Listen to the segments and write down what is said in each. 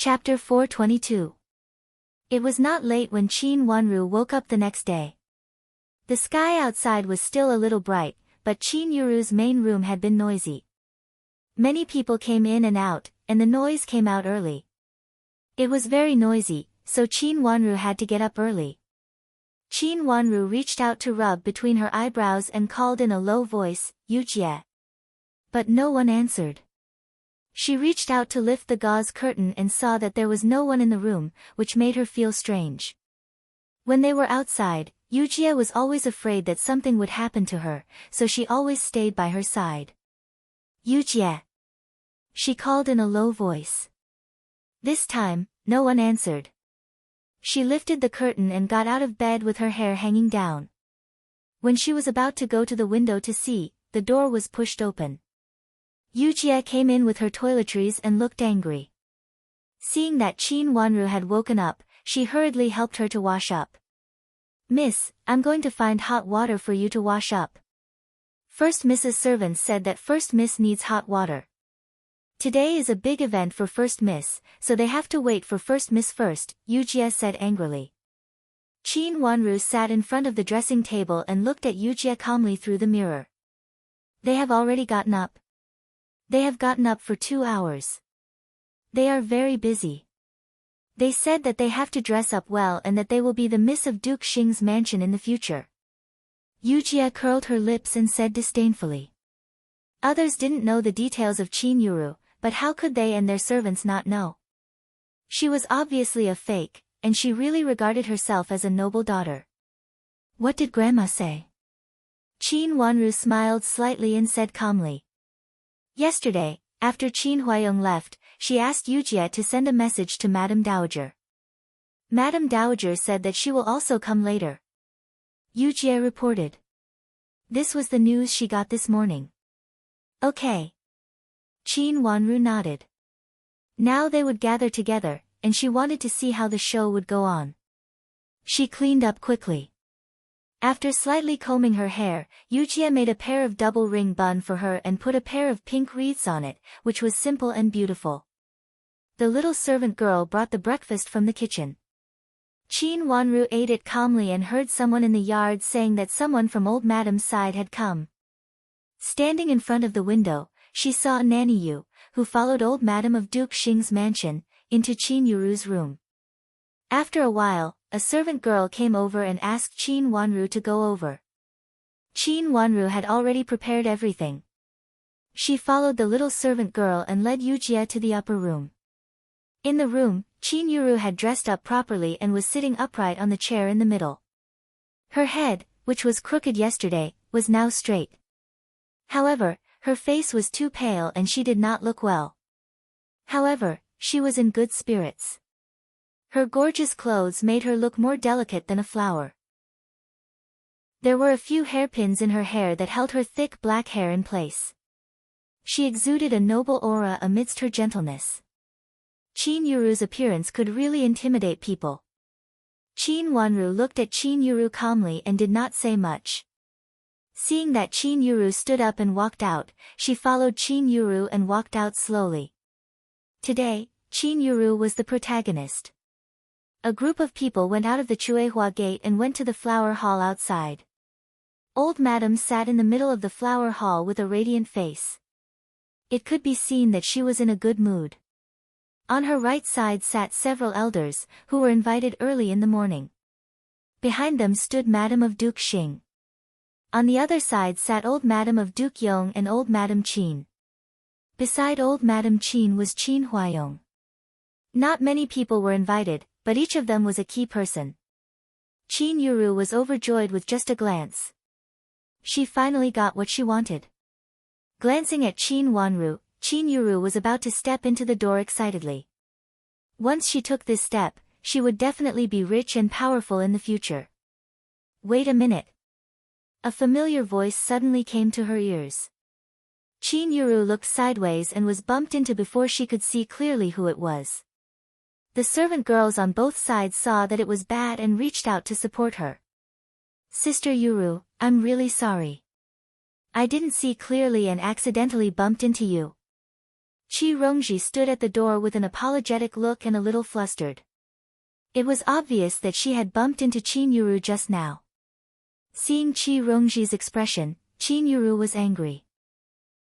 Chapter 422. It was not late when Qin Wanru woke up the next day. The sky outside was still a little bright, but Qin Yuru's main room had been noisy. Many people came in and out, and the noise came out early. It was very noisy, so Qin Wanru had to get up early. Qin Wanru reached out to rub between her eyebrows and called in a low voice, "Yujie." But no one answered. She reached out to lift the gauze curtain and saw that there was no one in the room, which made her feel strange. When they were outside, Yujie was always afraid that something would happen to her, so she always stayed by her side. "Yujie," she called in a low voice. This time, no one answered. She lifted the curtain and got out of bed with her hair hanging down. When she was about to go to the window to see, the door was pushed open. Yujie came in with her toiletries and looked angry. Seeing that Qin Wanru had woken up, she hurriedly helped her to wash up. "Miss, I'm going to find hot water for you to wash up." First Mrs. Servant said that First Miss needs hot water. Today is a big event for First Miss, so they have to wait for First Miss first, Yujie said angrily. Qin Wanru sat in front of the dressing table and looked at Yujie calmly through the mirror. "They have already gotten up. They have gotten up for 2 hours. They are very busy. They said that they have to dress up well and that they will be the Miss of Duke Xing's mansion in the future." Yujie curled her lips and said disdainfully. Others didn't know the details of Qin Yuru, but how could they and their servants not know? She was obviously a fake, and she really regarded herself as a noble daughter. "What did Grandma say?" Qin Wanru smiled slightly and said calmly. Yesterday, after Qin Huayong left, she asked Yujie to send a message to Madame Dowager. Madame Dowager said that she will also come later. Yujie reported. This was the news she got this morning. Okay. Qin Wanru nodded. Now they would gather together, and she wanted to see how the show would go on. She cleaned up quickly. After slightly combing her hair, Yujie made a pair of double ring bun for her and put a pair of pink wreaths on it, which was simple and beautiful. The little servant girl brought the breakfast from the kitchen. Qin Wanru ate it calmly and heard someone in the yard saying that someone from old Madam's side had come. Standing in front of the window, she saw Nanny Yu, who followed old Madam of Duke Xing's mansion, into Qin Yuru's room. After a while, a servant girl came over and asked Qin Wanru to go over. Qin Wanru had already prepared everything. She followed the little servant girl and led Yujie to the upper room. In the room, Qin Yuru had dressed up properly and was sitting upright on the chair in the middle. Her head, which was crooked yesterday, was now straight. However, her face was too pale and she did not look well. However, she was in good spirits. Her gorgeous clothes made her look more delicate than a flower. There were a few hairpins in her hair that held her thick black hair in place. She exuded a noble aura amidst her gentleness. Qin Yuru's appearance could really intimidate people. Qin Wanru looked at Qin Yuru calmly and did not say much. Seeing that Qin Yuru stood up and walked out, she followed Qin Yuru and walked out slowly. Today, Qin Yuru was the protagonist. A group of people went out of the Chuehua gate and went to the flower hall outside. Old Madam sat in the middle of the flower hall with a radiant face. It could be seen that she was in a good mood. On her right side sat several elders, who were invited early in the morning. Behind them stood Madam of Duke Xing. On the other side sat old Madam of Duke Yong and old Madam Qin. Beside old Madam Qin was Qin Huayong. Not many people were invited, but each of them was a key person. Qin Yuru was overjoyed with just a glance. She finally got what she wanted. Glancing at Qin Wanru, Qin Yuru was about to step into the door excitedly. Once she took this step, she would definitely be rich and powerful in the future. Wait a minute. A familiar voice suddenly came to her ears. Qin Yuru looked sideways and was bumped into before she could see clearly who it was. The servant girls on both sides saw that it was bad and reached out to support her. "Sister Yuru, I'm really sorry. I didn't see clearly and accidentally bumped into you." Qi Rongji stood at the door with an apologetic look and a little flustered. It was obvious that she had bumped into Qin Yuru just now. Seeing Qi Rongji's expression, Qin Yuru was angry.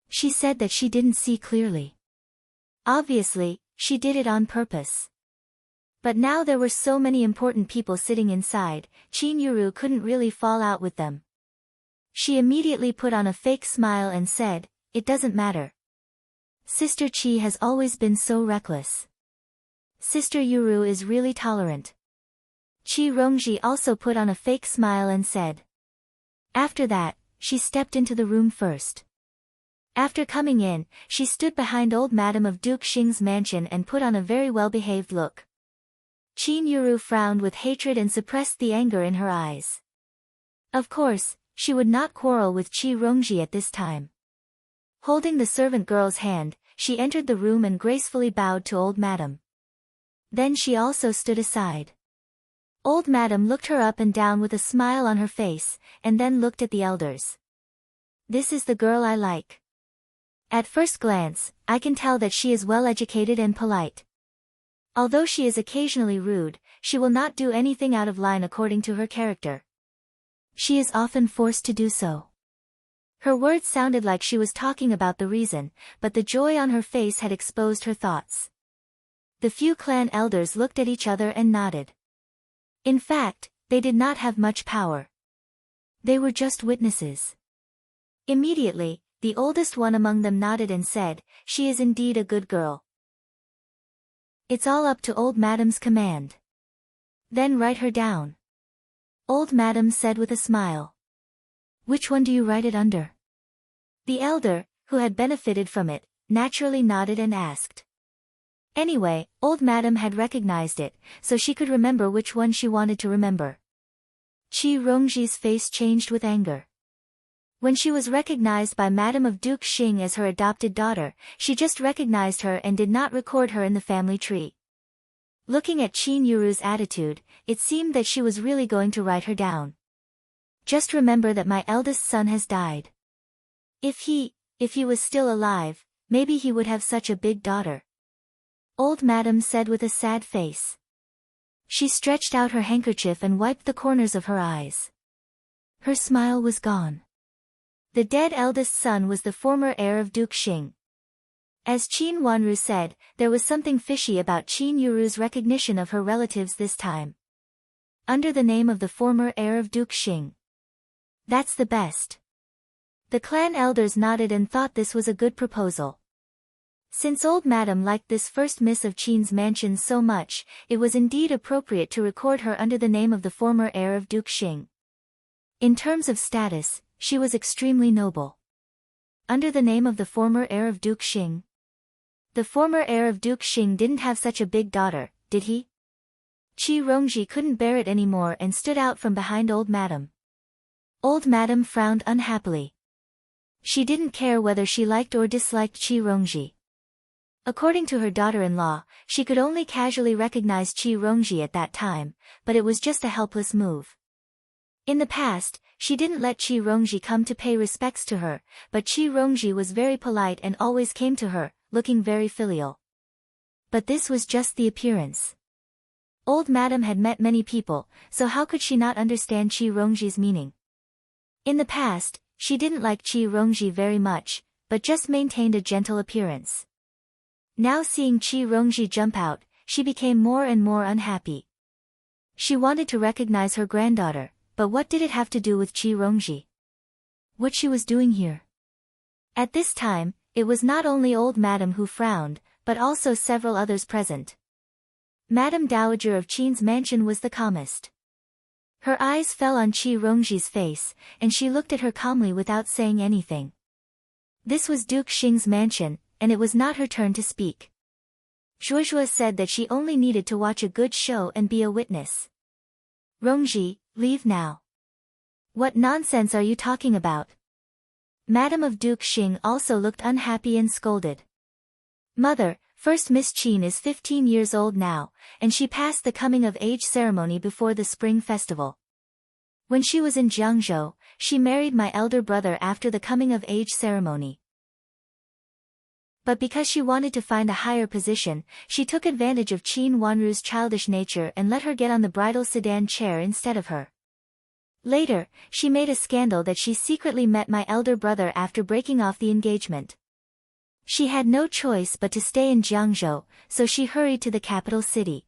She said that she didn't see clearly. Obviously, she did it on purpose. But now there were so many important people sitting inside, Qin Yuru couldn't really fall out with them. She immediately put on a fake smile and said, "It doesn't matter. Sister Qi has always been so reckless. Sister Yuru is really tolerant." Qi Rongji also put on a fake smile and said. After that, she stepped into the room first. After coming in, she stood behind old Madam of Duke Xing's mansion and put on a very well-behaved look. Qin Yuru frowned with hatred and suppressed the anger in her eyes. Of course, she would not quarrel with Qi Rongji at this time. Holding the servant girl's hand, she entered the room and gracefully bowed to old Madam. Then she also stood aside. Old Madam looked her up and down with a smile on her face, and then looked at the elders. "This is the girl I like. At first glance, I can tell that she is well educated and polite. Although she is occasionally rude, she will not do anything out of line according to her character. She is often forced to do so." Her words sounded like she was talking about the reason, but the joy on her face had exposed her thoughts. The few clan elders looked at each other and nodded. In fact, they did not have much power. They were just witnesses. Immediately, the oldest one among them nodded and said, "She is indeed a good girl. It's all up to old Madam's command. Then write her down." Old Madam said with a smile. "Which one do you write it under?" The elder, who had benefited from it, naturally nodded and asked. Anyway, old Madam had recognized it, so she could remember which one she wanted to remember. Qi Rongji's face changed with anger. When she was recognized by Madam of Duke Xing as her adopted daughter, she just recognized her and did not record her in the family tree. Looking at Qin Yuru's attitude, it seemed that she was really going to write her down. "Just remember that my eldest son has died. If he was still alive, maybe he would have such a big daughter." Old Madam said with a sad face. She stretched out her handkerchief and wiped the corners of her eyes. Her smile was gone. The dead eldest son was the former heir of Duke Xing. As Qin Wanru said, there was something fishy about Qin Yuru's recognition of her relatives this time. Under the name of the former heir of Duke Xing. That's the best. The clan elders nodded and thought this was a good proposal. Since old Madam liked this first miss of Qin's mansion so much, it was indeed appropriate to record her under the name of the former heir of Duke Xing. In terms of status, she was extremely noble. Under the name of the former heir of Duke Xing. The former heir of Duke Xing didn't have such a big daughter, did he? Qi Rongji couldn't bear it anymore and stood out from behind old Madam. Old Madam frowned unhappily. She didn't care whether she liked or disliked Qi Rongji. According to her daughter-in-law, she could only casually recognize Qi Rongji at that time, but it was just a helpless move. In the past, she didn't let Qi Rongji come to pay respects to her, but Qi Rongji was very polite and always came to her, looking very filial. But this was just the appearance. Old Madam had met many people, so how could she not understand Qi Rongji's meaning? In the past, she didn't like Qi Rongji very much, but just maintained a gentle appearance. Now seeing Qi Rongji jump out, she became more and more unhappy. She wanted to recognize her granddaughter, but what did it have to do with Qi Rongji? What she was doing here? At this time, it was not only old Madam who frowned, but also several others present. Madam Dowager of Qin's mansion was the calmest. Her eyes fell on Qi Rongji's face, and she looked at her calmly without saying anything. This was Duke Xing's mansion, and it was not her turn to speak. Zhuozhuo said that she only needed to watch a good show and be a witness. "Rongji, leave now." "What nonsense are you talking about?" Madam of Duke Xing also looked unhappy and scolded. "Mother, first Miss Qin is 15 years old now, and she passed the coming-of-age ceremony before the Spring Festival. When she was in Jiangzhou, she married my elder brother after the coming-of-age ceremony. But because she wanted to find a higher position, she took advantage of Qin Wanru's childish nature and let her get on the bridal sedan chair instead of her. Later, she made a scandal that she secretly met my elder brother after breaking off the engagement. She had no choice but to stay in Jiangzhou, so she hurried to the capital city.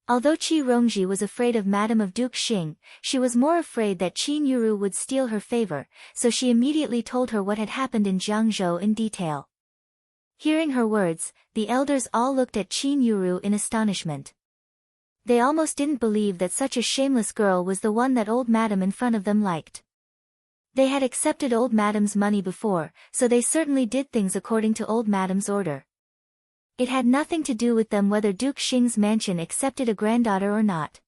Although Qi Rongji was afraid of Madame of Duke Xing, she was more afraid that Qin Yuru would steal her favor, so she immediately told her what had happened in Jiangzhou in detail. Hearing her words, the elders all looked at Qin Yuru in astonishment. They almost didn't believe that such a shameless girl was the one that old madam in front of them liked. They had accepted old madam's money before, so they certainly did things according to old madam's order. It had nothing to do with them whether Duke Xing's mansion accepted a granddaughter or not.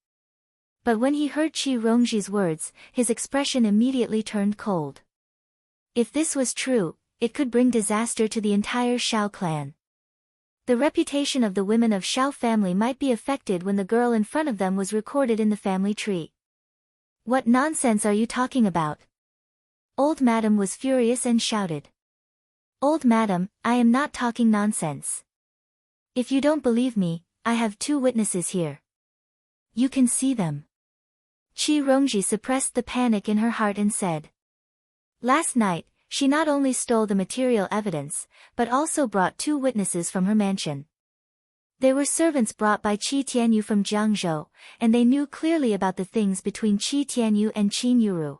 But when he heard Qi Rongji's words, his expression immediately turned cold. If this was true, it could bring disaster to the entire Shao clan. The reputation of the women of Shao family might be affected when the girl in front of them was recorded in the family tree. What nonsense are you talking about? Old madam was furious and shouted. Old madam, I am not talking nonsense. If you don't believe me, I have 2 witnesses here. You can see them. Qi Rongji suppressed the panic in her heart and said. Last night, she not only stole the material evidence, but also brought 2 witnesses from her mansion. They were servants brought by Qi Tianyu from Jiangzhou, and they knew clearly about the things between Qi Tianyu and Qin Yuru.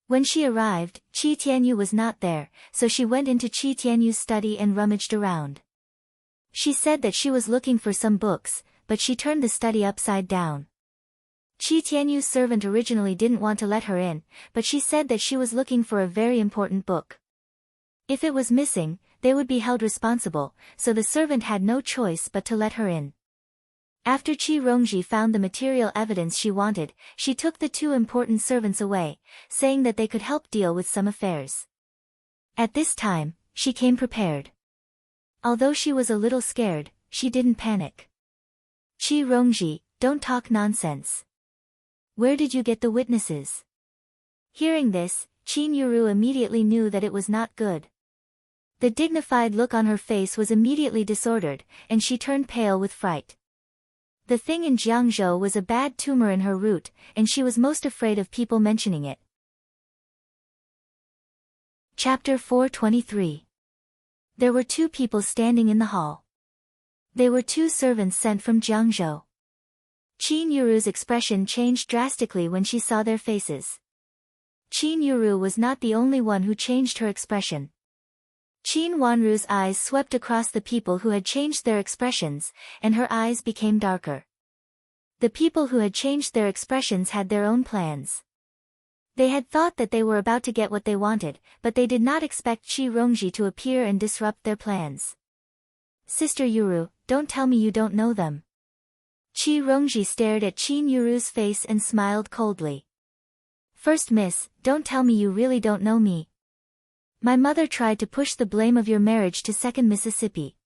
When she arrived, Qi Tianyu was not there, so she went into Qi Tianyu's study and rummaged around. She said that she was looking for some books, but she turned the study upside down. Qi Tianyu's servant originally didn't want to let her in, but she said that she was looking for a very important book. If it was missing, they would be held responsible, so the servant had no choice but to let her in. After Qi Rongji found the material evidence she wanted, she took the 2 important servants away, saying that they could help deal with some affairs. At this time, she came prepared. Although she was a little scared, she didn't panic. Qi Rongji, don't talk nonsense. Where did you get the witnesses? Hearing this, Qin Yuru immediately knew that it was not good. The dignified look on her face was immediately disordered, and she turned pale with fright. The thing in Jiangzhou was a bad tumor in her root, and she was most afraid of people mentioning it. Chapter 423. There were 2 people standing in the hall. They were 2 servants sent from Jiangzhou. Qin Yuru's expression changed drastically when she saw their faces. Qin Yuru was not the only one who changed her expression. Qin Wanru's eyes swept across the people who had changed their expressions, and her eyes became darker. The people who had changed their expressions had their own plans. They had thought that they were about to get what they wanted, but they did not expect Qi Rongji to appear and disrupt their plans. Sister Yuru, don't tell me you don't know them. Qi Rongji stared at Qin Yuru's face and smiled coldly. First miss, don't tell me you really don't know me. My mother tried to push the blame of your marriage to Second Mississippi.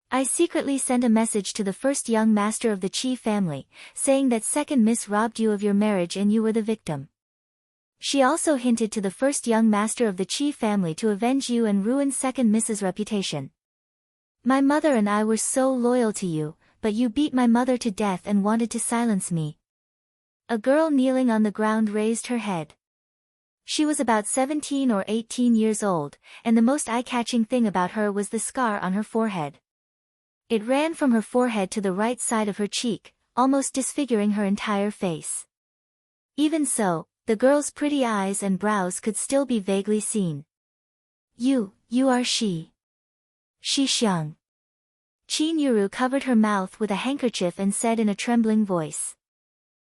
I secretly sent a message to the first young master of the Qi family, saying that Second Miss robbed you of your marriage and you were the victim. She also hinted to the first young master of the Qi family to avenge you and ruin Second Miss's reputation. My mother and I were so loyal to you, but you beat my mother to death and wanted to silence me. A girl kneeling on the ground raised her head. She was about 17 or 18 years old, and the most eye-catching thing about her was the scar on her forehead. It ran from her forehead to the right side of her cheek, almost disfiguring her entire face. Even so, the girl's pretty eyes and brows could still be vaguely seen. You are she. Shi Xiang. Qin Yuru covered her mouth with a handkerchief and said in a trembling voice.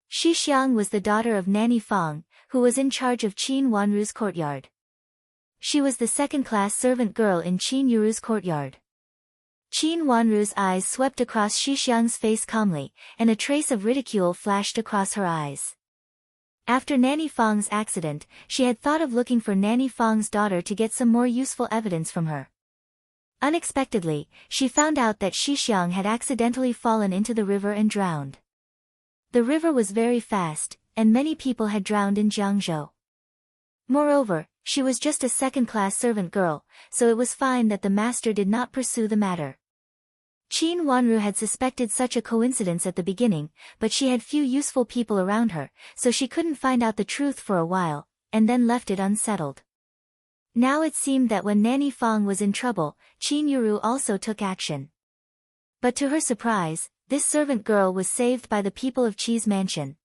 Shi Xiang was the daughter of Nanny Fang, who was in charge of Qin Wanru's courtyard. She was the second-class servant girl in Qin Yuru's courtyard. Qin Wanru's eyes swept across Shi Xiang's face calmly, and a trace of ridicule flashed across her eyes. After Nanny Fang's accident, she had thought of looking for Nanny Fang's daughter to get some more useful evidence from her. Unexpectedly, she found out that Shi Xiang had accidentally fallen into the river and drowned. The river was very fast, and many people had drowned in Jiangzhou. Moreover, She was just a second-class servant girl, so it was fine that the master did not pursue the matter. Qin Wanru had suspected such a coincidence at the beginning, but she had few useful people around her, so she couldn't find out the truth for a while, and then left it unsettled. Now it seemed that when Nanny Fong was in trouble, Qin Yuru also took action. But to her surprise, this servant girl was saved by the people of Qi's mansion.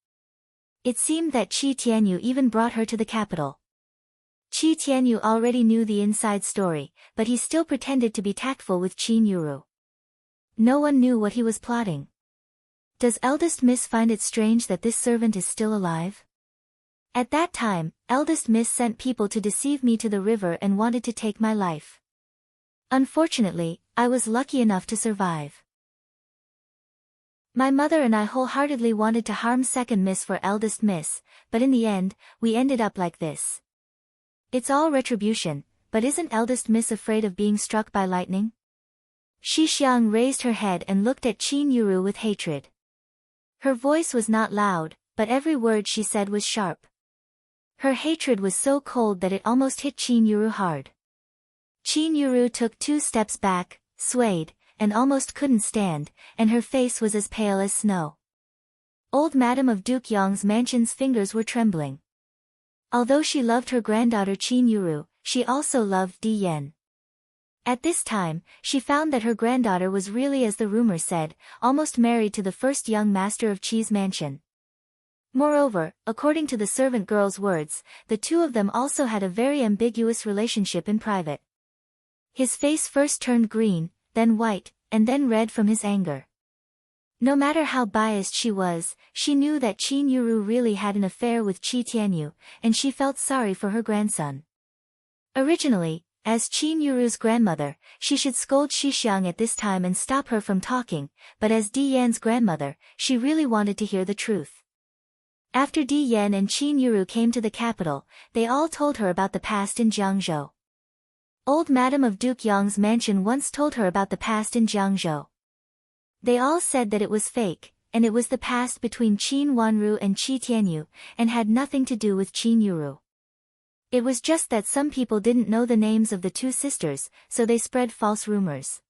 It seemed that Qi Tianyu even brought her to the capital. Qi Tianyu already knew the inside story, but he still pretended to be tactful with Qin Yuru. No one knew what he was plotting. Does eldest miss find it strange that this servant is still alive? At that time, eldest miss sent people to deceive me to the river and wanted to take my life. Unfortunately, I was lucky enough to survive. My mother and I wholeheartedly wanted to harm second miss for eldest miss, but in the end, we ended up like this. It's all retribution, but isn't eldest miss afraid of being struck by lightning? Shi Xiang raised her head and looked at Qin Yuru with hatred. Her voice was not loud, but every word she said was sharp. Her hatred was so cold that it almost hit Qin Yuru hard. Qin Yuru took 2 steps back, swayed, and almost couldn't stand, and her face was as pale as snow. Old Madame of Duke Yong's mansion's fingers were trembling. Although she loved her granddaughter Qin Yuru, she also loved Di Yan. At this time, she found that her granddaughter was really, as the rumor said, almost married to the first young master of Qi's mansion. Moreover, according to the servant girl's words, the two of them also had a very ambiguous relationship in private. His face first turned green, then white, and then red from his anger. No matter how biased she was, she knew that Qin Yuru really had an affair with Qi Tianyu, and she felt sorry for her grandson. Originally, as Qin Yuru's grandmother, she should scold Shi Xiang at this time and stop her from talking, but as Di Yan's grandmother, she really wanted to hear the truth. After Di Yan and Qin Yuru came to the capital, they all told her about the past in Jiangzhou. Old Madame of Duke Yong's mansion once told her about the past in Jiangzhou. They all said that it was fake, and it was the past between Qin Wanru and Qi Tianyu, and had nothing to do with Qin Yuru. It was just that some people didn't know the names of the two sisters, so they spread false rumors.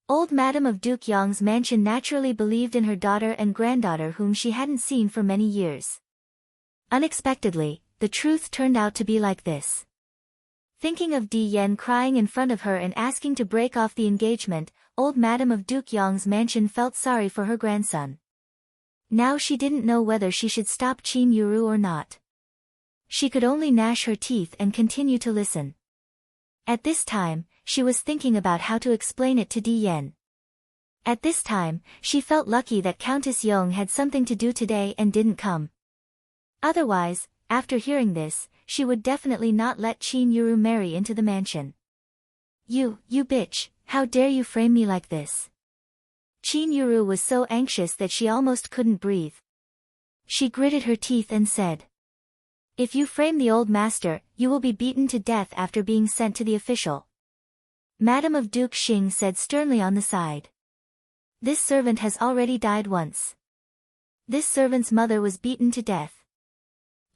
Old Madame of Duke Yong's mansion naturally believed in her daughter and granddaughter whom she hadn't seen for many years. Unexpectedly, the truth turned out to be like this. Thinking of Di Yan crying in front of her and asking to break off the engagement, old Madame of Duke Yong's mansion felt sorry for her grandson. Now she didn't know whether she should stop Qin Yuru or not. She could only gnash her teeth and continue to listen. At this time, she was thinking about how to explain it to Di Yan. At this time, she felt lucky that Countess Yong had something to do today and didn't come. Otherwise, after hearing this, she would definitely not let Qin Yuru marry into the mansion. You bitch, how dare you frame me like this? Qin Yuru was so anxious that she almost couldn't breathe. She gritted her teeth and said, "If you frame the old master, you will be beaten to death after being sent to the official." Madame of Duke Xing said sternly on the side. "This servant has already died once. This servant's mother was beaten to death.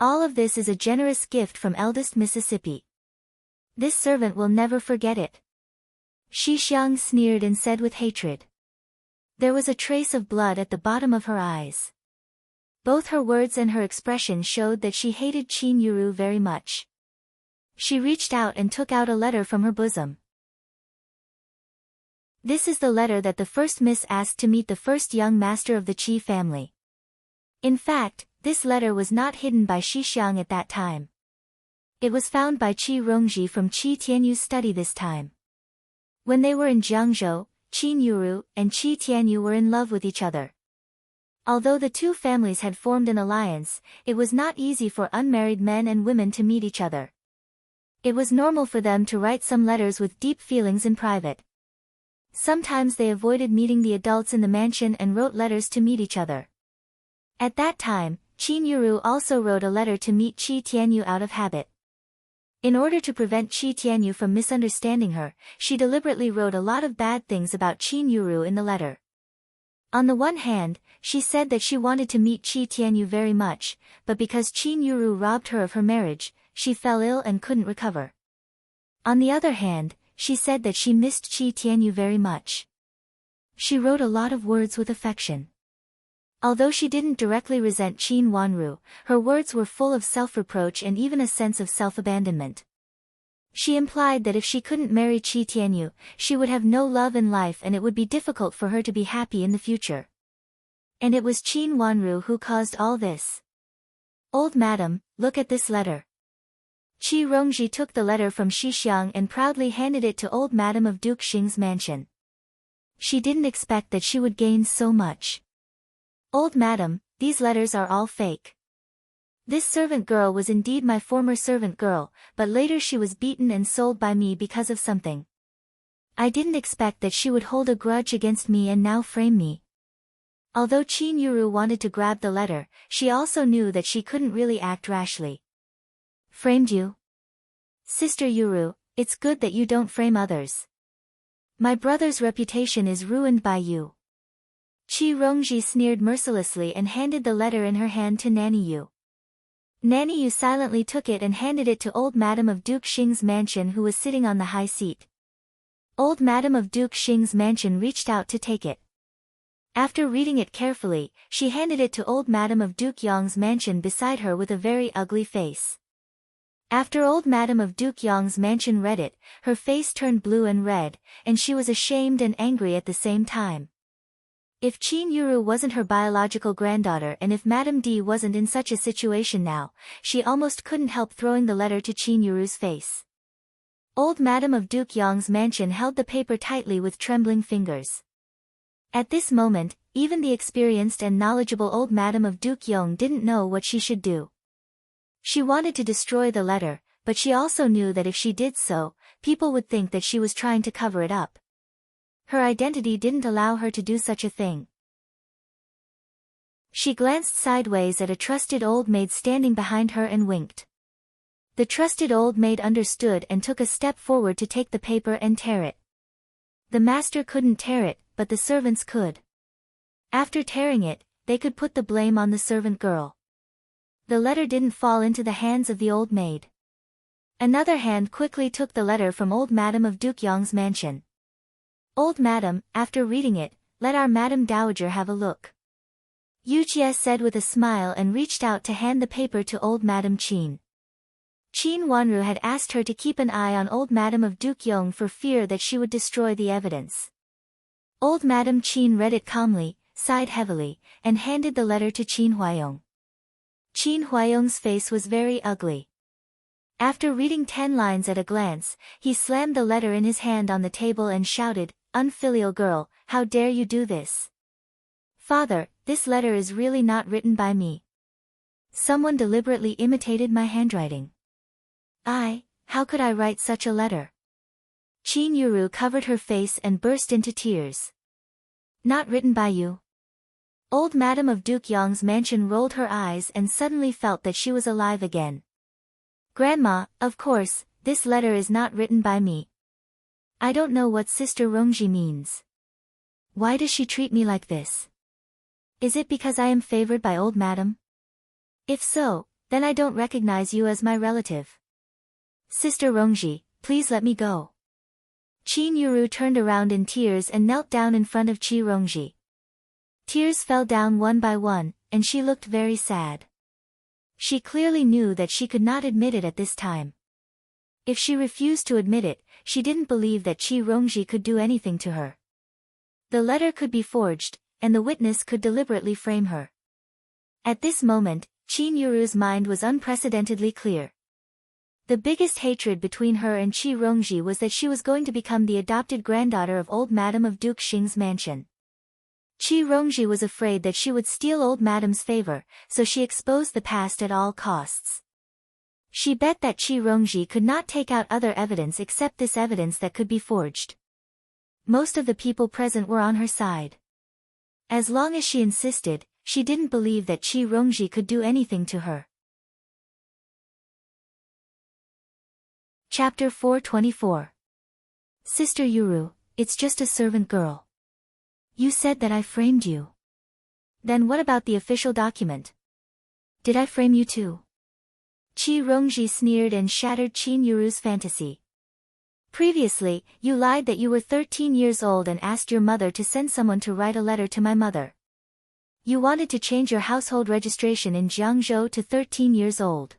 All of this is a generous gift from eldest Mississippi. This servant will never forget it." Shi Xiang sneered and said with hatred. There was a trace of blood at the bottom of her eyes. Both her words and her expression showed that she hated Qin Yuru very much. She reached out and took out a letter from her bosom. This is the letter that the first miss asked to meet the first young master of the Qi family. In fact, this letter was not hidden by Shi Xiang at that time. It was found by Qi Rongji from Qi Tianyu's study this time. When they were in Jiangzhou, Qin Yuru and Qi Tianyu were in love with each other. Although the two families had formed an alliance, it was not easy for unmarried men and women to meet each other. It was normal for them to write some letters with deep feelings in private. Sometimes they avoided meeting the adults in the mansion and wrote letters to meet each other. At that time, Qin Yuru also wrote a letter to meet Qi Tianyu out of habit. In order to prevent Qi Tianyu from misunderstanding her, she deliberately wrote a lot of bad things about Qin Yuru in the letter. On the one hand, she said that she wanted to meet Qi Tianyu very much, but because Qin Yuru robbed her of her marriage, she fell ill and couldn't recover. On the other hand, she said that she missed Qi Tianyu very much. She wrote a lot of words with affection. Although she didn't directly resent Qin Wanru, her words were full of self-reproach and even a sense of self-abandonment. She implied that if she couldn't marry Qi Tianyu, she would have no love in life and it would be difficult for her to be happy in the future. And it was Qin Wanru who caused all this. "Old madam, look at this letter." Qi Rongji took the letter from Xixiang and proudly handed it to old madam of Duke Xing's mansion. She didn't expect that she would gain so much. "Old madam, these letters are all fake. This servant girl was indeed my former servant girl, but later she was beaten and sold by me because of something. I didn't expect that she would hold a grudge against me and now frame me." Although Qin Yuru wanted to grab the letter, she also knew that she couldn't really act rashly. "Framed you? Sister Yuru, it's good that you don't frame others. My brother's reputation is ruined by you." Qi Rongji sneered mercilessly and handed the letter in her hand to Nanny Yu. Nanny Yu silently took it and handed it to old madam of Duke Xing's mansion who was sitting on the high seat. Old madam of Duke Xing's mansion reached out to take it. After reading it carefully, she handed it to old madam of Duke Yong's mansion beside her with a very ugly face. After old madam of Duke Yong's mansion read it, her face turned blue and red, and she was ashamed and angry at the same time. If Qin Yuru wasn't her biological granddaughter and if Madame D wasn't in such a situation now, she almost couldn't help throwing the letter to Qin Yuru's face. Old madam of Duke Yong's mansion held the paper tightly with trembling fingers. At this moment, even the experienced and knowledgeable old madam of Duke Yong didn't know what she should do. She wanted to destroy the letter, but she also knew that if she did so, people would think that she was trying to cover it up. Her identity didn't allow her to do such a thing. She glanced sideways at a trusted old maid standing behind her and winked. The trusted old maid understood and took a step forward to take the paper and tear it. The master couldn't tear it, but the servants could. After tearing it, they could put the blame on the servant girl. The letter didn't fall into the hands of the old maid. Another hand quickly took the letter from old madam of Duke Yong's mansion. "Old madam, after reading it, let our madam dowager have a look." Yu Jie said with a smile and reached out to hand the paper to old madam Qin. Qin Wanru had asked her to keep an eye on old madam of Duke Yong for fear that she would destroy the evidence. Old madam Qin read it calmly, sighed heavily, and handed the letter to Qin Huayong. Qin Huayong's face was very ugly. After reading 10 lines at a glance, he slammed the letter in his hand on the table and shouted, "Unfilial girl, how dare you do this? Father, this letter is really not written by me. Someone deliberately imitated my handwriting. How could I write such a letter?" Qin Yuru covered her face and burst into tears. "Not written by you?" Old madam of Duke Yong's mansion rolled her eyes and suddenly felt that she was alive again. "Grandma, of course, this letter is not written by me. I don't know what Sister Rongji means. Why does she treat me like this? Is it because I am favored by old madam? If so, then I don't recognize you as my relative. Sister Rongji, please let me go." Qin Yuru turned around in tears and knelt down in front of Qi Rongji. Tears fell down one by one, and she looked very sad. She clearly knew that she could not admit it at this time. If she refused to admit it, she didn't believe that Qi Rongji could do anything to her. The letter could be forged, and the witness could deliberately frame her. At this moment, Qin Yuru's mind was unprecedentedly clear. The biggest hatred between her and Qi Rongji was that she was going to become the adopted granddaughter of old madam of Duke Xing's mansion. Qi Rongji was afraid that she would steal old madam's favor, so she exposed the past at all costs. She bet that Qi Rongji could not take out other evidence except this evidence that could be forged. Most of the people present were on her side. As long as she insisted, she didn't believe that Qi Rongji could do anything to her. Chapter 424. Sister Yuru, it's just a servant girl. You said that I framed you. Then what about the official document? Did I frame you too? Qi Rongji sneered and shattered Qin Yuru's fantasy. Previously, you lied that you were 13 years old and asked your mother to send someone to write a letter to my mother. You wanted to change your household registration in Jiangzhou to 13 years old.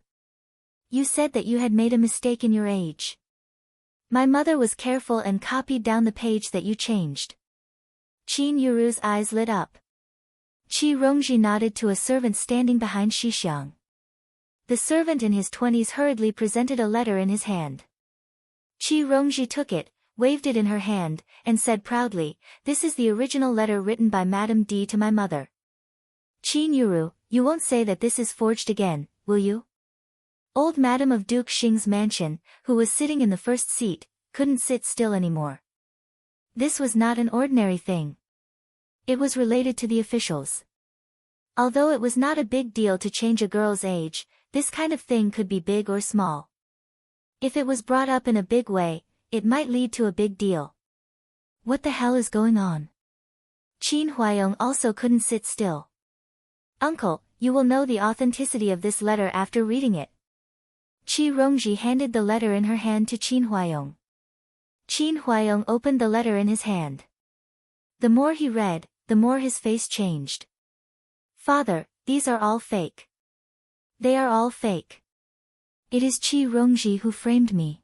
You said that you had made a mistake in your age. My mother was careful and copied down the page that you changed. Qin Yuru's eyes lit up. Qi Rongji nodded to a servant standing behind Xixiang. The servant in his 20s hurriedly presented a letter in his hand. Qi Rongji took it, waved it in her hand, and said proudly, "This is the original letter written by Madame D to my mother." Qin Yuru, you won't say that this is forged again, will you? Old Madame of Duke Xing's mansion, who was sitting in the first seat, couldn't sit still anymore. This was not an ordinary thing. It was related to the officials. Although it was not a big deal to change a girl's age, this kind of thing could be big or small. If it was brought up in a big way, it might lead to a big deal. What the hell is going on? Qin Huayong also couldn't sit still. Uncle, you will know the authenticity of this letter after reading it. Qi Rongji handed the letter in her hand to Qin Huayong. Qin Huayong opened the letter in his hand. The more he read, the more his face changed. Father, these are all fake. They are all fake. It is Qi Rongji who framed me.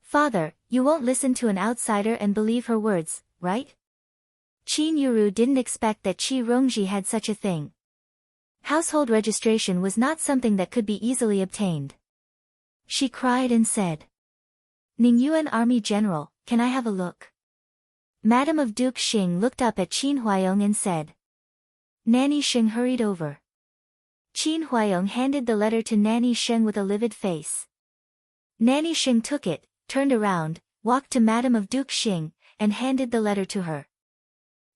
Father, you won't listen to an outsider and believe her words, right? Qin Yuru didn't expect that Qi Rongji had such a thing. Household registration was not something that could be easily obtained. She cried and said, "Ning Yuan Army General, can I have a look?" Madame of Duke Xing looked up at Qin Huayong and said. Nanny Sheng hurried over. Qin Huayong handed the letter to Nanny Sheng with a livid face. Nanny Sheng took it, turned around, walked to Madame of Duke Xing, and handed the letter to her.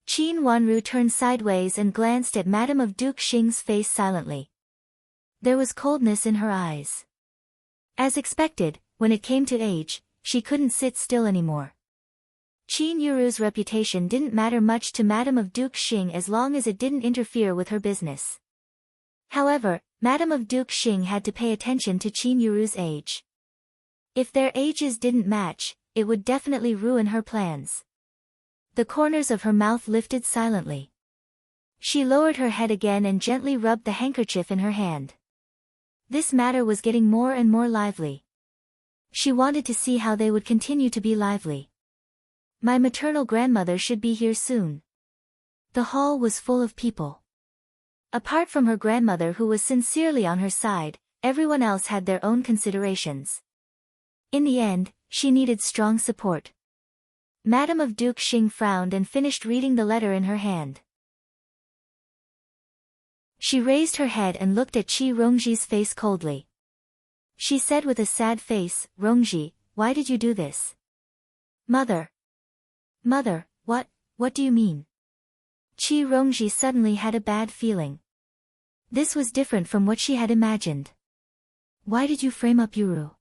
Qin Wanru turned sideways and glanced at Madame of Duke Xing's face silently. There was coldness in her eyes. As expected, when it came to age, she couldn't sit still anymore. Qin Yuru's reputation didn't matter much to Madame of Duke Xing as long as it didn't interfere with her business. However, Madame of Duke Xing had to pay attention to Qin Yuru's age. If their ages didn't match, it would definitely ruin her plans. The corners of her mouth lifted silently. She lowered her head again and gently rubbed the handkerchief in her hand. This matter was getting more and more lively. She wanted to see how they would continue to be lively. My maternal grandmother should be here soon. The hall was full of people. Apart from her grandmother who was sincerely on her side, everyone else had their own considerations. In the end, she needed strong support. Madame of Duke Xing frowned and finished reading the letter in her hand. She raised her head and looked at Qi Rongji's face coldly. She said with a sad face, "Rongji, why did you do this?" Mother. Mother, what do you mean? Qi Rongji suddenly had a bad feeling. This was different from what she had imagined. Why did you frame up Yuru?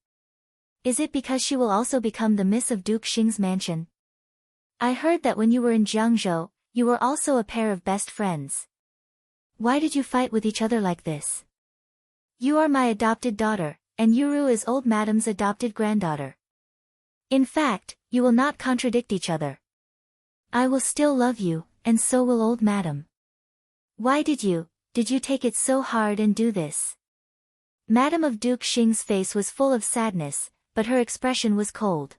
Is it because she will also become the Miss of Duke Xing's mansion? I heard that when you were in Jiangzhou, you were also a pair of best friends. Why did you fight with each other like this? You are my adopted daughter, and Yuru is old Madame's adopted granddaughter. In fact, you will not contradict each other. I will still love you, and so will old Madame. Why did you take it so hard and do this? Madame of Duke Xing's face was full of sadness, but her expression was cold.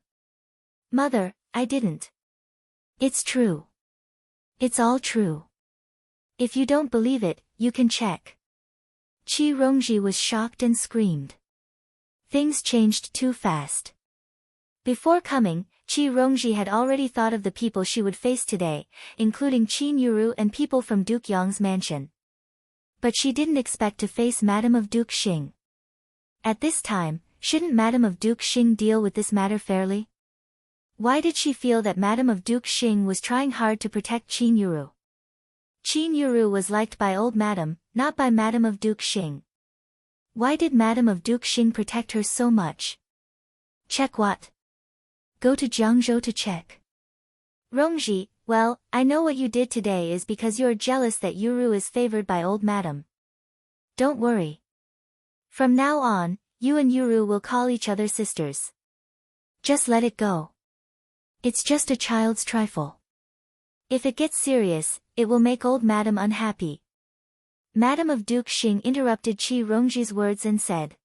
Mother, I didn't. It's true. It's all true. If you don't believe it, you can check. Qi Rongji was shocked and screamed. Things changed too fast. Before coming, Qi Rongji had already thought of the people she would face today, including Qin Yuru and people from Duke Yong's mansion. But she didn't expect to face Madame of Duke Xing. At this time, shouldn't Madame of Duke Xing deal with this matter fairly? Why did she feel that Madame of Duke Xing was trying hard to protect Qin Yuru? Qin Yuru was liked by old Madame, not by Madame of Duke Xing. Why did Madame of Duke Xing protect her so much? Check what? Go to Jiangzhou to check. Rongji, well, I know what you did today is because you are jealous that Yuru is favored by old Madame. Don't worry. From now on, you and Yuru will call each other sisters. Just let it go. It's just a child's trifle. If it gets serious, it will make old Madam unhappy. Madam of Duke Xing interrupted Qi Rongji's words and said.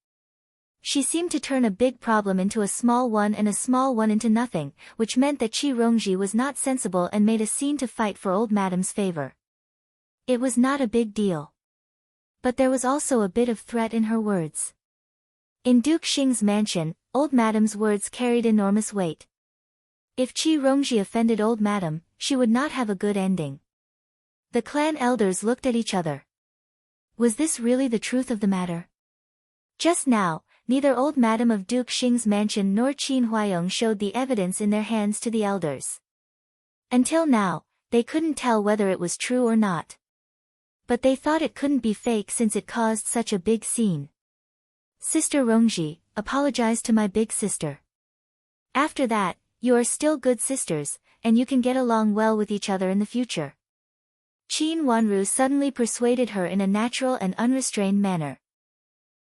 She seemed to turn a big problem into a small one and a small one into nothing, which meant that Qi Rongji was not sensible and made a scene to fight for old Madam's favor. It was not a big deal. But there was also a bit of threat in her words. In Duke Xing's mansion, old Madam's words carried enormous weight. If Qi Rongji offended old Madam, she would not have a good ending. The clan elders looked at each other. Was this really the truth of the matter? Just now, neither old Madam of Duke Xing's mansion nor Qin Huayong showed the evidence in their hands to the elders. Until now, they couldn't tell whether it was true or not. But they thought it couldn't be fake since it caused such a big scene. Sister Rongji, apologize to my big sister. After that, you are still good sisters, and you can get along well with each other in the future. Qin Wanru suddenly persuaded her in a natural and unrestrained manner.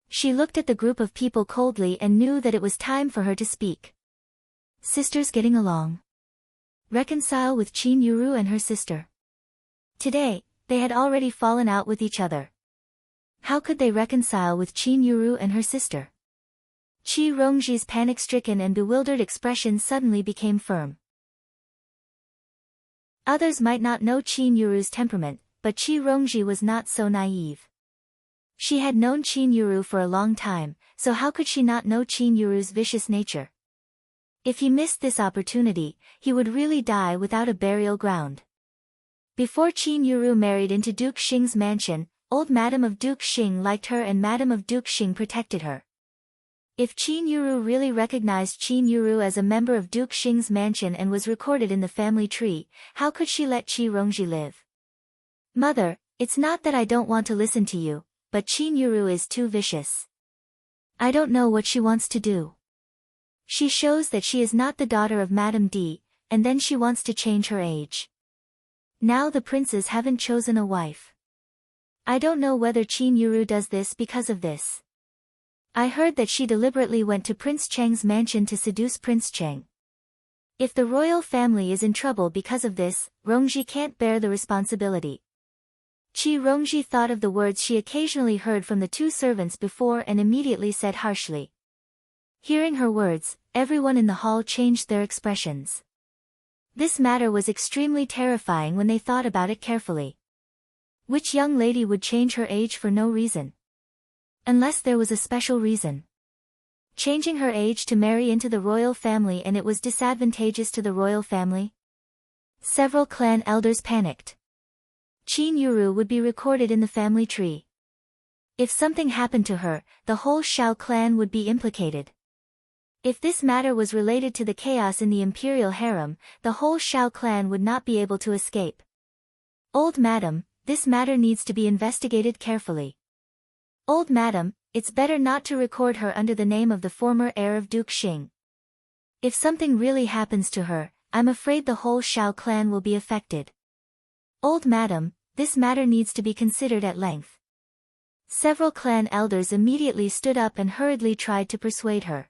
She looked at the group of people coldly and knew that it was time for her to speak. Sisters getting along. Reconcile with Qin Yuru and her sister. Today, they had already fallen out with each other. How could they reconcile with Qin Yuru and her sister? Qi Rongji's panic-stricken and bewildered expression suddenly became firm. Others might not know Qin Yuru's temperament, but Qi Rongji was not so naive. She had known Qin Yuru for a long time, so how could she not know Qin Yuru's vicious nature? If he missed this opportunity, he would really die without a burial ground. Before Qin Yuru married into Duke Xing's mansion, old Madam of Duke Xing liked her and Madam of Duke Xing protected her. If Qin Yuru really recognized Qin Yuru as a member of Duke Xing's mansion and was recorded in the family tree, how could she let Qi Rongji live? Mother, it's not that I don't want to listen to you, but Qin Yuru is too vicious. I don't know what she wants to do. She shows that she is not the daughter of Madame D, and then she wants to change her age. Now the princes haven't chosen a wife. I don't know whether Qin Yuru does this because of this. I heard that she deliberately went to Prince Cheng's mansion to seduce Prince Cheng. If the royal family is in trouble because of this, Rongji can't bear the responsibility. Qi Rongji thought of the words she occasionally heard from the two servants before and immediately said harshly. Hearing her words, everyone in the hall changed their expressions. This matter was extremely terrifying when they thought about it carefully. Which young lady would change her age for no reason? Unless there was a special reason. Changing her age to marry into the royal family and it was disadvantageous to the royal family? Several clan elders panicked. Qin Yuru would be recorded in the family tree. If something happened to her, the whole Shao clan would be implicated. If this matter was related to the chaos in the imperial harem, the whole Shao clan would not be able to escape. Old Madam, this matter needs to be investigated carefully. Old Madam, it's better not to record her under the name of the former heir of Duke Xing. If something really happens to her, I'm afraid the whole Shao clan will be affected. Old Madam, this matter needs to be considered at length. Several clan elders immediately stood up and hurriedly tried to persuade her.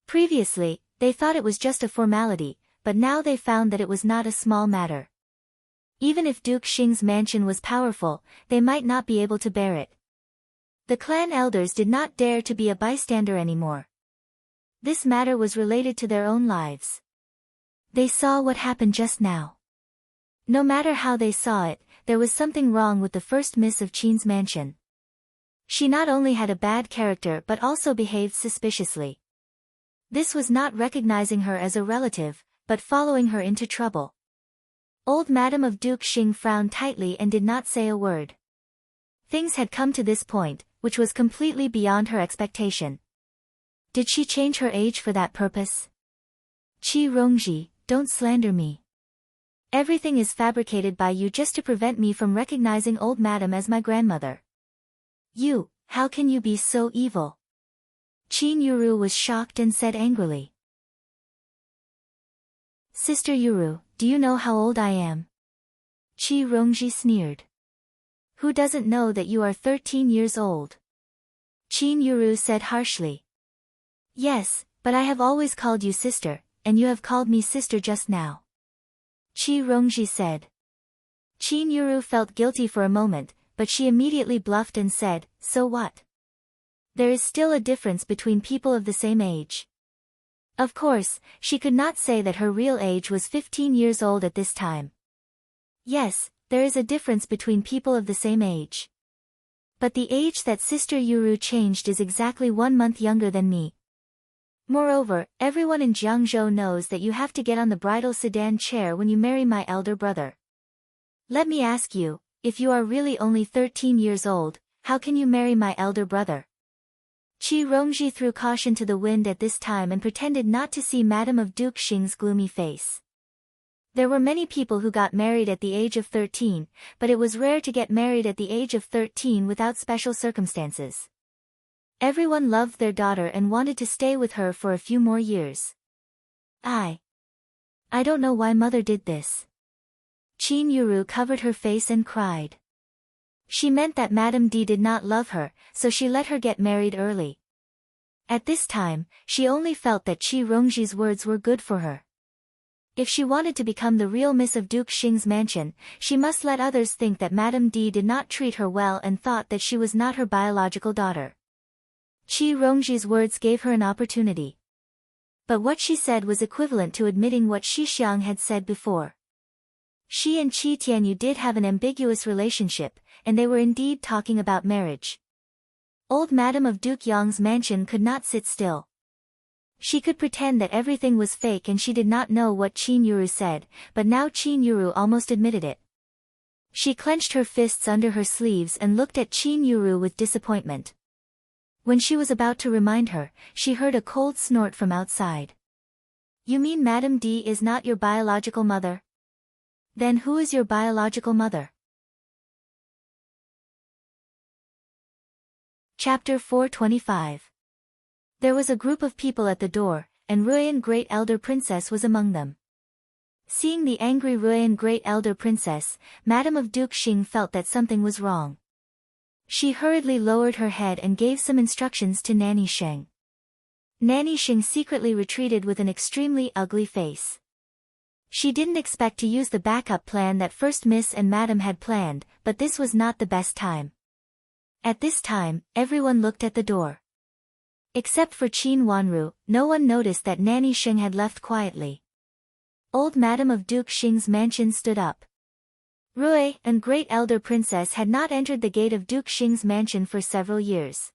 Previously, they thought it was just a formality, but now they found that it was not a small matter. Even if Duke Xing's mansion was powerful, they might not be able to bear it. The clan elders did not dare to be a bystander anymore. This matter was related to their own lives. They saw what happened just now. No matter how they saw it, there was something wrong with the first miss of Qin's mansion. She not only had a bad character but also behaved suspiciously. This was not recognizing her as a relative, but following her into trouble. Old Madam of Duke Xing frowned tightly and did not say a word. Things had come to this point, which was completely beyond her expectation. Did she change her age for that purpose? Qi Rongji, don't slander me. Everything is fabricated by you just to prevent me from recognizing old Madam as my grandmother. You, how can you be so evil? Qin Yuru was shocked and said angrily. Sister Yuru, do you know how old I am? Qi Rongji sneered. Who doesn't know that you are 13 years old? Qin Yuru said harshly. Yes, but I have always called you sister, and you have called me sister just now. Qi Rongji said. Qin Yuru felt guilty for a moment, but she immediately bluffed and said, so what? There is still a difference between people of the same age. Of course, she could not say that her real age was 15 years old at this time. Yes, there is a difference between people of the same age. But the age that Sister Yuru changed is exactly 1 month younger than me. Moreover, everyone in Jiangzhou knows that you have to get on the bridal sedan chair when you marry my elder brother. Let me ask you, if you are really only 13 years old, how can you marry my elder brother? Qi Rongji threw caution to the wind at this time and pretended not to see Madame of Duke Xing's gloomy face. There were many people who got married at the age of 13, but it was rare to get married at the age of 13 without special circumstances. Everyone loved their daughter and wanted to stay with her for a few more years. I don't know why mother did this. Qin Yuru covered her face and cried. She meant that Madame D did not love her, so she let her get married early. At this time, she only felt that Qi Rongji's words were good for her. If she wanted to become the real Miss of Duke Xing's mansion, she must let others think that Madame D did not treat her well and thought that she was not her biological daughter. Qi Rongji's words gave her an opportunity. But what she said was equivalent to admitting what Xi Xiang had said before. She and Qi Tianyu did have an ambiguous relationship, and they were indeed talking about marriage. Old Madame of Duke Yang's mansion could not sit still. She could pretend that everything was fake and she did not know what Qin Yuru said, but now Qin Yuru almost admitted it. She clenched her fists under her sleeves and looked at Qin Yuru with disappointment. When she was about to remind her, she heard a cold snort from outside. You mean Madame D is not your biological mother? Then who is your biological mother? Chapter 425. There was a group of people at the door, and Ruyan Great Elder Princess was among them. Seeing the angry Ruyan Great Elder Princess, Madame of Duke Xing felt that something was wrong. She hurriedly lowered her head and gave some instructions to Nanny Sheng. Nanny Sheng secretly retreated with an extremely ugly face. She didn't expect to use the backup plan that First Miss and Madame had planned, but this was not the best time. At this time, everyone looked at the door. Except for Qin Wanru, no one noticed that Nanny Sheng had left quietly. Old Madame of Duke Xing's mansion stood up. Rui and Great Elder Princess had not entered the gate of Duke Xing's mansion for several years.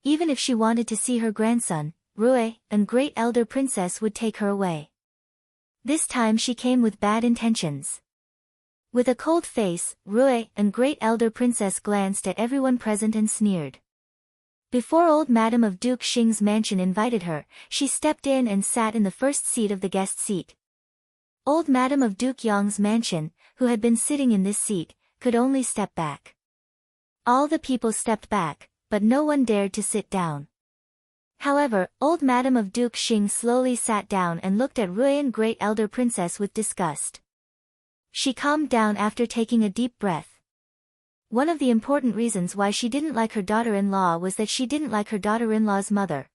Even if she wanted to see her grandson, Rui and Great Elder Princess would take her away. This time she came with bad intentions. With a cold face, Rui and Great Elder Princess glanced at everyone present and sneered. Before old Madame of Duke Xing's mansion invited her, she stepped in and sat in the first seat of the guest seat. Old Madame of Duke Yang's mansion, who had been sitting in this seat, could only step back. All the people stepped back, but no one dared to sit down. However, old Madame of Duke Xing slowly sat down and looked at Ruyan Great Elder Princess with disgust. She calmed down after taking a deep breath. One of the important reasons why she didn't like her daughter-in-law was that she didn't like her daughter-in-law's mother.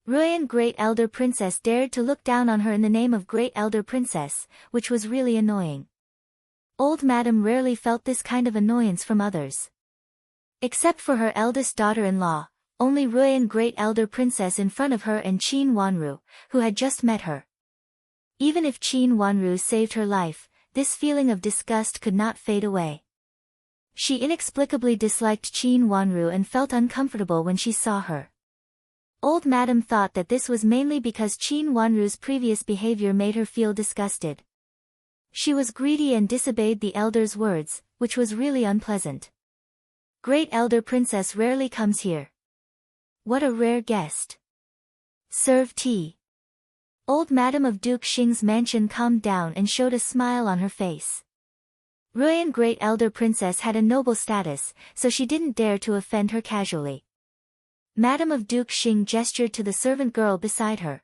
Ruyan Great Elder Princess dared to look down on her in the name of Great Elder Princess, which was really annoying. Old Madame rarely felt this kind of annoyance from others. Except for her eldest daughter-in-law, only Ruyan Great Elder Princess in front of her and Qin Wanru, who had just met her. Even if Qin Wanru saved her life, this feeling of disgust could not fade away. She inexplicably disliked Qin Wanru and felt uncomfortable when she saw her. Old Madame thought that this was mainly because Qin Wanru's previous behavior made her feel disgusted. She was greedy and disobeyed the elder's words, which was really unpleasant. Great Elder Princess rarely comes here. What a rare guest. Serve tea. Old Madame of Duke Xing's mansion calmed down and showed a smile on her face. Ruyan Great Elder Princess had a noble status, so she didn't dare to offend her casually. Madame of Duke Xing gestured to the servant girl beside her.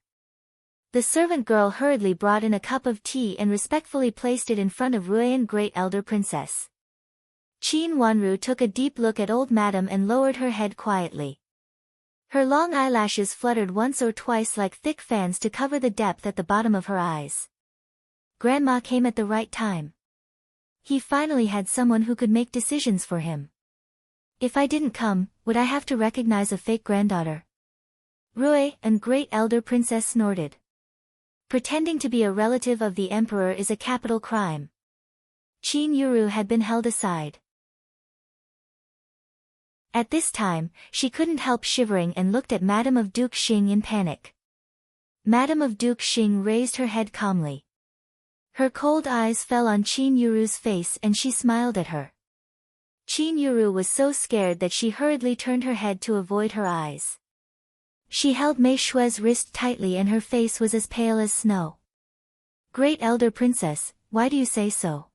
The servant girl hurriedly brought in a cup of tea and respectfully placed it in front of Ruyan Great Elder Princess. Qin Wanru took a deep look at old Madame and lowered her head quietly. Her long eyelashes fluttered once or twice like thick fans to cover the depth at the bottom of her eyes. Grandma came at the right time. He finally had someone who could make decisions for him. If I didn't come, would I have to recognize a fake granddaughter? Rui and Great Elder Princess snorted. Pretending to be a relative of the emperor is a capital crime. Qin Yuru had been held aside. At this time, she couldn't help shivering and looked at Madame of Duke Xing in panic. Madame of Duke Xing raised her head calmly. Her cold eyes fell on Qin Yuru's face and she smiled at her. Qin Yuru was so scared that she hurriedly turned her head to avoid her eyes. She held Mei Shui's wrist tightly and her face was as pale as snow. Great Elder Princess, why do you say so?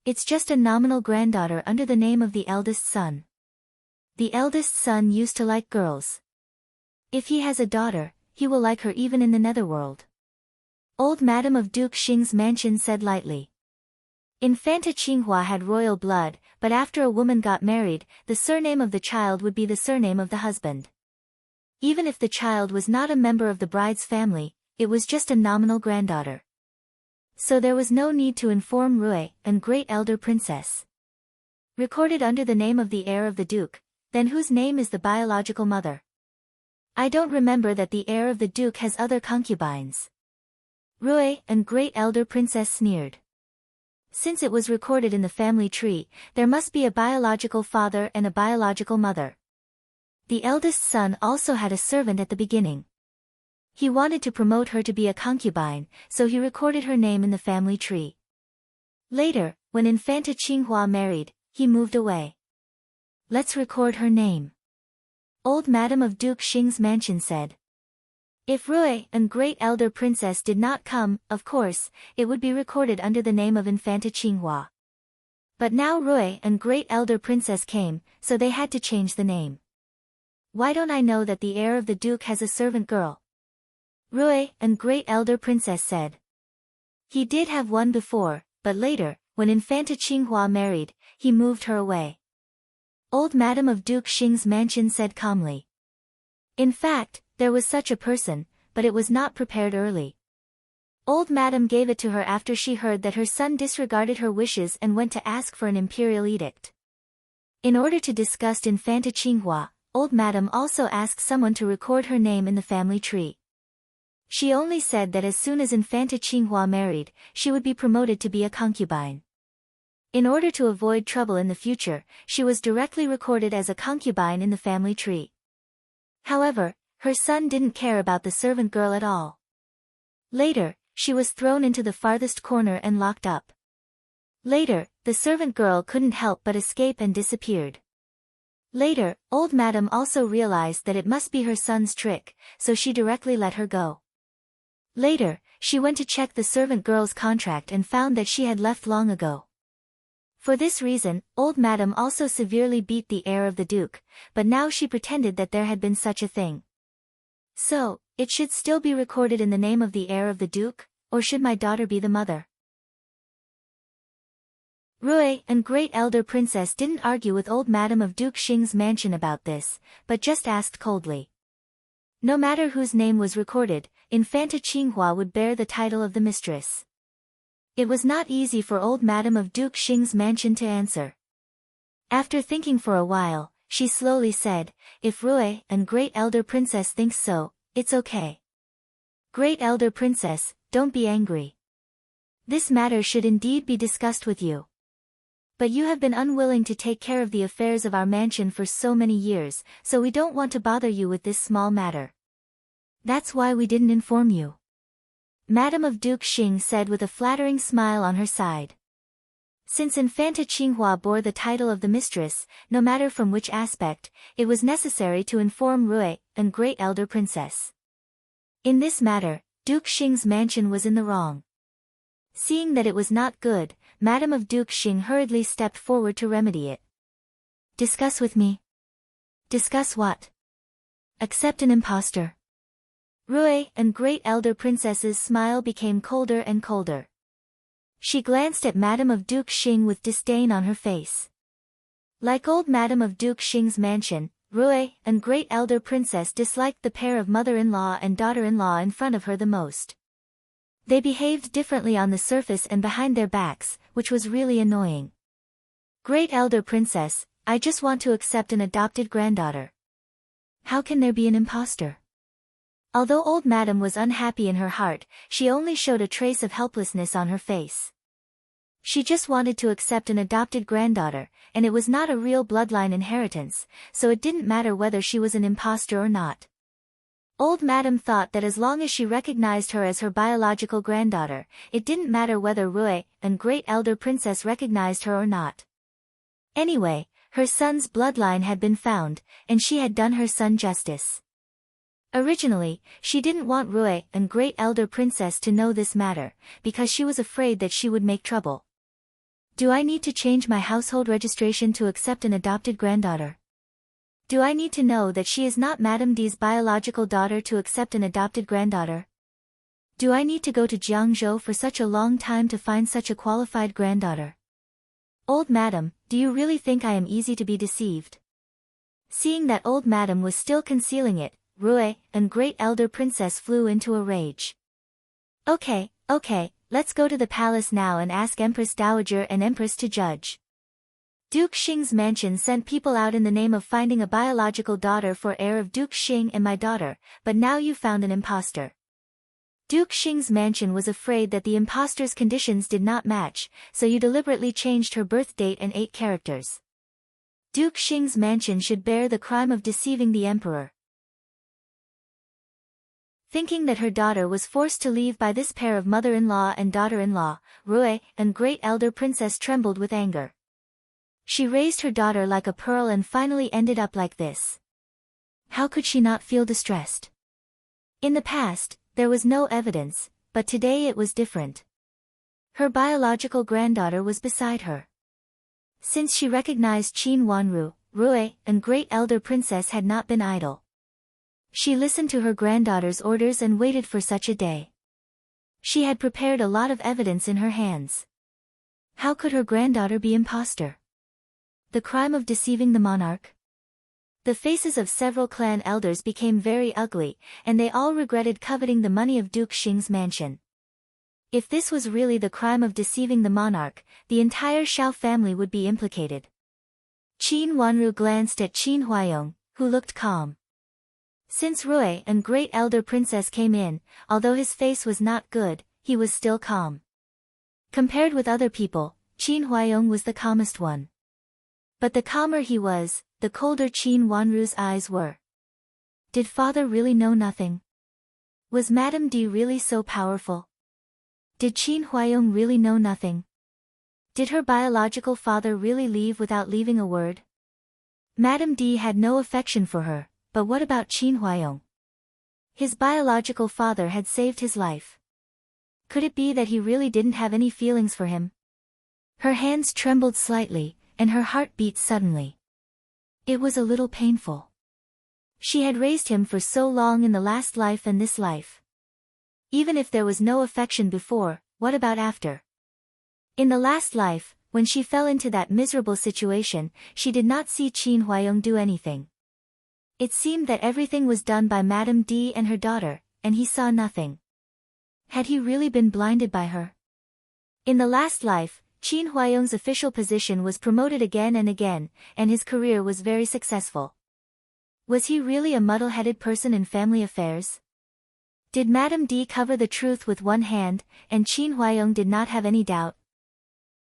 It's just a nominal granddaughter under the name of the eldest son. The eldest son used to like girls. If he has a daughter, he will like her even in the netherworld. Old Madame of Duke Xing's mansion said lightly. Infanta Qinghua had royal blood, but after a woman got married, the surname of the child would be the surname of the husband. Even if the child was not a member of the bride's family, it was just a nominal granddaughter. So there was no need to inform Rui and Great Elder Princess. Recorded under the name of the heir of the duke, then whose name is the biological mother? I don't remember that the heir of the duke has other concubines. Rui and Great Elder Princess sneered. Since it was recorded in the family tree, there must be a biological father and a biological mother. The eldest son also had a servant at the beginning. He wanted to promote her to be a concubine, so he recorded her name in the family tree. Later, when Infanta Qinghua married, he moved away. Let's record her name. Old Madame of Duke Xing's mansion said. If Rui and Great Elder Princess did not come, of course, it would be recorded under the name of Infanta Qinghua. But now Rui and Great Elder Princess came, so they had to change the name. Why don't I know that the heir of the duke has a servant girl? Rui and Great Elder Princess said. He did have one before, but later, when Infanta Qinghua married, he moved her away. Old Madame of Duke Xing's mansion said calmly. In fact, there was such a person, but it was not prepared early. Old Madame gave it to her after she heard that her son disregarded her wishes and went to ask for an imperial edict. In order to disgust Infanta Qinghua, Old Madame also asked someone to record her name in the family tree. She only said that as soon as Infanta Qinghua married, she would be promoted to be a concubine. In order to avoid trouble in the future, she was directly recorded as a concubine in the family tree. However, her son didn't care about the servant girl at all. Later, she was thrown into the farthest corner and locked up. Later, the servant girl couldn't help but escape and disappeared. Later, Old Madame also realized that it must be her son's trick, so she directly let her go. Later, she went to check the servant girl's contract and found that she had left long ago. For this reason, Old Madame also severely beat the heir of the duke, but now she pretended that there had been such a thing. So, it should still be recorded in the name of the heir of the duke, or should my daughter be the mother? Rui and Great Elder Princess didn't argue with Old Madame of Duke Xing's mansion about this, but just asked coldly. No matter whose name was recorded, Infanta Qinghua would bear the title of the mistress. It was not easy for Old Madame of Duke Xing's mansion to answer. After thinking for a while, she slowly said, if Rui and Great Elder Princess thinks so, it's okay. Great Elder Princess, don't be angry. This matter should indeed be discussed with you. But you have been unwilling to take care of the affairs of our mansion for so many years, so we don't want to bother you with this small matter. That's why we didn't inform you. Madame of Duke Xing said with a flattering smile on her side. Since Infanta Qinghua bore the title of the mistress, no matter from which aspect, it was necessary to inform Rui and Great Elder Princess. In this matter, Duke Xing's mansion was in the wrong. Seeing that it was not good, Madame of Duke Xing hurriedly stepped forward to remedy it. Discuss with me. Discuss what? Accept an impostor. Rui and Great Elder Princess's smile became colder and colder. She glanced at Madame of Duke Xing with disdain on her face. Like old Madame of Duke Xing's mansion, Rui, and great elder princess disliked the pair of mother-in-law and daughter-in-law in front of her the most. They behaved differently on the surface and behind their backs, which was really annoying. Great elder princess, I just want to accept an adopted granddaughter. How can there be an imposter? Although old madam was unhappy in her heart, she only showed a trace of helplessness on her face. She just wanted to accept an adopted granddaughter, and it was not a real bloodline inheritance, so it didn't matter whether she was an imposter or not. Old madam thought that as long as she recognized her as her biological granddaughter, it didn't matter whether Rui, and great elder princess recognized her or not. Anyway, her son's bloodline had been found, and she had done her son justice. Originally, she didn't want Rui, and great elder princess to know this matter, because she was afraid that she would make trouble. Do I need to change my household registration to accept an adopted granddaughter? Do I need to know that she is not Madame D's biological daughter to accept an adopted granddaughter? Do I need to go to Jiangzhou for such a long time to find such a qualified granddaughter? Old madam, do you really think I am easy to be deceived? Seeing that old madam was still concealing it, Rui, and great elder princess flew into a rage. Okay, let's go to the palace now and ask Empress Dowager and Empress to judge. Duke Xing's mansion sent people out in the name of finding a biological daughter for heir of Duke Xing and my daughter, but now you found an imposter. Duke Xing's mansion was afraid that the imposter's conditions did not match, so you deliberately changed her birth date and 8 characters. Duke Xing's mansion should bear the crime of deceiving the emperor. Thinking that her daughter was forced to leave by this pair of mother-in-law and daughter-in-law, Rui, and great elder princess trembled with anger. She raised her daughter like a pearl and finally ended up like this. How could she not feel distressed? In the past, there was no evidence, but today it was different. Her biological granddaughter was beside her. Since she recognized Qin Wanru, Rui, and great elder princess had not been idle. She listened to her granddaughter's orders and waited for such a day. She had prepared a lot of evidence in her hands. How could her granddaughter be imposter? The crime of deceiving the monarch? The faces of several clan elders became very ugly, and they all regretted coveting the money of Duke Xing's mansion. If this was really the crime of deceiving the monarch, the entire Xiao family would be implicated. Qin Wanru glanced at Qin Huayong, who looked calm. Since Rui and great elder princess came in, although his face was not good, he was still calm. Compared with other people, Qin Huayong was the calmest one. But the calmer he was, the colder Qin Wanru's eyes were. Did father really know nothing? Was Madame D really so powerful? Did Qin Huayong really know nothing? Did her biological father really leave without leaving a word? Madame D had no affection for her. But what about Qin Huayong? His biological father had saved his life. Could it be that he really didn't have any feelings for him? Her hands trembled slightly, and her heart beat suddenly. It was a little painful. She had raised him for so long in the last life and this life. Even if there was no affection before, what about after? In the last life, when she fell into that miserable situation, she did not see Qin Huayong do anything. It seemed that everything was done by Madame D and her daughter, and he saw nothing. Had he really been blinded by her? In the last life, Qin Huayong's official position was promoted again and again, and his career was very successful. Was he really a muddle-headed person in family affairs? Did Madame D cover the truth with one hand, and Qin Huayong did not have any doubt?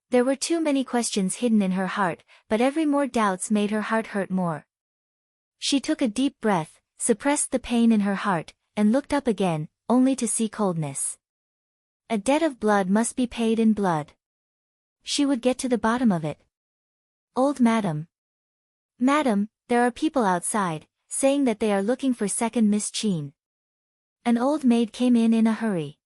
There were too many questions hidden in her heart, but every more doubts made her heart hurt more. She took a deep breath, suppressed the pain in her heart, and looked up again, only to see coldness. A debt of blood must be paid in blood. She would get to the bottom of it. Old madam. Madam, there are people outside, saying that they are looking for second Miss Qin. An old maid came in a hurry.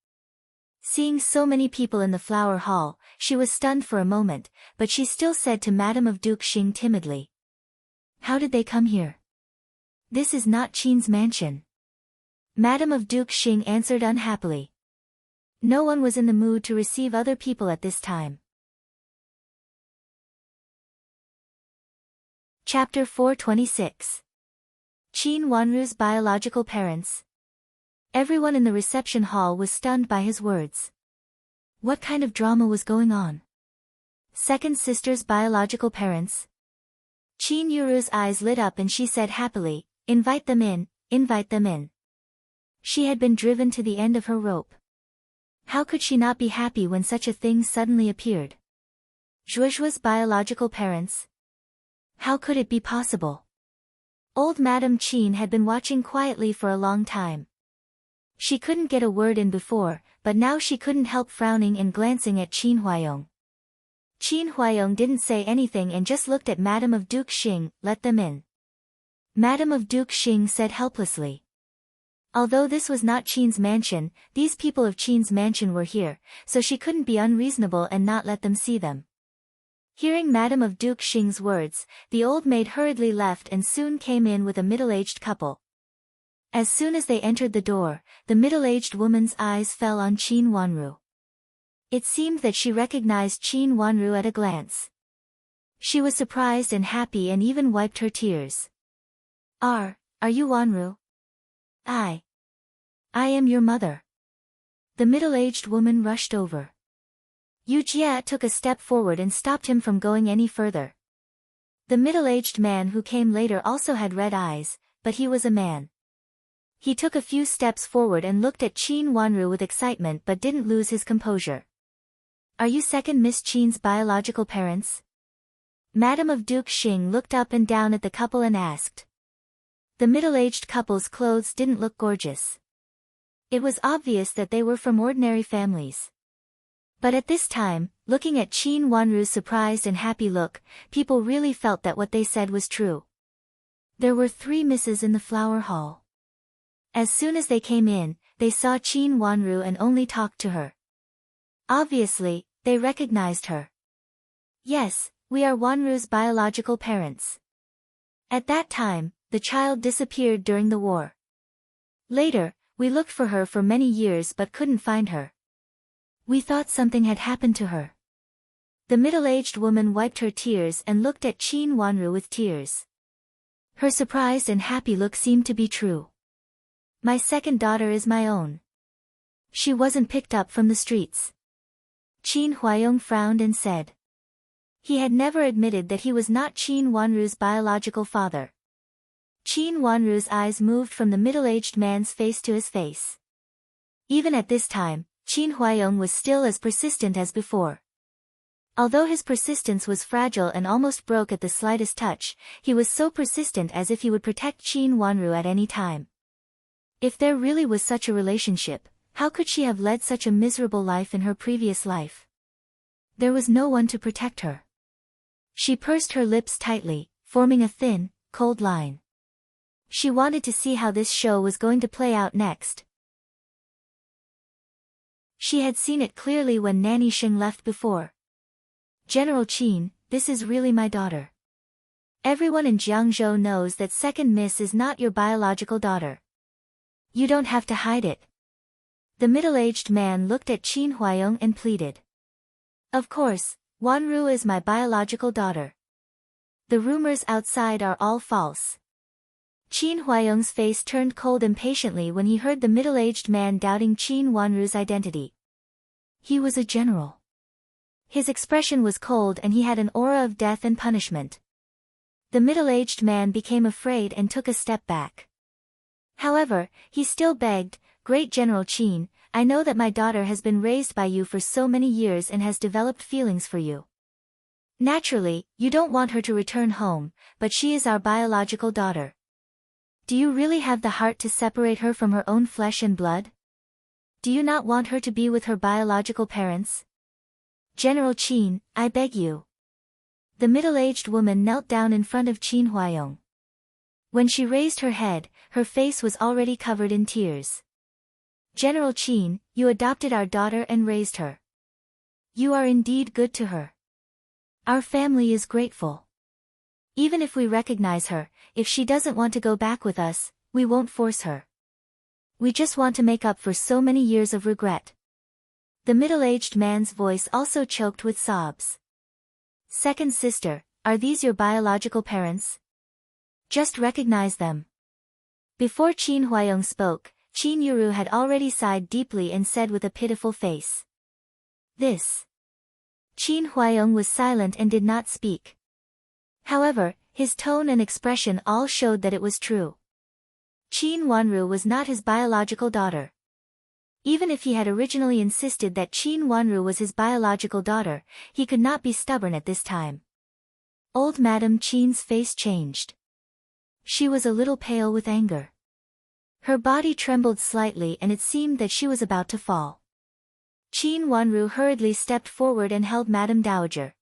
Seeing so many people in the flower hall, she was stunned for a moment, but she still said to Madame of Duke Xing timidly. How did they come here? This is not Qin's mansion. Madame of Duke Xing answered unhappily. No one was in the mood to receive other people at this time. Chapter 426. Qin Wanru's biological parents. Everyone in the reception hall was stunned by his words. What kind of drama was going on? Second sister's biological parents? Qin Yuru's eyes lit up and she said happily, invite them in, invite them in. She had been driven to the end of her rope. How could she not be happy when such a thing suddenly appeared? Zhuozhua's biological parents? How could it be possible? Old Madame Qin had been watching quietly for a long time. She couldn't get a word in before, but now she couldn't help frowning and glancing at Qin Huayong. Qin Huayong didn't say anything and just looked at Madame of Duke Xing, let them in. Madame of Duke Xing said helplessly. Although this was not Qin's mansion, these people of Qin's mansion were here, so she couldn't be unreasonable and not let them see them. Hearing Madame of Duke Xing's words, the old maid hurriedly left and soon came in with a middle-aged couple. As soon as they entered the door, the middle-aged woman's eyes fell on Qin Wanru. It seemed that she recognized Qin Wanru at a glance. She was surprised and happy and even wiped her tears. Are you Wanru? I am your mother. The middle-aged woman rushed over. Yu Jia took a step forward and stopped him from going any further. The middle-aged man who came later also had red eyes, but he was a man. He took a few steps forward and looked at Qin Wanru with excitement but didn't lose his composure. Are you second Miss Qin's biological parents? Madame of Duke Xing looked up and down at the couple and asked. The middle-aged couple's clothes didn't look gorgeous. It was obvious that they were from ordinary families. But at this time, looking at Qin Wanru's surprised and happy look, people really felt that what they said was true. There were 3 misses in the flower hall. As soon as they came in, they saw Qin Wanru and only talked to her. Obviously, they recognized her. Yes, we are Wanru's biological parents. At that time, the child disappeared during the war. Later, we looked for her for many years but couldn't find her. We thought something had happened to her. The middle-aged woman wiped her tears and looked at Qin Wanru with tears. Her surprised and happy look seemed to be true. My second daughter is my own. She wasn't picked up from the streets. Qin Huayong frowned and said. He had never admitted that he was not Qin Wanru's biological father. Qin Wanru's eyes moved from the middle-aged man's face to his face. Even at this time, Qin Huayong was still as persistent as before. Although his persistence was fragile and almost broke at the slightest touch, he was so persistent as if he would protect Qin Wanru at any time. If there really was such a relationship, how could she have led such a miserable life in her previous life? There was no one to protect her. She pursed her lips tightly, forming a thin, cold line. She wanted to see how this show was going to play out next. She had seen it clearly when Nanny Sheng left before. General Qin, this is really my daughter. Everyone in Jiangzhou knows that second miss is not your biological daughter. You don't have to hide it. The middle-aged man looked at Qin Huayong and pleaded. Of course, Wanru is my biological daughter. The rumors outside are all false. Qin Huayong's face turned cold impatiently when he heard the middle-aged man doubting Qin Wanru's identity. He was a general. His expression was cold and he had an aura of death and punishment. The middle-aged man became afraid and took a step back. However, he still begged, Great General Qin, I know that my daughter has been raised by you for so many years and has developed feelings for you. Naturally, you don't want her to return home, but she is our biological daughter. Do you really have the heart to separate her from her own flesh and blood? Do you not want her to be with her biological parents? General Qin, I beg you. The middle-aged woman knelt down in front of Qin Huayong. When she raised her head, her face was already covered in tears. General Qin, you adopted our daughter and raised her. You are indeed good to her. Our family is grateful. Even if we recognize her, if she doesn't want to go back with us, we won't force her. We just want to make up for so many years of regret. The middle-aged man's voice also choked with sobs. Second sister, are these your biological parents? Just recognize them. Before Qin Huayong spoke, Qin Yuru had already sighed deeply and said with a pitiful face. This. Qin Huayong was silent and did not speak. However, his tone and expression all showed that it was true. Qin Wanru was not his biological daughter. Even if he had originally insisted that Qin Wanru was his biological daughter, he could not be stubborn at this time. Old Madame Qin's face changed. She was a little pale with anger. Her body trembled slightly and it seemed that she was about to fall. Qin Wanru hurriedly stepped forward and held Madame Dowager.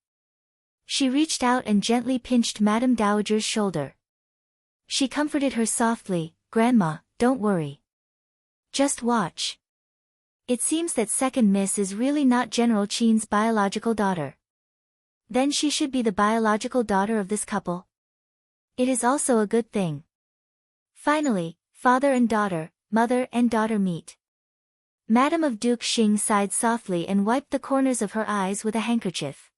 She reached out and gently pinched Madame Dowager's shoulder. She comforted her softly, "Grandma, don't worry. Just watch. It seems that second Miss is really not General Qin's biological daughter. Then she should be the biological daughter of this couple. It is also a good thing." Finally, father and daughter, mother and daughter meet. Madame of Duke Xing sighed softly and wiped the corners of her eyes with a handkerchief.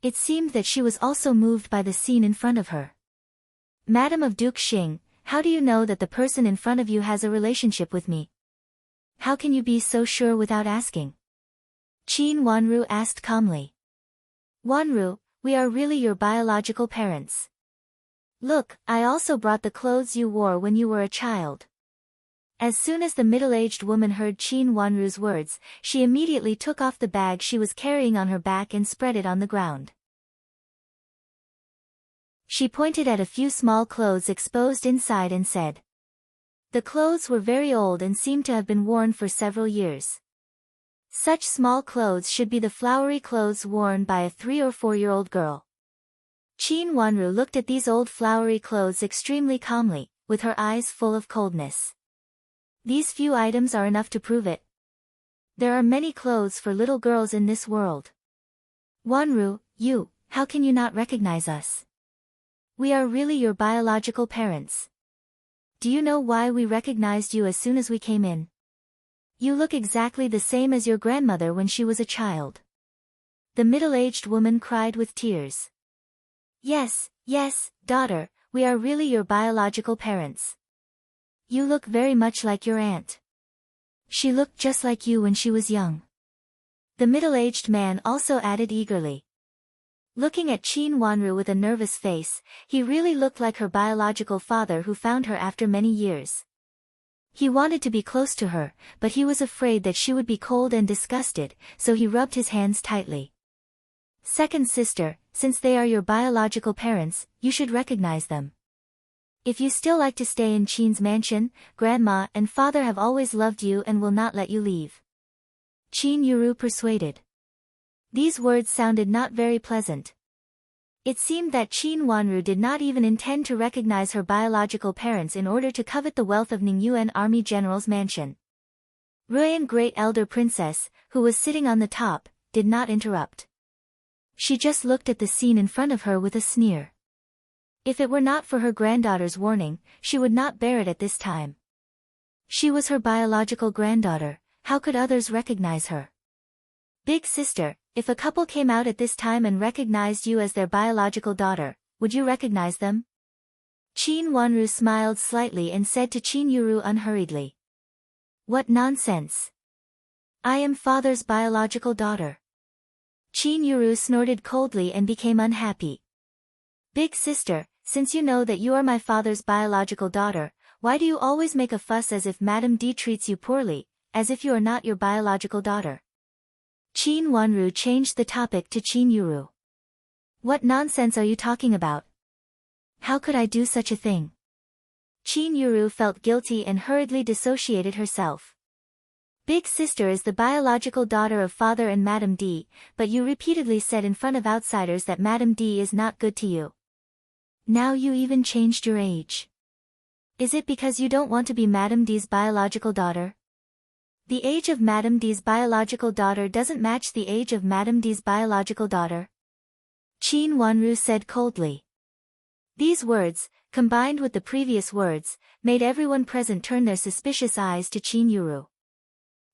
It seemed that she was also moved by the scene in front of her. "Madame of Duke Xing, how do you know that the person in front of you has a relationship with me? How can you be so sure without asking?" Qin Wanru asked calmly. "Wanru, we are really your biological parents. Look, I also brought the clothes you wore when you were a child." As soon as the middle-aged woman heard Qin Wanru's words, she immediately took off the bag she was carrying on her back and spread it on the ground. She pointed at a few small clothes exposed inside and said. The clothes were very old and seemed to have been worn for several years. Such small clothes should be the flowery clothes worn by a 3 or 4-year-old girl. Qin Wanru looked at these old flowery clothes extremely calmly, with her eyes full of coldness. These few items are enough to prove it. There are many clothes for little girls in this world. Wanru, how can you not recognize us? We are really your biological parents. Do you know why we recognized you as soon as we came in? You look exactly the same as your grandmother when she was a child. The middle-aged woman cried with tears. Yes, daughter, we are really your biological parents. You look very much like your aunt. She looked just like you when she was young. The middle-aged man also added eagerly. Looking at Qin Wanru with a nervous face, he really looked like her biological father who found her after many years. He wanted to be close to her, but he was afraid that she would be cold and disgusted, so he rubbed his hands tightly. Second sister, since they are your biological parents, you should recognize them. If you still like to stay in Qin's mansion, grandma and father have always loved you and will not let you leave. Qin Yuru persuaded. These words sounded not very pleasant. It seemed that Qin Wanru did not even intend to recognize her biological parents in order to covet the wealth of Ningyuan Army General's mansion. Ruyan Great Elder Princess, who was sitting on the top, did not interrupt. She just looked at the scene in front of her with a sneer. If it were not for her granddaughter's warning, she would not bear it at this time. She was her biological granddaughter, how could others recognize her? Big sister, if a couple came out at this time and recognized you as their biological daughter, would you recognize them? Qin Wanru smiled slightly and said to Qin Yuru unhurriedly. What nonsense! I am father's biological daughter. Qin Yuru snorted coldly and became unhappy. Big sister, since you know that you are my father's biological daughter, why do you always make a fuss as if Madame D treats you poorly, as if you are not your biological daughter? Qin Wanru changed the topic to Qin Yuru. What nonsense are you talking about? How could I do such a thing? Qin Yuru felt guilty and hurriedly dissociated herself. Big sister is the biological daughter of father and Madame D, but you repeatedly said in front of outsiders that Madame D is not good to you. Now you even changed your age. Is it because you don't want to be Madame D's biological daughter? The age of Madame D's biological daughter doesn't match the age of Madame D's biological daughter. Qin Wanru said coldly. These words, combined with the previous words, made everyone present turn their suspicious eyes to Qin Yuru.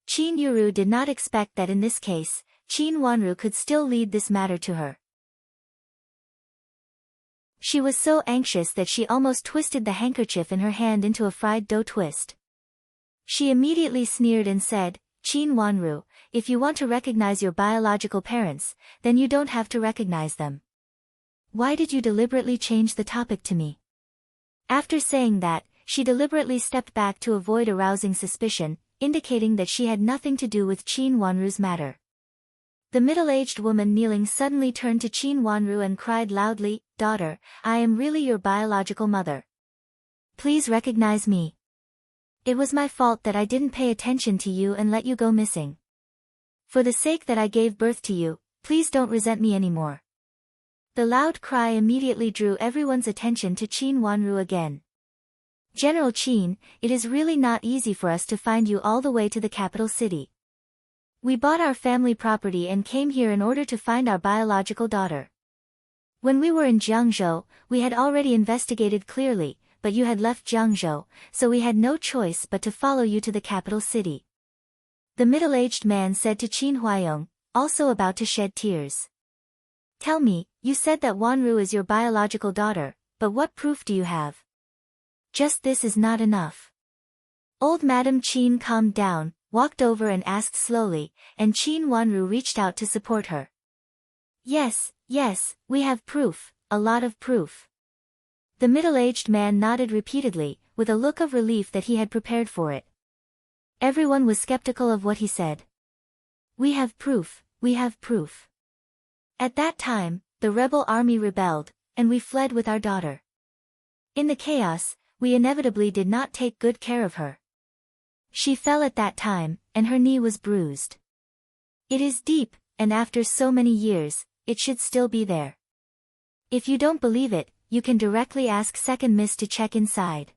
Qin Yuru did not expect that in this case, Qin Wanru could still lead this matter to her. She was so anxious that she almost twisted the handkerchief in her hand into a fried dough twist. She immediately sneered and said, "Qin Wanru, if you want to recognize your biological parents, then you don't have to recognize them. Why did you deliberately change the topic to me?" After saying that, she deliberately stepped back to avoid arousing suspicion, indicating that she had nothing to do with Qin Wanru's matter. The middle-aged woman kneeling suddenly turned to Qin Wanru and cried loudly, "Daughter, I am really your biological mother. Please recognize me. It was my fault that I didn't pay attention to you and let you go missing. For the sake that I gave birth to you, please don't resent me anymore." The loud cry immediately drew everyone's attention to Qin Wanru again. "General Qin, it is really not easy for us to find you all the way to the capital city. We bought our family property and came here in order to find our biological daughter. When we were in Jiangzhou, we had already investigated clearly, but you had left Jiangzhou, so we had no choice but to follow you to the capital city." The middle-aged man said to Qin Huayong, also about to shed tears. "Tell me, you said that Wanru is your biological daughter, but what proof do you have? Just this is not enough." Old Madam Qin calmed down, walked over and asked slowly, and Qin Wanru reached out to support her. Yes, we have proof, a lot of proof." The middle-aged man nodded repeatedly, with a look of relief that he had prepared for it. Everyone was skeptical of what he said. We have proof. At that time, the rebel army rebelled, and we fled with our daughter. In the chaos, we inevitably did not take good care of her. She fell at that time, and her knee was bruised. It is deep, and after so many years, it should still be there. If you don't believe it, you can directly ask Second Miss to check inside."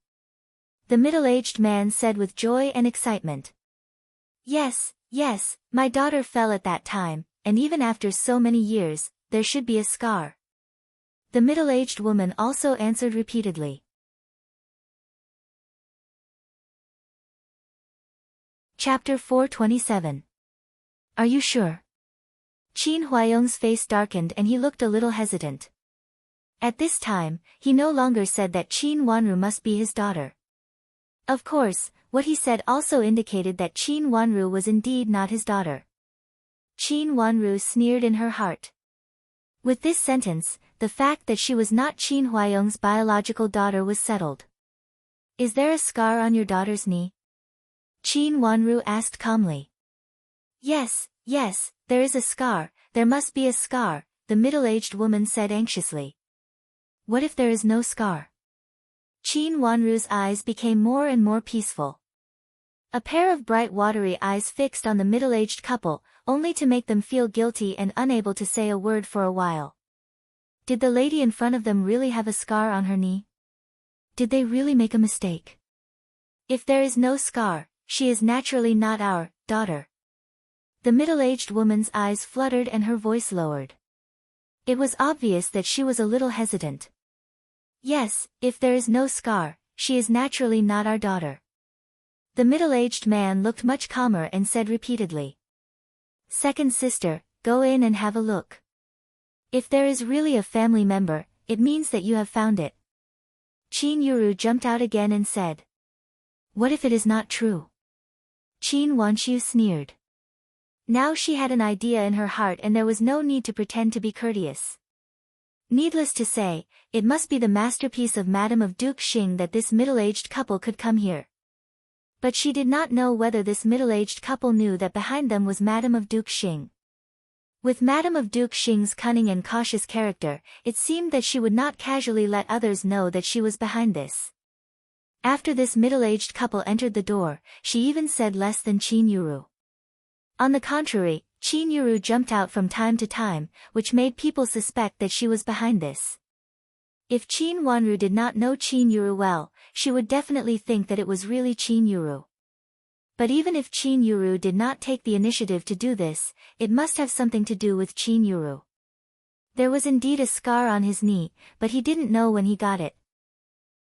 The middle-aged man said with joy and excitement. Yes, my daughter fell at that time, and even after so many years, there should be a scar." The middle-aged woman also answered repeatedly. Chapter 427. Are you sure? Qin Huayong's face darkened and he looked a little hesitant. At this time, he no longer said that Qin Wanru must be his daughter. Of course, what he said also indicated that Qin Wanru was indeed not his daughter. Qin Wanru sneered in her heart. With this sentence, the fact that she was not Qin Huayong's biological daughter was settled. "Is there a scar on your daughter's knee?" Qin Wanru asked calmly. Yes, there is a scar, there must be a scar," the middle-aged woman said anxiously. "What if there is no scar?" Qin Wanru's eyes became more and more peaceful. A pair of bright watery eyes fixed on the middle-aged couple, only to make them feel guilty and unable to say a word for a while. Did the lady in front of them really have a scar on her knee? Did they really make a mistake? If there is no scar, she is naturally not our daughter. The middle-aged woman's eyes fluttered and her voice lowered. It was obvious that she was a little hesitant. Yes, if there is no scar, she is naturally not our daughter. The middle-aged man looked much calmer and said repeatedly. Second sister, go in and have a look. If there is really a family member, it means that you have found it. Qin Yuru jumped out again and said. What if it is not true? Qin Wanqiu sneered. Now she had an idea in her heart and there was no need to pretend to be courteous. Needless to say, it must be the masterpiece of Madame of Duke Xing that this middle-aged couple could come here. But she did not know whether this middle-aged couple knew that behind them was Madame of Duke Xing. With Madame of Duke Xing's cunning and cautious character, it seemed that she would not casually let others know that she was behind this. After this middle-aged couple entered the door, she even said less than Qin Yuru. On the contrary, Qin Yuru jumped out from time to time, which made people suspect that she was behind this. If Qin Wanru did not know Qin Yuru well, she would definitely think that it was really Qin Yuru. But even if Qin Yuru did not take the initiative to do this, it must have something to do with Qin Yuru. There was indeed a scar on his knee, but he didn't know when he got it.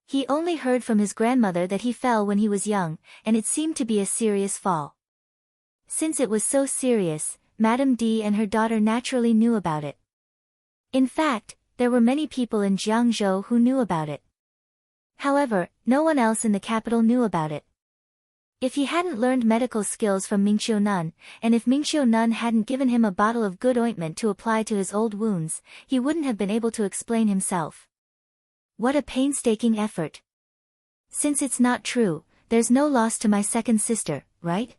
He only heard from his grandmother that he fell when he was young, and it seemed to be a serious fall. Since it was so serious, Madame D and her daughter naturally knew about it. In fact, there were many people in Jiangzhou who knew about it. However, no one else in the capital knew about it. If he hadn't learned medical skills from Mingqiu Nun, and if Mingqiu Nun hadn't given him a bottle of good ointment to apply to his old wounds, he wouldn't have been able to explain himself. What a painstaking effort. Since it's not true, there's no loss to my second sister, right?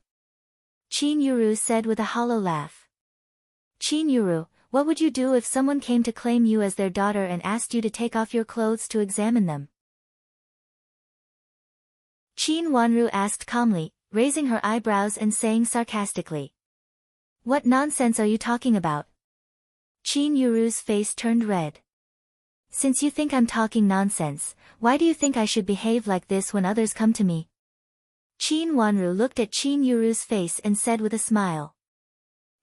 Qin Yuru said with a hollow laugh. Qin Yuru, what would you do if someone came to claim you as their daughter and asked you to take off your clothes to examine them? Qin Wanru asked calmly, raising her eyebrows and saying sarcastically. What nonsense are you talking about? Qin Yuru's face turned red. Since you think I'm talking nonsense, why do you think I should behave like this when others come to me? Qin Wanru looked at Qin Yuru's face and said with a smile.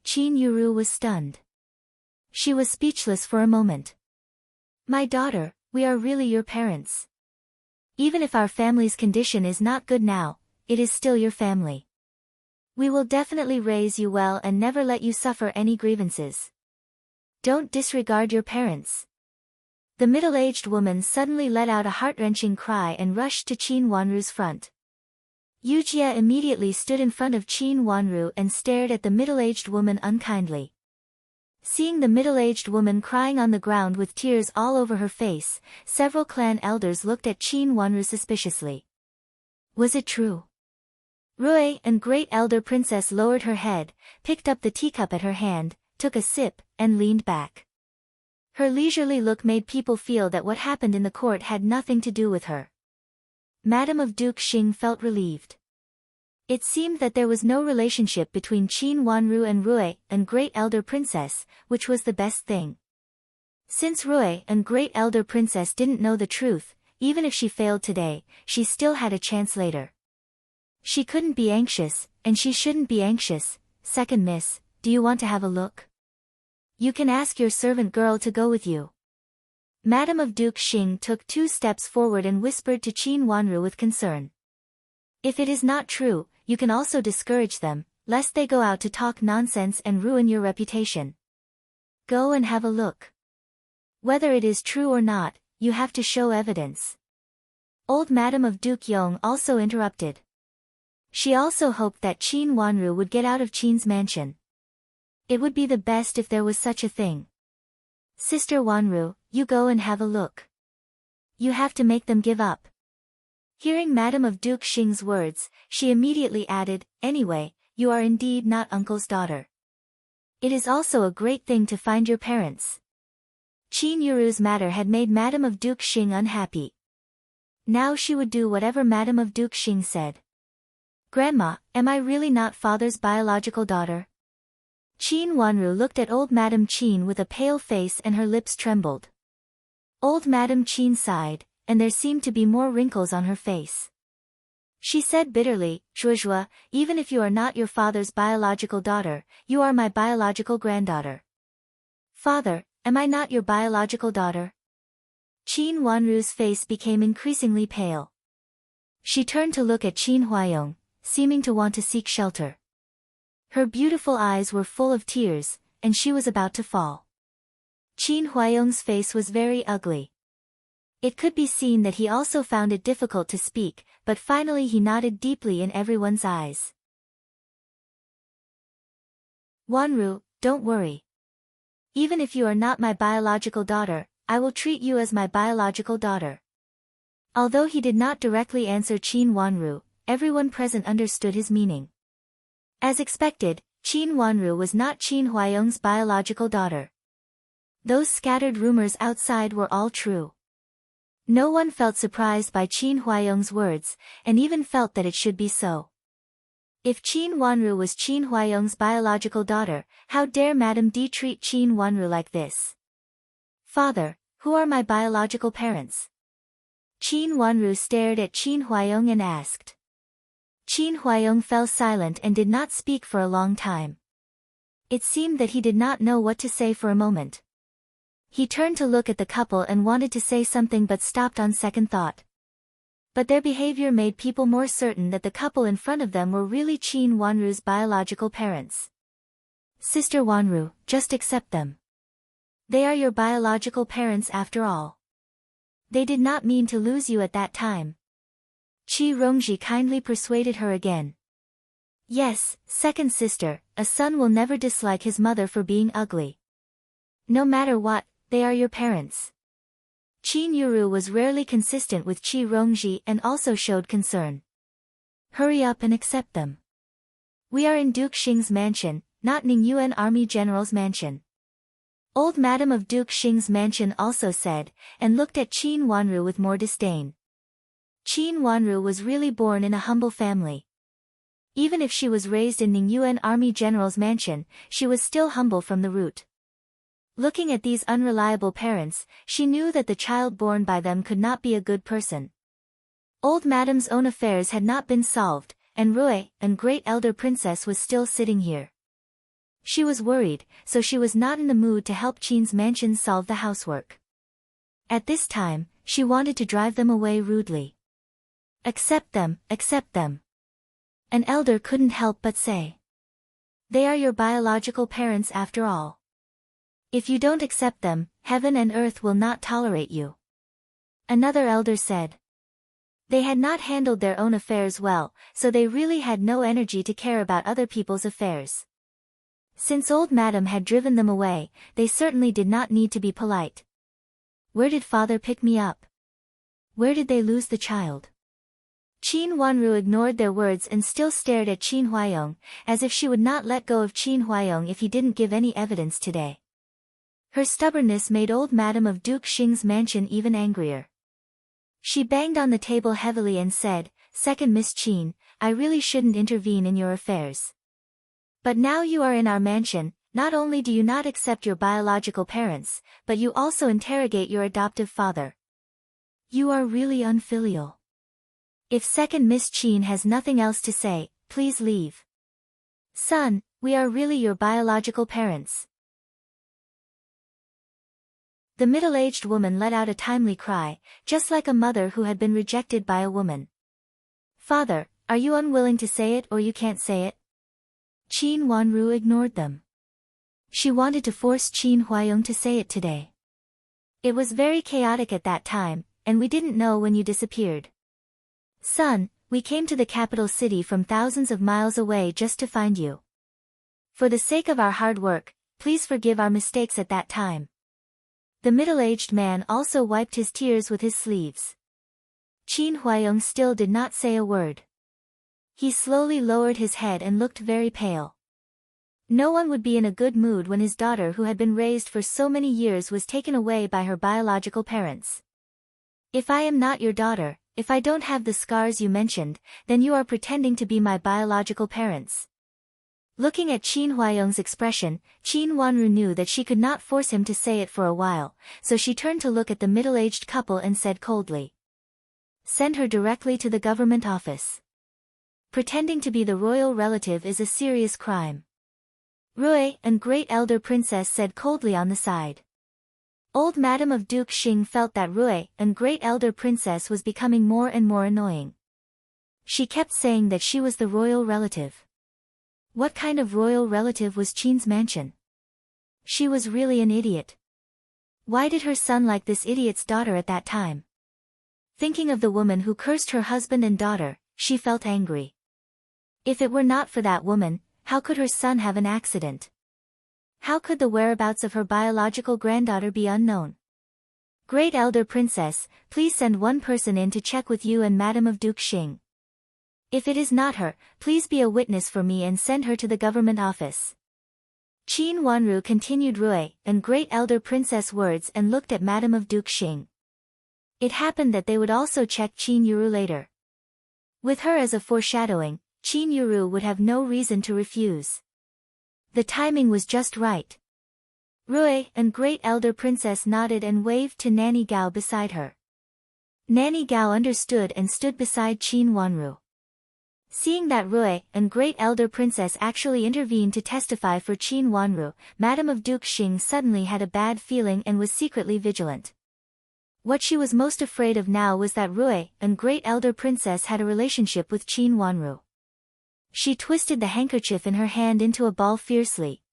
Qin Yuru was stunned. She was speechless for a moment. My daughter, we are really your parents. Even if our family's condition is not good now, it is still your family. We will definitely raise you well and never let you suffer any grievances. Don't disregard your parents. The middle-aged woman suddenly let out a heart-wrenching cry and rushed to Qin Wanru's front. Yujia immediately stood in front of Qin Wanru and stared at the middle-aged woman unkindly. Seeing the middle-aged woman crying on the ground with tears all over her face, several clan elders looked at Qin Wanru suspiciously. Was it true? Rui and Great Elder Princess lowered her head, picked up the teacup at her hand, took a sip, and leaned back. Her leisurely look made people feel that what happened in the court had nothing to do with her. Madame of Duke Xing felt relieved. It seemed that there was no relationship between Qin Wanru and Rui and Great Elder Princess, which was the best thing. Since Rui and Great Elder Princess didn't know the truth, even if she failed today, she still had a chance later. She couldn't be anxious, and she shouldn't be anxious. Second miss, do you want to have a look? You can ask your servant girl to go with you. Madame of Duke Xing took 2 steps forward and whispered to Qin Wanru with concern. If it is not true, you can also discourage them, lest they go out to talk nonsense and ruin your reputation. Go and have a look. Whether it is true or not, you have to show evidence. Old Madame of Duke Yong also interrupted. She also hoped that Qin Wanru would get out of Qin's mansion. It would be the best if there was such a thing. Sister Wanru, you go and have a look. You have to make them give up. Hearing Madame of Duke Xing's words, she immediately added, anyway, you are indeed not uncle's daughter. It is also a great thing to find your parents. Qin Yuru's matter had made Madame of Duke Xing unhappy. Now she would do whatever Madame of Duke Xing said. Grandma, am I really not father's biological daughter? Qin Wanru looked at old Madame Qin with a pale face and her lips trembled. Old Madame Qin sighed, and there seemed to be more wrinkles on her face. She said bitterly, Zhuozhua, even if you are not your father's biological daughter, you are my biological granddaughter. Father, am I not your biological daughter? Qin Wanru's face became increasingly pale. She turned to look at Qin Huayong, seeming to want to seek shelter. Her beautiful eyes were full of tears, and she was about to fall. Qin Huayong's face was very ugly. It could be seen that he also found it difficult to speak, but finally he nodded deeply in everyone's eyes. Wanru, don't worry. Even if you are not my biological daughter, I will treat you as my biological daughter. Although he did not directly answer Qin Wanru, everyone present understood his meaning. As expected, Qin Wanru was not Qin Huayong's biological daughter. Those scattered rumors outside were all true. No one felt surprised by Qin Huayong's words, and even felt that it should be so. If Qin Wanru was Qin Huayong's biological daughter, how dare Madame D treat Qin Wanru like this? Father, who are my biological parents? Qin Wanru stared at Qin Huayong and asked. Qin Huayong fell silent and did not speak for a long time. It seemed that he did not know what to say for a moment. He turned to look at the couple and wanted to say something but stopped on second thought. But their behavior made people more certain that the couple in front of them were really Qin Wanru's biological parents. Sister Wanru, just accept them. They are your biological parents after all. They did not mean to lose you at that time. Qi Rongji kindly persuaded her again. Yes, second sister, a son will never dislike his mother for being ugly. No matter what, they are your parents. Qin Yuru was rarely consistent with Qi Rongji and also showed concern. Hurry up and accept them. We are in Duke Xing's mansion, not Ning Yuan Army General's mansion. Old Madam of Duke Xing's mansion also said, and looked at Qin Wanru with more disdain. Qin Wanru was really born in a humble family. Even if she was raised in Ning Yuan Army General's mansion, she was still humble from the root. Looking at these unreliable parents, she knew that the child born by them could not be a good person. Old Madam's own affairs had not been solved, and Rui, and great elder princess was still sitting here. She was worried, so she was not in the mood to help Qin's mansion solve the housework. At this time, she wanted to drive them away rudely. Accept them, accept them. An elder couldn't help but say. They are your biological parents after all. If you don't accept them, heaven and earth will not tolerate you. Another elder said. They had not handled their own affairs well, so they really had no energy to care about other people's affairs. Since old madam had driven them away, they certainly did not need to be polite. Where did father pick me up? Where did they lose the child? Qin Wanru ignored their words and still stared at Qin Huayong, as if she would not let go of Qin Huayong if he didn't give any evidence today. Her stubbornness made old Madam of Duke Xing's mansion even angrier. She banged on the table heavily and said, Second Miss Qin, I really shouldn't intervene in your affairs. But now you are in our mansion, not only do you not accept your biological parents, but you also interrogate your adoptive father. You are really unfilial. If Second Miss Qin has nothing else to say, please leave. Son, we are really your biological parents. The middle-aged woman let out a timely cry, just like a mother who had been rejected by a woman. Father, are you unwilling to say it or you can't say it? Qin Wanru ignored them. She wanted to force Qin Huayong to say it today. It was very chaotic at that time, and we didn't know when you disappeared. Son, we came to the capital city from thousands of miles away just to find you. For the sake of our hard work, please forgive our mistakes at that time. The middle-aged man also wiped his tears with his sleeves. Qin Huayong still did not say a word. He slowly lowered his head and looked very pale. No one would be in a good mood when his daughter who had been raised for so many years was taken away by her biological parents. If I am not your daughter, if I don't have the scars you mentioned, then you are pretending to be my biological parents. Looking at Qin Huayong's expression, Qin Wanru knew that she could not force him to say it for a while, so she turned to look at the middle-aged couple and said coldly. Send her directly to the government office. Pretending to be the royal relative is a serious crime. Rui, and great elder princess said coldly on the side. Old Madam of Duke Xing felt that Rui, and great elder princess was becoming more and more annoying. She kept saying that she was the royal relative. What kind of royal relative was Qin's mansion? She was really an idiot. Why did her son like this idiot's daughter at that time? Thinking of the woman who cursed her husband and daughter, she felt angry. If it were not for that woman, how could her son have an accident? How could the whereabouts of her biological granddaughter be unknown? Great elder princess, please send one person in to check with you and Madam of Duke Xing. If it is not her, please be a witness for me and send her to the government office. Qin Wanru continued Rui, and great elder princess words and looked at Madam of Duke Xing. It happened that they would also check Qin Yuru later. With her as a foreshadowing, Qin Yuru would have no reason to refuse. The timing was just right. Rui, and great elder princess nodded and waved to Nanny Gao beside her. Nanny Gao understood and stood beside Qin Wanru. Seeing that Rui, and great elder princess actually intervened to testify for Qin Wanru, Madam of Duke Xing suddenly had a bad feeling and was secretly vigilant. What she was most afraid of now was that Rui, and great elder princess had a relationship with Qin Wanru. She twisted the handkerchief in her hand into a ball fiercely,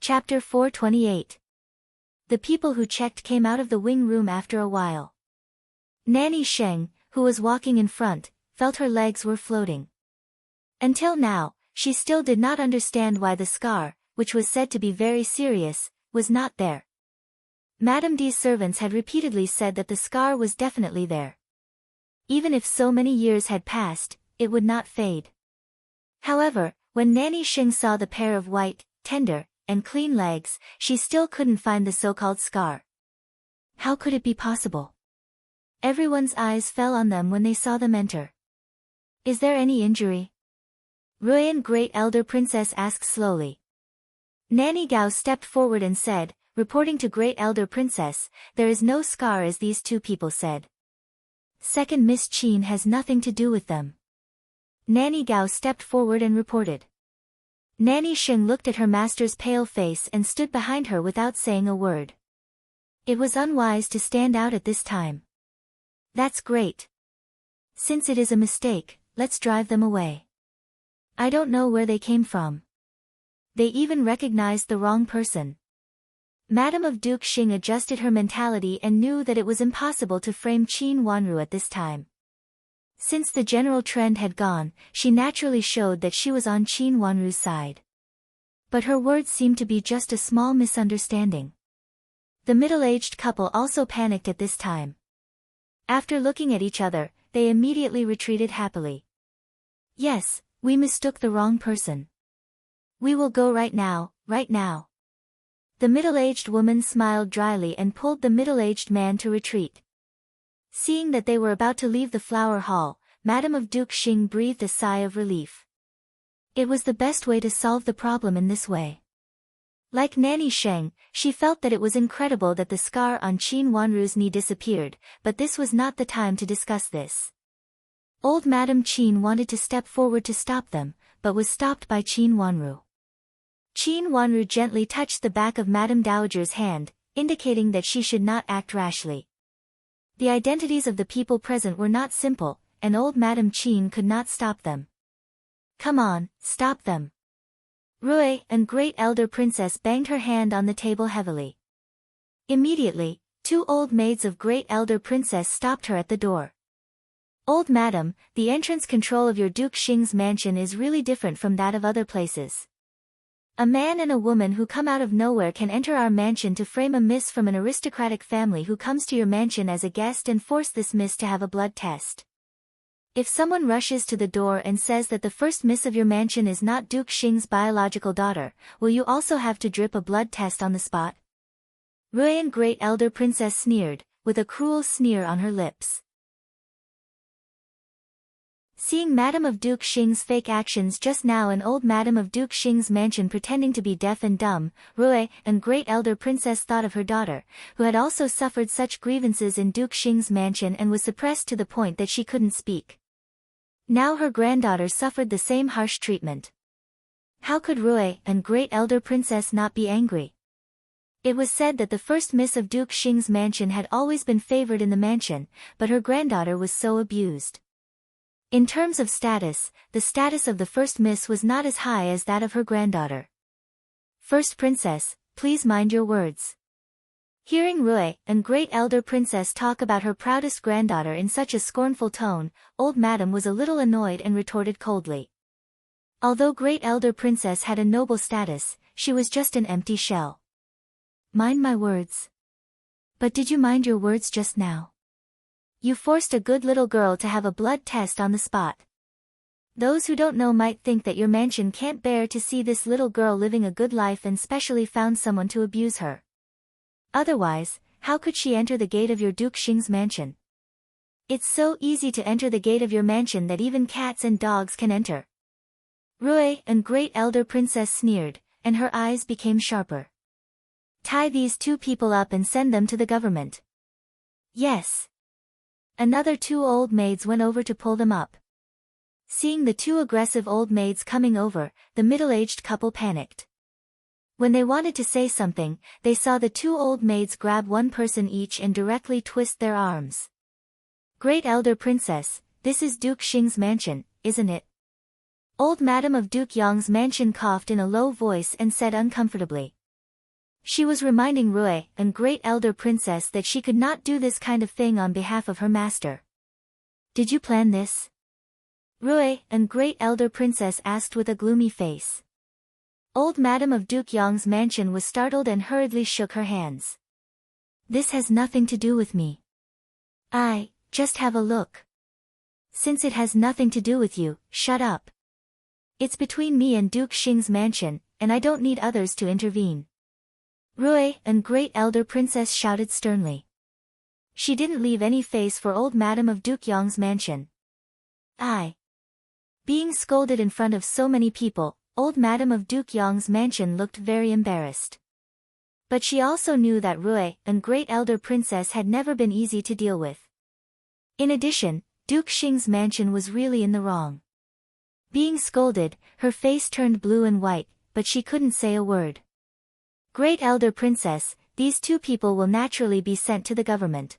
Chapter 428. The people who checked came out of the wing room after a while. Nanny Sheng, who was walking in front, felt her legs were floating. Until now, she still did not understand why the scar, which was said to be very serious, was not there. Madame D's servants had repeatedly said that the scar was definitely there. Even if so many years had passed, it would not fade. However, when Nanny Sheng saw the pair of white, tender, and clean legs, she still couldn't find the so-called scar. How could it be possible? Everyone's eyes fell on them when they saw them enter. Is there any injury? Ruyan Great Elder Princess asked slowly. Nanny Gao stepped forward and said, reporting to Great Elder Princess, there is no scar as these two people said. Second Miss Qin has nothing to do with them. Nanny Gao stepped forward and reported. Nanny Sheng looked at her master's pale face and stood behind her without saying a word. It was unwise to stand out at this time. That's great. Since it is a mistake, let's drive them away. I don't know where they came from. They even recognized the wrong person. Madame of Duke Xing adjusted her mentality and knew that it was impossible to frame Qin Wanru at this time. Since the general trend had gone, she naturally showed that she was on Qin Wanru's side. But her words seemed to be just a small misunderstanding. The middle-aged couple also panicked at this time. After looking at each other, they immediately retreated happily. Yes, we mistook the wrong person. We will go right now, right now. The middle-aged woman smiled dryly and pulled the middle-aged man to retreat. Seeing that they were about to leave the flower hall, Madame of Duke Xing breathed a sigh of relief. It was the best way to solve the problem in this way. Like Nanny Sheng, she felt that it was incredible that the scar on Qin Wanru's knee disappeared, but this was not the time to discuss this. Old Madame Qin wanted to step forward to stop them, but was stopped by Qin Wanru. Qin Wanru gently touched the back of Madame Dowager's hand, indicating that she should not act rashly. The identities of the people present were not simple, and old Madame Qin could not stop them. Come on, stop them. Rui and Great Elder Princess banged her hand on the table heavily. Immediately, two old maids of Great Elder Princess stopped her at the door. Old Madam, the entrance control of your Duke Xing's mansion is really different from that of other places. A man and a woman who come out of nowhere can enter our mansion to frame a miss from an aristocratic family who comes to your mansion as a guest and force this miss to have a blood test. If someone rushes to the door and says that the first miss of your mansion is not Duke Xing's biological daughter, will you also have to drip a blood test on the spot? Ruyan Great Elder Princess sneered, with a cruel sneer on her lips. Seeing Madame of Duke Xing's fake actions just now and old Madame of Duke Xing's mansion pretending to be deaf and dumb, Rui and Great Elder Princess thought of her daughter, who had also suffered such grievances in Duke Xing's mansion and was suppressed to the point that she couldn't speak. Now her granddaughter suffered the same harsh treatment. How could Rui and Great Elder Princess not be angry? It was said that the first miss of Duke Xing's mansion had always been favored in the mansion, but her granddaughter was so abused. In terms of status, the status of the first miss was not as high as that of her granddaughter. First Princess, please mind your words. Hearing Rui and Great Elder Princess talk about her proudest granddaughter in such a scornful tone, old Madam was a little annoyed and retorted coldly. Although Great Elder Princess had a noble status, she was just an empty shell. Mind my words. But did you mind your words just now? You forced a good little girl to have a blood test on the spot. Those who don't know might think that your mansion can't bear to see this little girl living a good life and specially found someone to abuse her. Otherwise, how could she enter the gate of your Duke Xing's mansion? It's so easy to enter the gate of your mansion that even cats and dogs can enter. Rui and Great Elder Princess sneered, and her eyes became sharper. Tie these two people up and send them to the government. Yes. Another two old maids went over to pull them up. Seeing the two aggressive old maids coming over, the middle-aged couple panicked. When they wanted to say something, they saw the two old maids grab one person each and directly twist their arms. Great Elder Princess, this is Duke Xing's mansion, isn't it? Old Madame of Duke Yong's mansion coughed in a low voice and said uncomfortably. She was reminding Rui and Great Elder Princess that she could not do this kind of thing on behalf of her master. Did you plan this? Rui and Great Elder Princess asked with a gloomy face. Old Madam of Duke Yong's mansion was startled and hurriedly shook her hands. This has nothing to do with me. Just have a look. Since it has nothing to do with you, shut up. It's between me and Duke Xing's mansion, and I don't need others to intervene. Rui and Great Elder Princess shouted sternly. She didn't leave any face for Old Madam of Duke Yong's mansion. Being scolded in front of so many people, Old Madam of Duke Yong's mansion looked very embarrassed. But she also knew that Rui and Great Elder Princess had never been easy to deal with. In addition, Duke Xing's mansion was really in the wrong. Being scolded, her face turned blue and white, but she couldn't say a word. Great Elder Princess, these two people will naturally be sent to the government.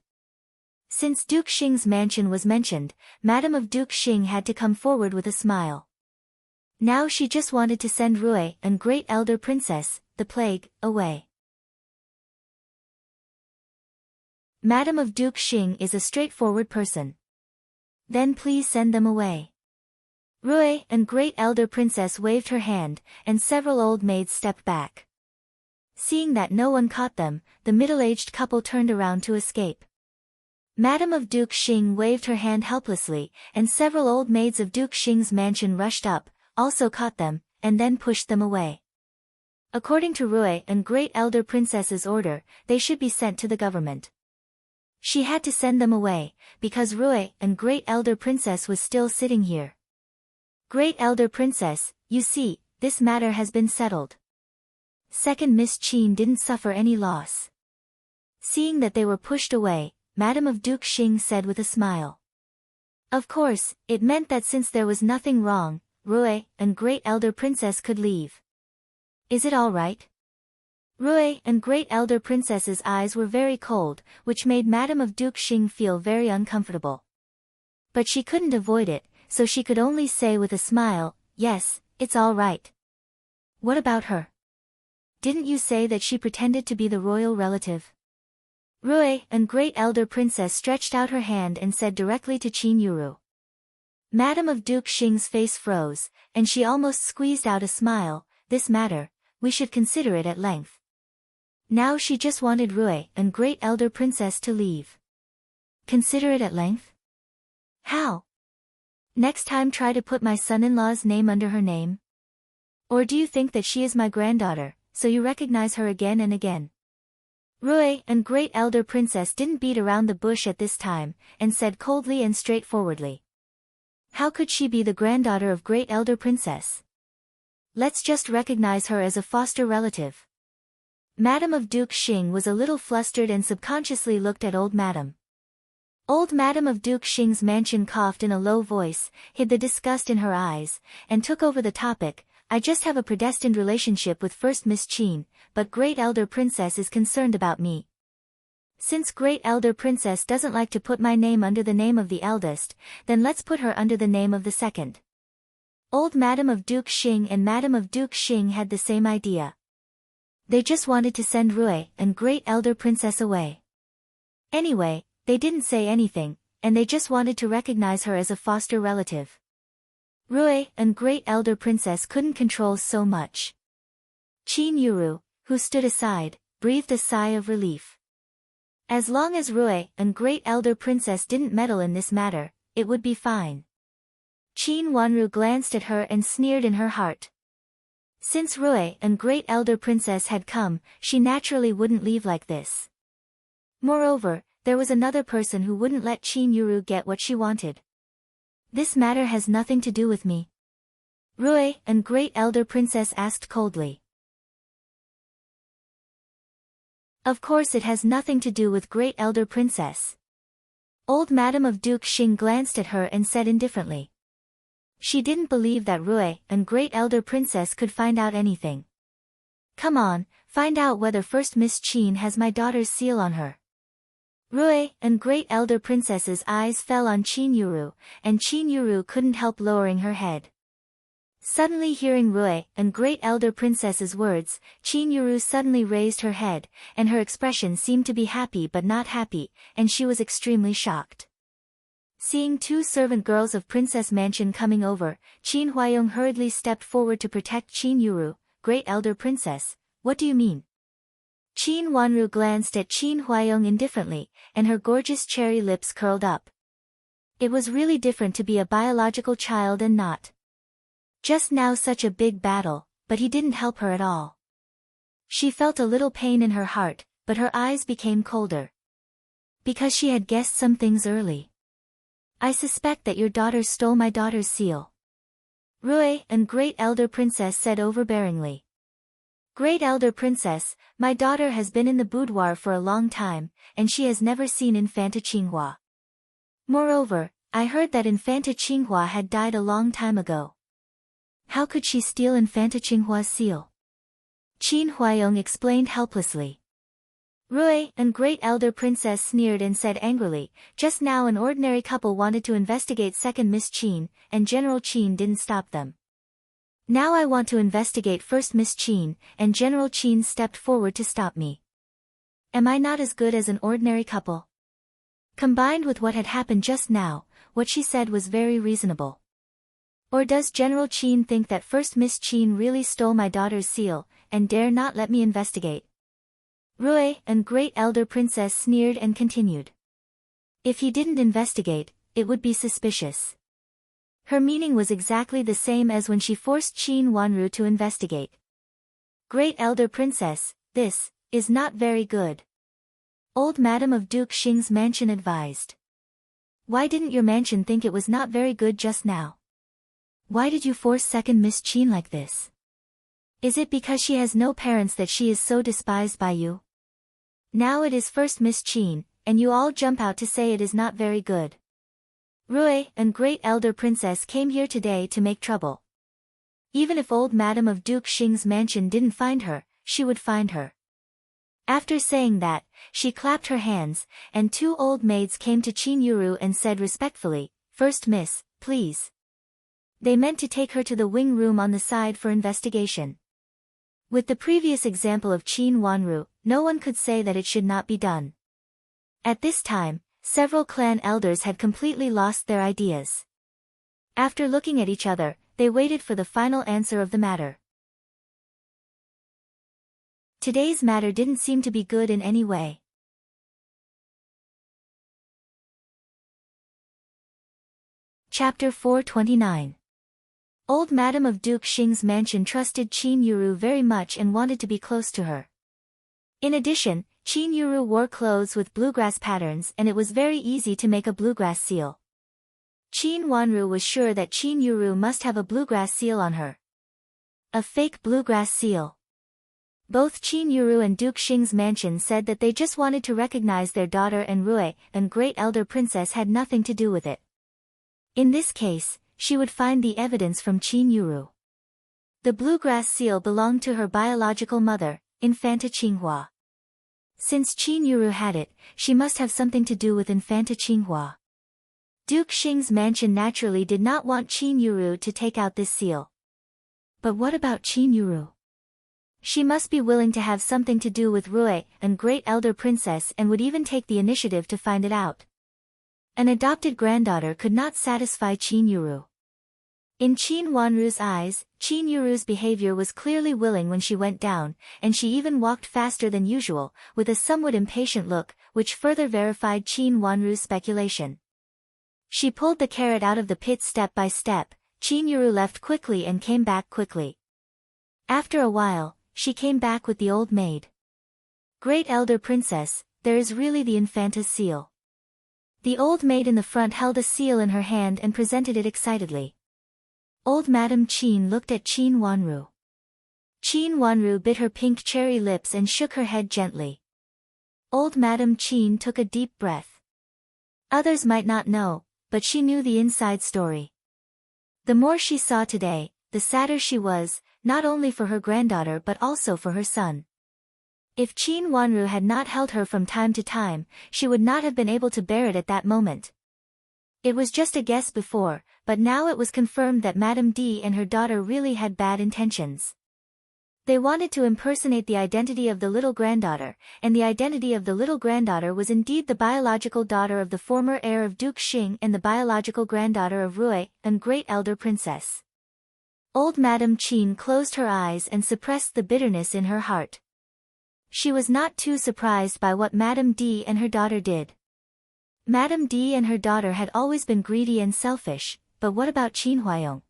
Since Duke Xing's mansion was mentioned, Madam of Duke Xing had to come forward with a smile. Now she just wanted to send Rui and Great Elder Princess, the plague, away. Madam of Duke Xing is a straightforward person. Then please send them away. Rui and Great Elder Princess waved her hand, and several old maids stepped back. Seeing that no one caught them, the middle-aged couple turned around to escape. Madam of Duke Xing waved her hand helplessly, and several old maids of Duke Xing's mansion rushed up, also caught them, and then pushed them away. According to Rui and Great Elder Princess's order, they should be sent to the government. She had to send them away, because Rui and Great Elder Princess was still sitting here. Great Elder Princess, you see, this matter has been settled. Second Miss Qin didn't suffer any loss. Seeing that they were pushed away, Madam of Duke Xing said with a smile. Of course, it meant that since there was nothing wrong, Rui and Great Elder Princess could leave. Is it all right? Rui and Great Elder Princess's eyes were very cold, which made Madam of Duke Xing feel very uncomfortable. But she couldn't avoid it, so she could only say with a smile, yes, it's all right. What about her? Didn't you say that she pretended to be the royal relative? Rui and Great Elder Princess stretched out her hand and said directly to Qin Yuru. Madam of Duke Xing's face froze, and she almost squeezed out a smile. This matter, we should consider it at length. Now she just wanted Rui and Great Elder Princess to leave. Consider it at length? How? Next time try to put my son-in-law's name under her name? Or do you think that she is my granddaughter, so you recognize her again and again? Rui and Great Elder Princess didn't beat around the bush at this time, and said coldly and straightforwardly. How could she be the granddaughter of Great Elder Princess? Let's just recognize her as a foster relative. Madam of Duke Xing was a little flustered and subconsciously looked at Old Madam. Old Madam of Duke Xing's mansion coughed in a low voice, hid the disgust in her eyes, and took over the topic. I just have a predestined relationship with First Miss Qin, but Great Elder Princess is concerned about me. Since Great Elder Princess doesn't like to put my name under the name of the eldest, then let's put her under the name of the second. Old Madam of Duke Xing and Madam of Duke Xing had the same idea. They just wanted to send Rui and Great Elder Princess away. Anyway, they didn't say anything, and they just wanted to recognize her as a foster relative. Rui and Great Elder Princess couldn't control so much. Qin Yuru, who stood aside, breathed a sigh of relief. As long as Rui and Great Elder Princess didn't meddle in this matter, it would be fine. Qin Wanru glanced at her and sneered in her heart. Since Rui and Great Elder Princess had come, she naturally wouldn't leave like this. Moreover, there was another person who wouldn't let Qin Yuru get what she wanted. This matter has nothing to do with me. Rui and Great Elder Princess asked coldly. Of course it has nothing to do with Great Elder Princess. Old Madam of Duke Xing glanced at her and said indifferently. She didn't believe that Rui and Great Elder Princess could find out anything. Come on, find out whether First Miss Qin has my daughter's seal on her. Rui and Great Elder Princess's eyes fell on Qin Yuru, and Qin Yuru couldn't help lowering her head. Suddenly hearing Rui and great elder princess's words, Qin Yuru suddenly raised her head, and her expression seemed to be happy but not happy, and she was extremely shocked. Seeing two servant girls of Princess Mansion coming over, Qin Huayong hurriedly stepped forward to protect Qin Yuru. Great elder princess, what do you mean? Qin Wanru glanced at Qin Huayong indifferently, and her gorgeous cherry lips curled up. It was really different to be a biological child and not. Just now such a big battle, but he didn't help her at all. She felt a little pain in her heart, but her eyes became colder. Because she had guessed some things early. I suspect that your daughter stole my daughter's seal. Rui and Great Elder Princess said overbearingly. Great Elder Princess, my daughter has been in the boudoir for a long time, and she has never seen Infanta Qinghua. Moreover, I heard that Infanta Qinghua had died a long time ago. How could she steal Infanta Qinghua's seal? Qin Huayong explained helplessly. Rui and Great Elder Princess sneered and said angrily, just now an ordinary couple wanted to investigate second Miss Qin, and General Qin didn't stop them. Now I want to investigate first Miss Qin, and General Qin stepped forward to stop me. Am I not as good as an ordinary couple? Combined with what had happened just now, what she said was very reasonable. Or does General Qin think that first Miss Qin really stole my daughter's seal, and dare not let me investigate? Rui and Great Elder Princess sneered and continued. If he didn't investigate, it would be suspicious. Her meaning was exactly the same as when she forced Qin Wanru to investigate. Great Elder Princess, this is not very good. Old Madam of Duke Xing's mansion advised. Why didn't your mansion think it was not very good just now? Why did you force second Miss Qin like this? Is it because she has no parents that she is so despised by you? Now it is first Miss Qin, and you all jump out to say it is not very good. Rui and Great Elder Princess came here today to make trouble. Even if old Madam of Duke Xing's mansion didn't find her, she would find her. After saying that, she clapped her hands, and two old maids came to Qin Yuru and said respectfully, First Miss, please. They meant to take her to the wing room on the side for investigation. With the previous example of Qin Wanru, no one could say that it should not be done. At this time, several clan elders had completely lost their ideas. After looking at each other, they waited for the final answer of the matter. Today's matter didn't seem to be good in any way. Chapter 429. Old Madam of Duke Xing's mansion trusted Qin Yuru very much and wanted to be close to her. In addition, Qin Yuru wore clothes with bluegrass patterns and it was very easy to make a bluegrass seal. Qin Wanru was sure that Qin Yuru must have a bluegrass seal on her. A fake bluegrass seal. Both Qin Yuru and Duke Xing's mansion said that they just wanted to recognize their daughter, and Rui and Great Elder Princess had nothing to do with it. In this case, she would find the evidence from Qin Yuru. The bluegrass seal belonged to her biological mother, Infanta Qinghua. Since Qin Yuru had it, she must have something to do with Infanta Qinghua. Duke Xing's mansion naturally did not want Qin Yuru to take out this seal. But what about Qin Yuru? She must be willing to have something to do with Rui and Great Elder Princess and would even take the initiative to find it out. An adopted granddaughter could not satisfy Qin Yuru. In Qin Wanru's eyes, Qin Yuru's behavior was clearly willing when she went down, and she even walked faster than usual, with a somewhat impatient look, which further verified Qin Wanru's speculation. She pulled the carrot out of the pit step by step. Qin Yuru left quickly and came back quickly. After a while, she came back with the old maid. Great Elder Princess, there is really the Infanta's seal. The old maid in the front held a seal in her hand and presented it excitedly. Old Madam Qin looked at Qin Wanru. Qin Wanru bit her pink cherry lips and shook her head gently. Old Madam Qin took a deep breath. Others might not know, but she knew the inside story. The more she saw today, the sadder she was, not only for her granddaughter but also for her son. If Qin Wanru had not held her from time to time, she would not have been able to bear it at that moment. It was just a guess before, but now it was confirmed that Madame D and her daughter really had bad intentions. They wanted to impersonate the identity of the little granddaughter, and the identity of the little granddaughter was indeed the biological daughter of the former heir of Duke Xing and the biological granddaughter of Rui, and great elder princess. Old Madame Qin closed her eyes and suppressed the bitterness in her heart. She was not too surprised by what Madame D and her daughter did. Madame D and her daughter had always been greedy and selfish, but what about Qin Huayong?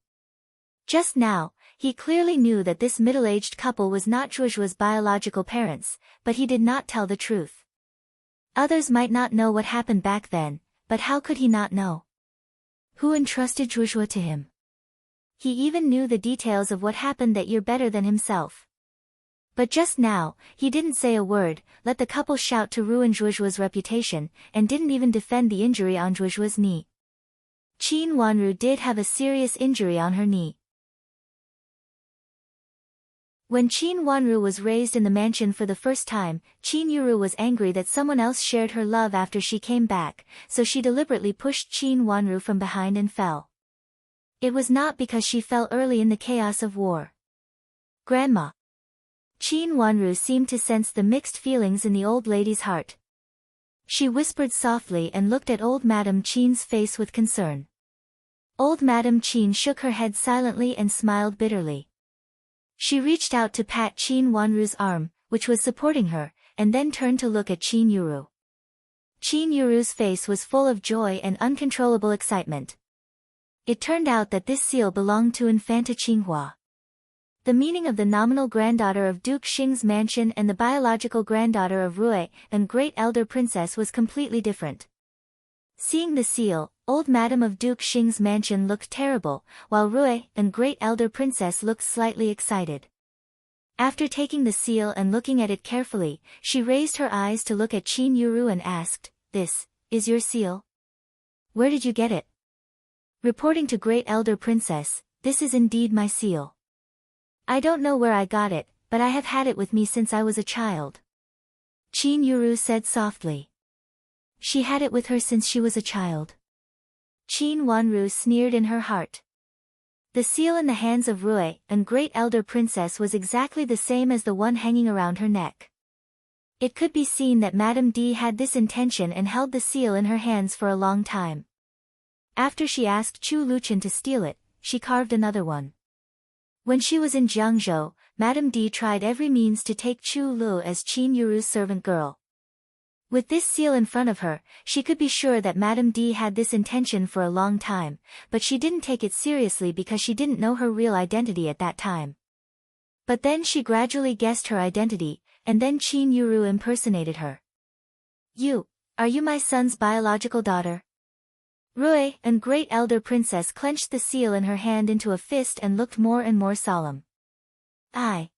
Just now, he clearly knew that this middle-aged couple was not Zhuozhuo's biological parents, but he did not tell the truth. Others might not know what happened back then, but how could he not know? Who entrusted Zhuozhuo to him? He even knew the details of what happened that year better than himself. But just now, he didn't say a word, let the couple shout to ruin Zhuozhuo's reputation, and didn't even defend the injury on Zhuozhuo's knee. Qin Wanru did have a serious injury on her knee. When Qin Wanru was raised in the mansion for the first time, Qin Yuru was angry that someone else shared her love after she came back, so she deliberately pushed Qin Wanru from behind and fell. It was not because she fell early in the chaos of war. Grandma. Qin Wanru seemed to sense the mixed feelings in the old lady's heart. She whispered softly and looked at old Madame Qin's face with concern. Old Madame Qin shook her head silently and smiled bitterly. She reached out to pat Qin Wanru's arm, which was supporting her, and then turned to look at Qin Yuru. Qin Yuru's face was full of joy and uncontrollable excitement. It turned out that this seal belonged to Infanta Qinghua. The meaning of the nominal granddaughter of Duke Xing's mansion and the biological granddaughter of Rui, and great elder princess was completely different. Seeing the seal, old Madame of Duke Xing's mansion looked terrible, while Rui, and great elder princess looked slightly excited. After taking the seal and looking at it carefully, she raised her eyes to look at Qin Yuru and asked, "This is your seal? Where did you get it?" Reporting to great elder princess, "This is indeed my seal. I don't know where I got it, but I have had it with me since I was a child." Qin Yuru said softly. She had it with her since she was a child. Qin Wanru sneered in her heart. The seal in the hands of Rui, and great elder princess, was exactly the same as the one hanging around her neck. It could be seen that Madame D had this intention and held the seal in her hands for a long time. After she asked Chu Luchen to steal it, she carved another one. When she was in Jiangzhou, Madame D tried every means to take Chu Lu as Qin Yuru's servant girl. With this seal in front of her, she could be sure that Madame D had this intention for a long time, but she didn't take it seriously because she didn't know her real identity at that time. But then she gradually guessed her identity, and then Qin Yuru impersonated her. Are you my son's biological daughter?" Rui, and great elder princess, clenched the seal in her hand into a fist and looked more and more solemn. I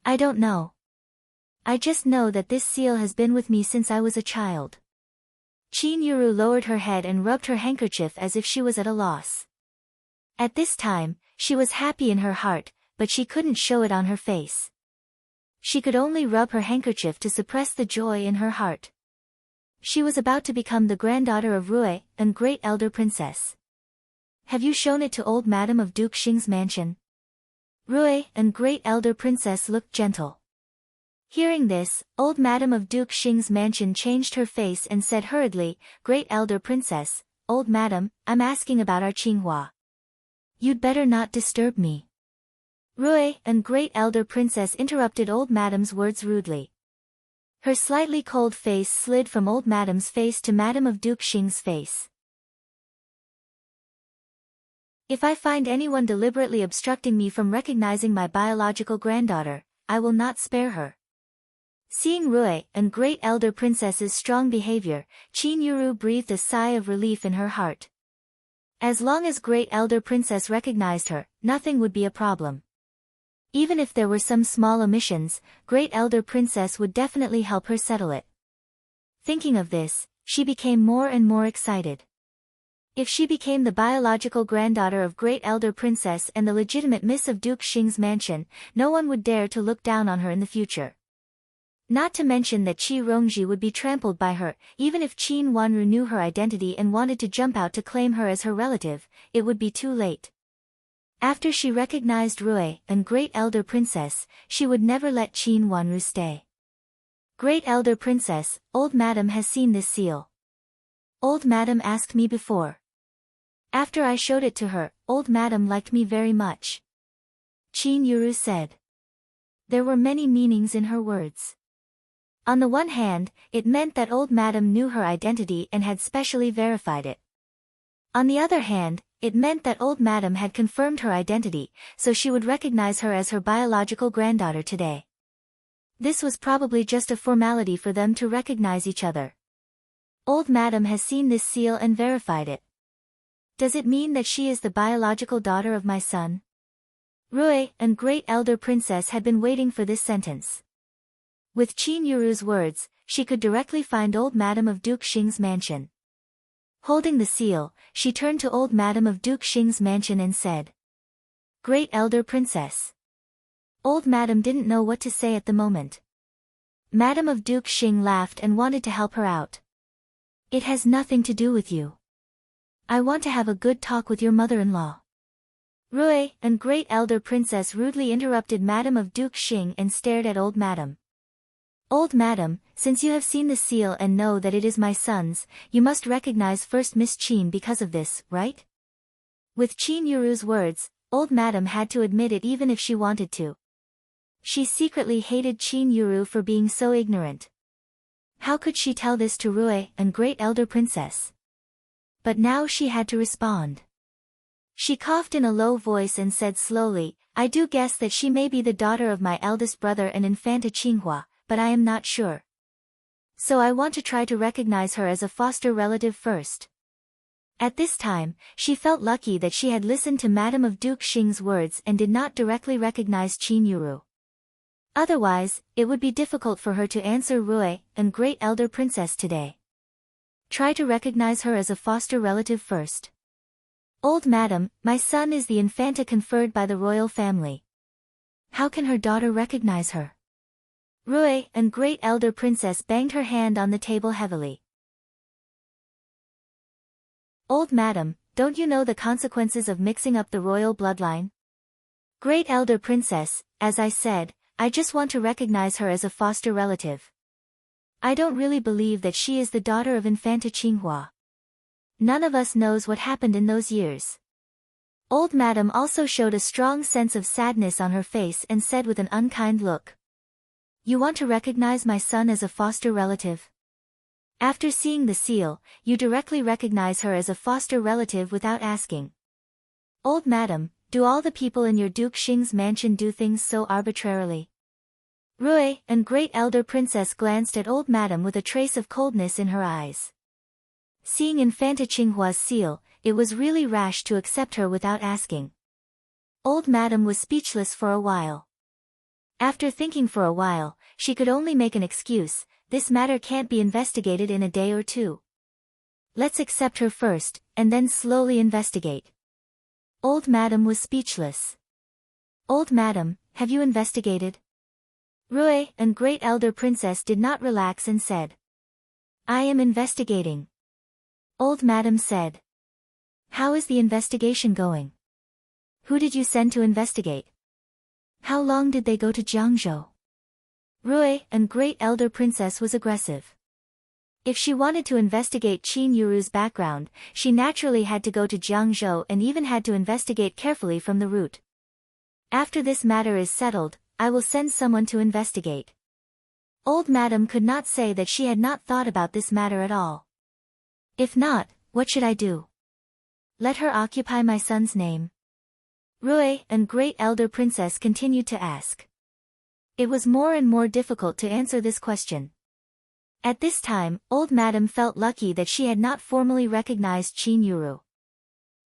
don't know. I just know that this seal has been with me since I was a child." Qin Yuru lowered her head and rubbed her handkerchief as if she was at a loss. At this time, she was happy in her heart, but she couldn't show it on her face. She could only rub her handkerchief to suppress the joy in her heart. She was about to become the granddaughter of Rui, and great elder princess. "Have you shown it to old Madame of Duke Xing's mansion?" Rui, and great elder princess, looked gentle. Hearing this, old Madame of Duke Xing's mansion changed her face and said hurriedly, "Great elder princess, old Madame, I'm asking about our Qinghua. You'd better not disturb me." Rui, and great elder princess, interrupted old Madame's words rudely. Her slightly cold face slid from old Madame's face to Madame of Duke Xing's face. "If I find anyone deliberately obstructing me from recognizing my biological granddaughter, I will not spare her." Seeing Rui, and great elder princess's strong behavior, Qin Yuru breathed a sigh of relief in her heart. As long as great elder princess recognized her, nothing would be a problem. Even if there were some small omissions, great elder princess would definitely help her settle it. Thinking of this, she became more and more excited. If she became the biological granddaughter of great elder princess and the legitimate miss of Duke Xing's mansion, no one would dare to look down on her in the future. Not to mention that Qi Rongji would be trampled by her. Even if Qin Wanru knew her identity and wanted to jump out to claim her as her relative, it would be too late. After she recognized Rui and Great Elder Princess, she would never let Qin Wanru stay. Great Elder Princess, old madam has seen this seal. Old madam asked me before. After I showed it to her, old madam liked me very much. Qin Yuru said. There were many meanings in her words. On the one hand, it meant that old madam knew her identity and had specially verified it. On the other hand, it meant that old madam had confirmed her identity, so she would recognize her as her biological granddaughter today. This was probably just a formality for them to recognize each other. Old madam has seen this seal and verified it. Does it mean that she is the biological daughter of my son? Rui and Great Elder Princess had been waiting for this sentence. With Qin Yuru's words, she could directly find old madam of Duke Xing's mansion. Holding the seal, she turned to old madam of Duke Xing's mansion and said, Great Elder Princess. Old madam didn't know what to say at the moment. Madam of Duke Xing laughed and wanted to help her out. It has nothing to do with you. I want to have a good talk with your mother-in-law. Rui and Great Elder Princess rudely interrupted Madam of Duke Xing and stared at old madam. Old madam, since you have seen the seal and know that it is my son's, you must recognize first Miss Qin because of this, right? With Qin Yuru's words, old madam had to admit it even if she wanted to. She secretly hated Qin Yuru for being so ignorant. How could she tell this to Rui and Great Elder Princess? But now she had to respond. She coughed in a low voice and said slowly, I do guess that she may be the daughter of my eldest brother and Infanta Qinghua, but I am not sure. So I want to try to recognize her as a foster relative first. At this time, she felt lucky that she had listened to Madam of Duke Xing's words and did not directly recognize Qin Yuru. Otherwise, it would be difficult for her to answer Rui and Great Elder Princess today. Try to recognize her as a foster relative first. Old madam, my son is the Infanta conferred by the royal family. How can her daughter recognize her? Rui and Great Elder Princess banged her hand on the table heavily. Old madam, don't you know the consequences of mixing up the royal bloodline? Great Elder Princess, as I said, I just want to recognize her as a foster relative. I don't really believe that she is the daughter of Infanta Qinghua. None of us knows what happened in those years. Old madam also showed a strong sense of sadness on her face and said with an unkind look. You want to recognize my son as a foster relative? After seeing the seal, you directly recognize her as a foster relative without asking. Old madam, do all the people in your Duke Xing's mansion do things so arbitrarily? Rui and Great Elder Princess glanced at old madam with a trace of coldness in her eyes. Seeing Infanta Qinghua's seal, it was really rash to accept her without asking. Old madam was speechless for a while. After thinking for a while, she could only make an excuse, this matter can't be investigated in a day or two. Let's accept her first, and then slowly investigate. Old madam was speechless. Old madam, have you investigated? Rui and Great Elder Princess did not relax and said. I am investigating. Old madam said. How is the investigation going? Who did you send to investigate? How long did they go to Jiangzhou? Rui and Great Elder Princess was aggressive. If she wanted to investigate Qin Yuru's background, she naturally had to go to Jiangzhou and even had to investigate carefully from the root. After this matter is settled, I will send someone to investigate. Old madam could not say that she had not thought about this matter at all. If not, what should I do? Let her occupy my son's name. Rui and Great Elder Princess continued to ask. It was more and more difficult to answer this question. At this time, old madam felt lucky that she had not formally recognized Qin Yuru.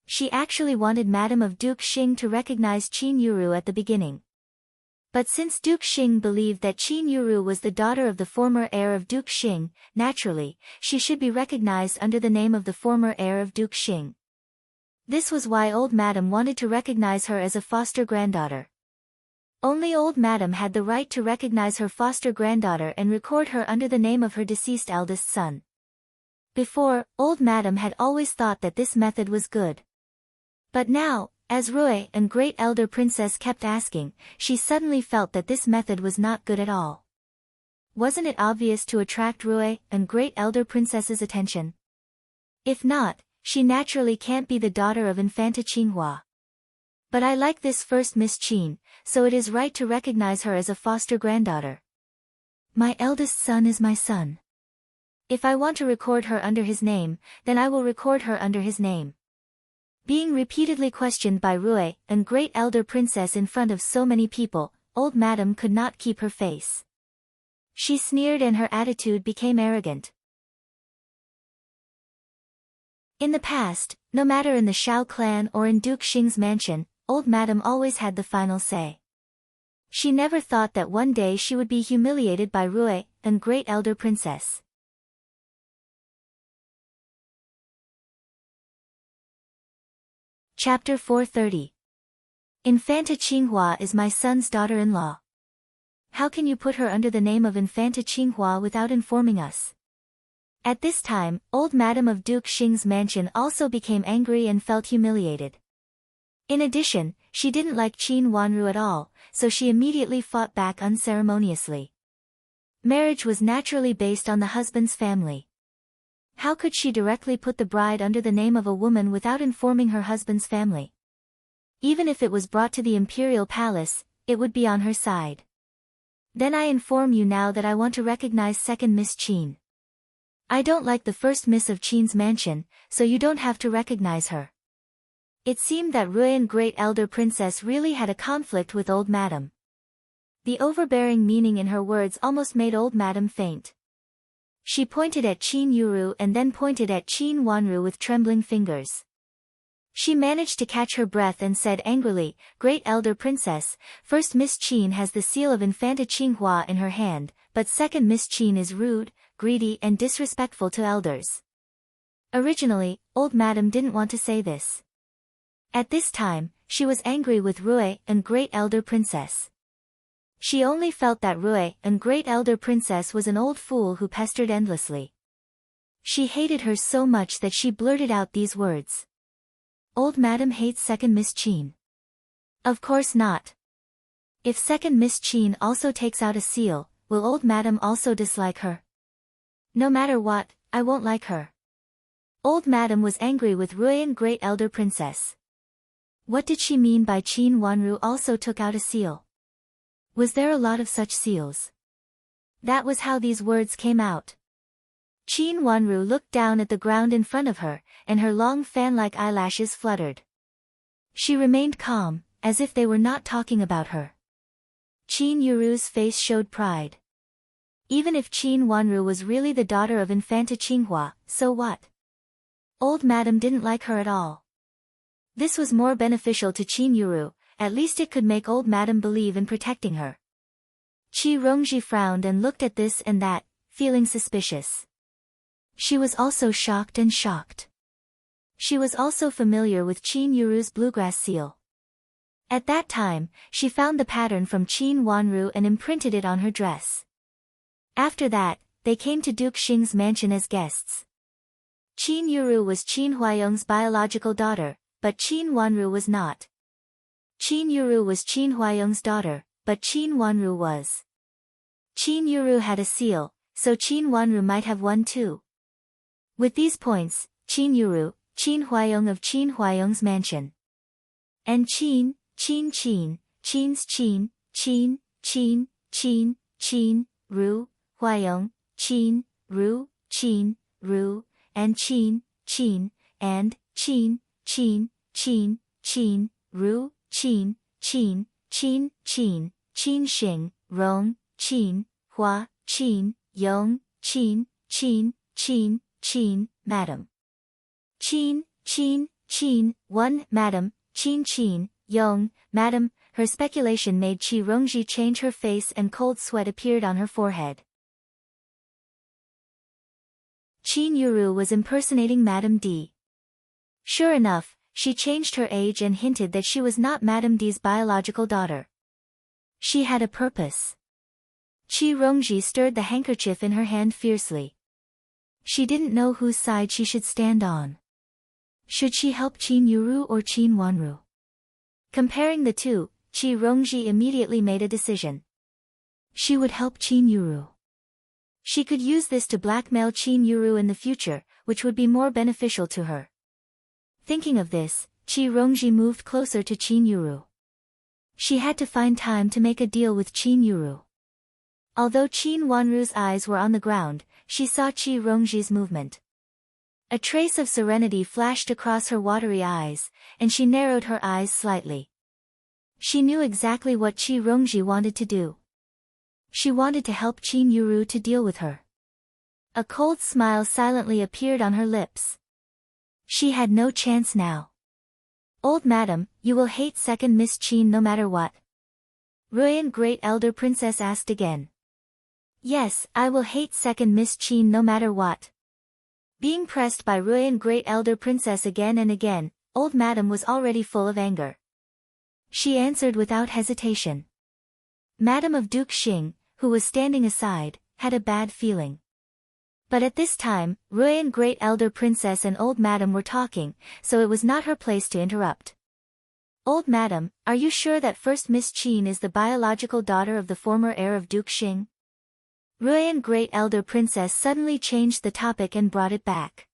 She actually wanted Madam of Duke Xing to recognize Qin Yuru at the beginning. But since Duke Xing believed that Qin Yuru was the daughter of the former heir of Duke Xing, naturally, she should be recognized under the name of the former heir of Duke Xing. This was why old madam wanted to recognize her as a foster granddaughter. Only old Madam had the right to recognize her foster granddaughter and record her under the name of her deceased eldest son. Before, old Madam had always thought that this method was good. But now, as Rui and Great Elder Princess kept asking, she suddenly felt that this method was not good at all. Wasn't it obvious to attract Rui and Great Elder Princess's attention? If not, she naturally can't be the daughter of Infanta Qinghua. But I like this first Miss Qin, so it is right to recognize her as a foster granddaughter. My eldest son is my son. If I want to record her under his name, then I will record her under his name. Being repeatedly questioned by Rui and Great Elder Princess in front of so many people, old Madam could not keep her face. She sneered and her attitude became arrogant. In the past, no matter in the Shao clan or in Duke Xing's mansion, old Madam always had the final say. She never thought that one day she would be humiliated by Rui and Great Elder Princess. Chapter 430. Infanta Qinghua is my son's daughter-in-law. How can you put her under the name of Infanta Qinghua without informing us? At this time, old Madam of Duke Xing's mansion also became angry and felt humiliated. In addition, she didn't like Qin Wanru at all, so she immediately fought back unceremoniously. Marriage was naturally based on the husband's family. How could she directly put the bride under the name of a woman without informing her husband's family? Even if it was brought to the imperial palace, it would be on her side. Then I inform you now that I want to recognize second Miss Qin. I don't like the first Miss of Qin's mansion, so you don't have to recognize her. It seemed that Rui and Great Elder Princess really had a conflict with old Madam. The overbearing meaning in her words almost made old Madam faint. She pointed at Qin Yuru and then pointed at Qin Wanru with trembling fingers. She managed to catch her breath and said angrily, Great Elder Princess, first Miss Qin has the seal of Infanta Qinghua in her hand, but second Miss Qin is rude, greedy and disrespectful to elders. Originally, old Madam didn't want to say this. At this time, she was angry with Rui and Great Elder Princess. She only felt that Rui and Great Elder Princess was an old fool who pestered endlessly. She hated her so much that she blurted out these words. Old Madam hates second Miss Qin. Of course not. If second Miss Qin also takes out a seal, will old Madam also dislike her? No matter what, I won't like her. Old Madam was angry with Rui and Great Elder Princess. What did she mean by Qin Wanru also took out a seal? Was there a lot of such seals? That was how these words came out. Qin Wanru looked down at the ground in front of her, and her long fan-like eyelashes fluttered. She remained calm, as if they were not talking about her. Qin Yuru's face showed pride. Even if Qin Wanru was really the daughter of Infanta Qinghua, so what? Old Madam didn't like her at all. This was more beneficial to Qin Yuru, at least it could make old Madam believe in protecting her. Qi Rongji frowned and looked at this and that, feeling suspicious. She was also shocked and shocked. She was also familiar with Qin Yuru's bluegrass seal. At that time, she found the pattern from Qin Wanru and imprinted it on her dress. After that, they came to Duke Xing's mansion as guests. Qin Yuru was Qin Huayong's biological daughter, but Qin Wanru was not. Qin Yuru was Qin Huayong's daughter, but Qin Wanru was. Qin Yuru had a seal, so Qin Wanru might have one too. With these points, Qin Yuru, Qin Huayong of Qin Huayong's mansion. And Qin, Qin's Qin, Ru, Huayong, Qin, Ru, and Qin, and Ru, Qin Xing, Rong, Qin, Hua, Qin, Yong, Qin, Madam. Qin, 1, Madam, Qin, Yong, Madam. Her speculation made Qi Rongji change her face and cold sweat appeared on her forehead. Qin Yuru was impersonating Madame D. Sure enough, she changed her age and hinted that she was not Madame D's biological daughter. She had a purpose. Qi Rongji stirred the handkerchief in her hand fiercely. She didn't know whose side she should stand on. Should she help Qin Yuru or Qin Wanru? Comparing the two, Qi Rongji immediately made a decision. She would help Qin Yuru. She could use this to blackmail Qin Yuru in the future, which would be more beneficial to her. Thinking of this, Qi Rongji moved closer to Qin Yuru. She had to find time to make a deal with Qin Yuru. Although Qin Wanru's eyes were on the ground, she saw Qi Rongji's movement. A trace of serenity flashed across her watery eyes, and she narrowed her eyes slightly. She knew exactly what Qi Rongji wanted to do. She wanted to help Qin Yuru to deal with her. A cold smile silently appeared on her lips. She had no chance now. Old madam, you will hate second Miss Qin no matter what? Ruyan Great Elder Princess asked again. Yes, I will hate second Miss Qin no matter what. Being pressed by Ruyan Great Elder Princess again and again, old madam was already full of anger. She answered without hesitation. Madam of Duke Xing, who was standing aside, had a bad feeling. But at this time, Ruyan Great Elder Princess and old madam were talking, so it was not her place to interrupt. Old madam, are you sure that first Miss Qin is the biological daughter of the former heir of Duke Xing? Ruyan Great Elder Princess suddenly changed the topic and brought it back.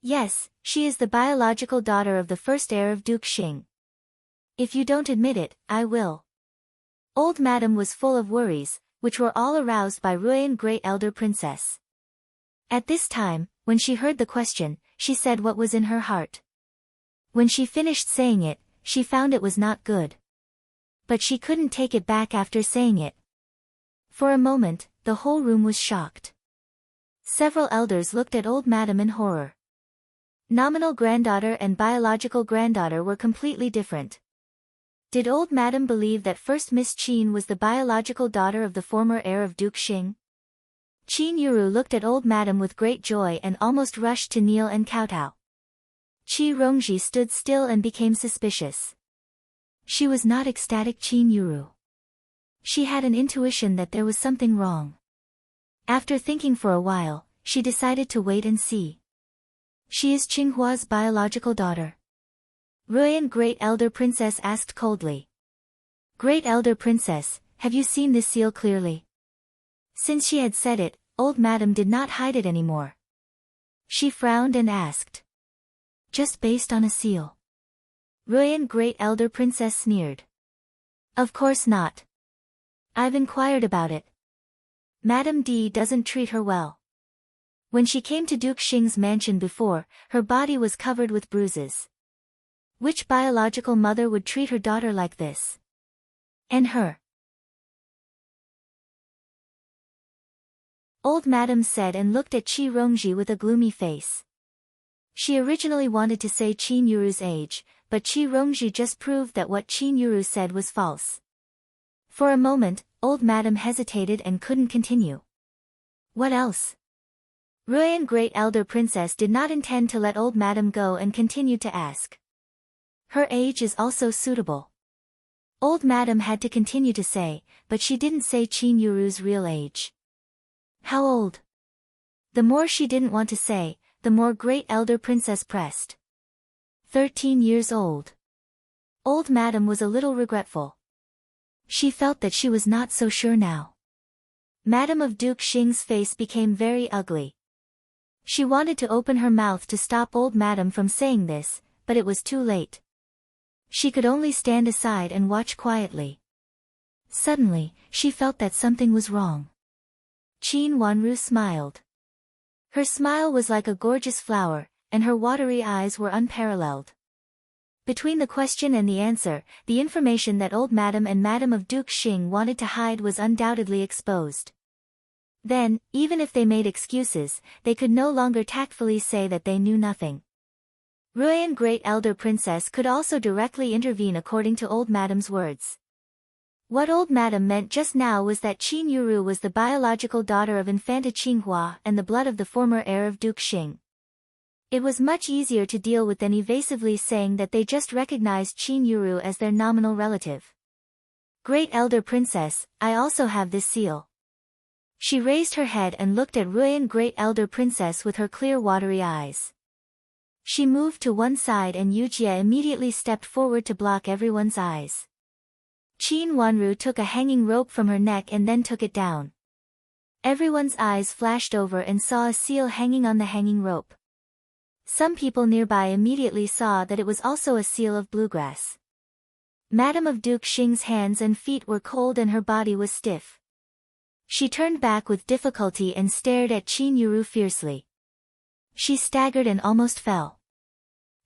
Yes, she is the biological daughter of the first heir of Duke Xing. If you don't admit it, I will. Old madam was full of worries, which were all aroused by Ruyan Great Elder Princess. At this time, when she heard the question, she said what was in her heart. When she finished saying it, she found it was not good. But she couldn't take it back after saying it. For a moment, the whole room was shocked. Several elders looked at old madam in horror. Nominal granddaughter and biological granddaughter were completely different. Did old madam believe that first Miss Qin was the biological daughter of the former heir of Duke Xing? Qin Yuru looked at old madam with great joy and almost rushed to kneel and kowtow. Qi Rongji stood still and became suspicious. She was not ecstatic Qin Yuru. She had an intuition that there was something wrong. After thinking for a while, she decided to wait and see. She is Qinghua's biological daughter. Ruyan Great Elder Princess asked coldly. Great Elder Princess, have you seen this seal clearly? Since she had said it, old madam did not hide it anymore. She frowned and asked. Just based on a seal? Ruyan Great Elder Princess sneered. Of course not. I've inquired about it. Madam D doesn't treat her well. When she came to Duke Xing's mansion before, her body was covered with bruises. Which biological mother would treat her daughter like this? And her? Old madam said and looked at Qi Rongji with a gloomy face. She originally wanted to say Qin Yuru's age, but Qi Rongji just proved that what Qin Yuru said was false. For a moment, old madam hesitated and couldn't continue. What else? Ruyan Great Elder Princess did not intend to let old madam go and continued to ask. Her age is also suitable. Old madam had to continue to say, but she didn't say Qin Yuru's real age. How old? The more she didn't want to say, the more Great Elder Princess pressed. 13 years old. Old madam was a little regretful. She felt that she was not so sure now. Madam of Duke Xing's face became very ugly. She wanted to open her mouth to stop old madam from saying this, but it was too late. She could only stand aside and watch quietly. Suddenly, she felt that something was wrong. Qin Wanru smiled. Her smile was like a gorgeous flower, and her watery eyes were unparalleled. Between the question and the answer, the information that old madam and Madam of Duke Xing wanted to hide was undoubtedly exposed. Then, even if they made excuses, they could no longer tactfully say that they knew nothing. Ruyan Great Elder Princess could also directly intervene according to old madam's words. What old madam meant just now was that Qin Yuru was the biological daughter of Infanta Qinghua and the blood of the former heir of Duke Xing. It was much easier to deal with than evasively saying that they just recognized Qin Yuru as their nominal relative. Great Elder Princess, I also have this seal. She raised her head and looked at Ruyan Great Elder Princess with her clear watery eyes. She moved to one side and Yujia immediately stepped forward to block everyone's eyes. Qin Wanru took a hanging rope from her neck and then took it down. Everyone's eyes flashed over and saw a seal hanging on the hanging rope. Some people nearby immediately saw that it was also a seal of bluegrass. Madame of Duke Xing's hands and feet were cold and her body was stiff. She turned back with difficulty and stared at Qin Yuru fiercely. She staggered and almost fell.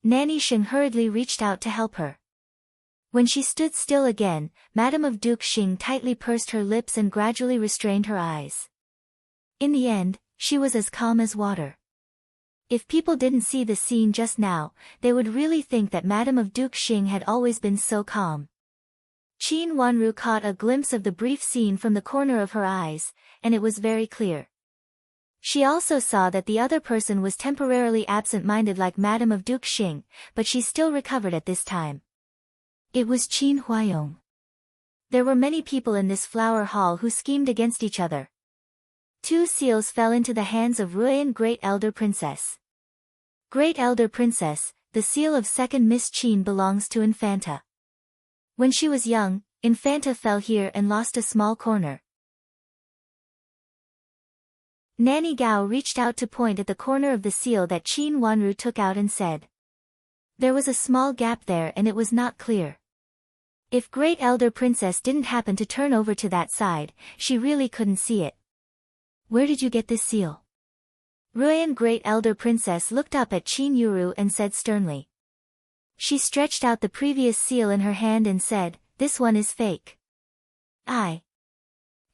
Nanny Sheng hurriedly reached out to help her. When she stood still again, Madame of Duke Xing tightly pursed her lips and gradually restrained her eyes. In the end, she was as calm as water. If people didn't see the scene just now, they would really think that Madame of Duke Xing had always been so calm. Qin Wanru caught a glimpse of the brief scene from the corner of her eyes, and it was very clear. She also saw that the other person was temporarily absent-minded like Madame of Duke Xing, but she still recovered at this time. It was Qin Huayong. There were many people in this flower hall who schemed against each other. 2 seals fell into the hands of Ruyan Great Elder Princess. Great Elder Princess, the seal of second Miss Qin belongs to Infanta. When she was young, Infanta fell here and lost a small corner. Nanny Gao reached out to point at the corner of the seal that Qin Wanru took out and said. There was a small gap there and it was not clear. If Great Elder Princess didn't happen to turn over to that side, she really couldn't see it. Where did you get this seal? Ruyan Great Elder Princess looked up at Qin Yuru and said sternly. She stretched out the previous seal in her hand and said, this one is fake. Qin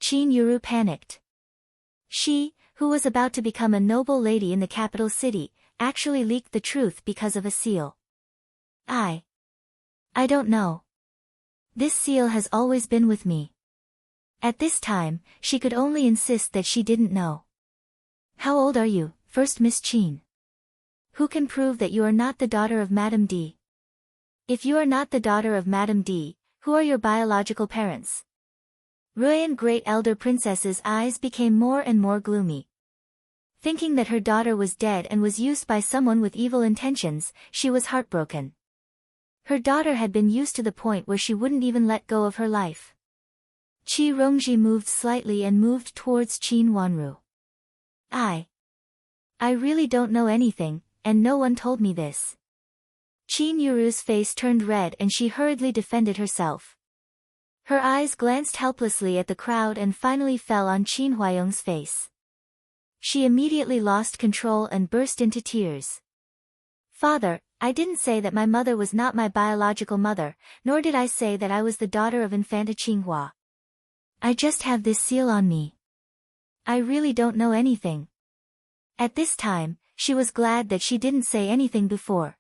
Yuru panicked. She, who was about to become a noble lady in the capital city, actually leaked the truth because of a seal. I don't know. This seal has always been with me. At this time, she could only insist that she didn't know. How old are you, first Miss Qin? Who can prove that you are not the daughter of Madame D? If you are not the daughter of Madame D, who are your biological parents? Ruyan Great Elder Princess's eyes became more and more gloomy. Thinking that her daughter was dead and was used by someone with evil intentions, she was heartbroken. Her daughter had been used to the point where she wouldn't even let go of her life. Qi Rongji moved slightly and moved towards Qin Wanru. I really don't know anything, and no one told me this. Qin Yuru's face turned red and she hurriedly defended herself. Her eyes glanced helplessly at the crowd and finally fell on Qin Huayong's face. She immediately lost control and burst into tears. Father, I didn't say that my mother was not my biological mother, nor did I say that I was the daughter of Infanta Qinghua. I just have this seal on me. I really don't know anything. At this time, she was glad that she didn't say anything before.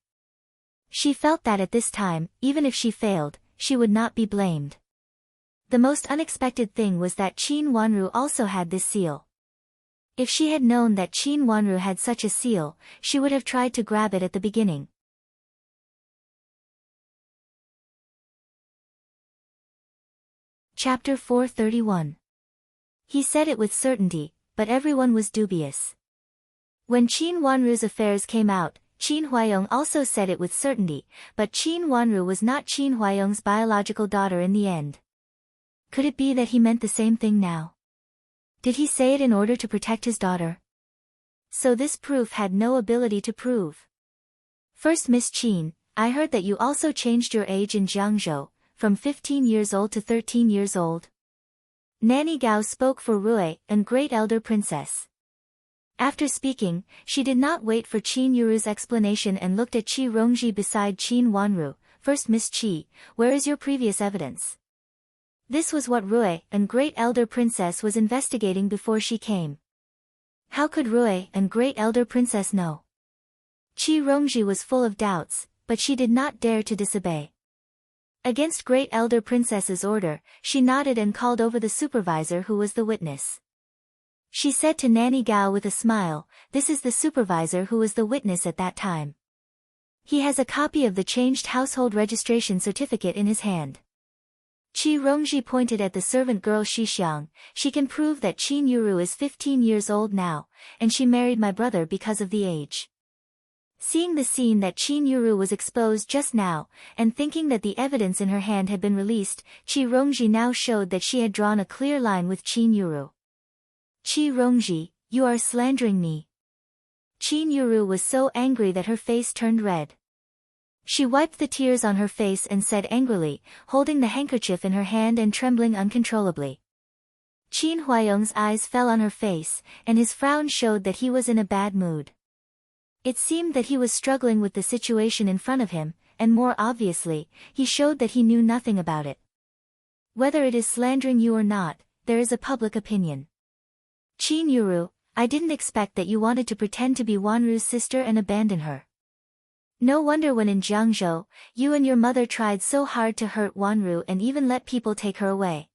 She felt that at this time, even if she failed, she would not be blamed. The most unexpected thing was that Qin Wanru also had this seal. If she had known that Qin Wanru had such a seal, she would have tried to grab it at the beginning. Chapter 431. He said it with certainty, but everyone was dubious. When Qin Wanru's affairs came out, Qin Huayong also said it with certainty, but Qin Wanru was not Qin Huayong's biological daughter in the end. Could it be that he meant the same thing now? Did he say it in order to protect his daughter? So this proof had no ability to prove. First Miss Qin, I heard that you also changed your age in Jiangzhou, from 15 years old to 13 years old. Nanny Gao spoke for Rui, and Great Elder Princess. After speaking, she did not wait for Qin Yuru's explanation and looked at Qi Rongji beside Qin Wanru. First Miss Qi, where is your previous evidence? This was what Rui, and Great Elder Princess was investigating before she came. How could Rui and Great Elder Princess know? Qi Rongji was full of doubts, but she did not dare to disobey. Against Great Elder Princess's order, she nodded and called over the supervisor who was the witness. She said to Nanny Gao with a smile, this is the supervisor who was the witness at that time. He has a copy of the changed household registration certificate in his hand. Qi Rongji pointed at the servant girl Xixiang. She can prove that Qin Yuru is 15 years old now, and she married my brother because of the age. Seeing the scene that Qin Yuru was exposed just now, and thinking that the evidence in her hand had been released, Qi Rongji now showed that she had drawn a clear line with Qin Yuru. Qi Rongji, you are slandering me. Qin Yuru was so angry that her face turned red. She wiped the tears on her face and said angrily, holding the handkerchief in her hand and trembling uncontrollably. Qin Huayong's eyes fell on her face, and his frown showed that he was in a bad mood. It seemed that he was struggling with the situation in front of him, and more obviously, he showed that he knew nothing about it. Whether it is slandering you or not, there is a public opinion. Qin Yuru, I didn't expect that you wanted to pretend to be Wanru's sister and abandon her. No wonder when in Jiangzhou, you and your mother tried so hard to hurt Wanru and even let people take her away.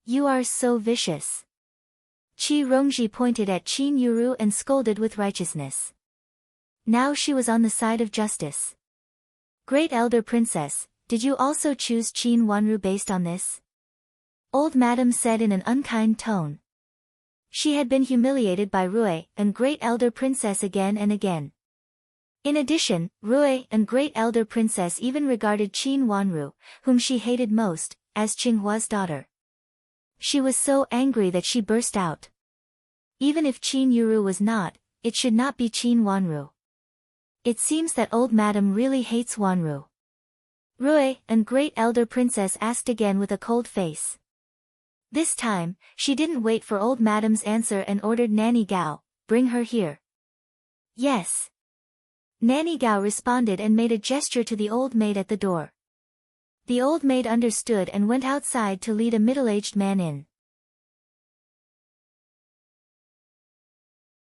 You are so vicious. Qi Rongji pointed at Qin Yuru and scolded with righteousness. Now she was on the side of justice. Great Elder Princess, did you also choose Qin Wanru based on this? Old Madam said in an unkind tone. She had been humiliated by Rui and Great Elder Princess again and again. In addition, Rui and Great Elder Princess even regarded Qin Wanru, whom she hated most, as Qinghua's daughter. She was so angry that she burst out. Even if Qin Yuru was not, it should not be Qin Wanru. It seems that old madam really hates Wanru. Rui and Great Elder Princess asked again with a cold face. This time, she didn't wait for old madam's answer and ordered Nanny Gao, bring her here. Yes. Nanny Gao responded and made a gesture to the old maid at the door. The old maid understood and went outside to lead a middle-aged man in.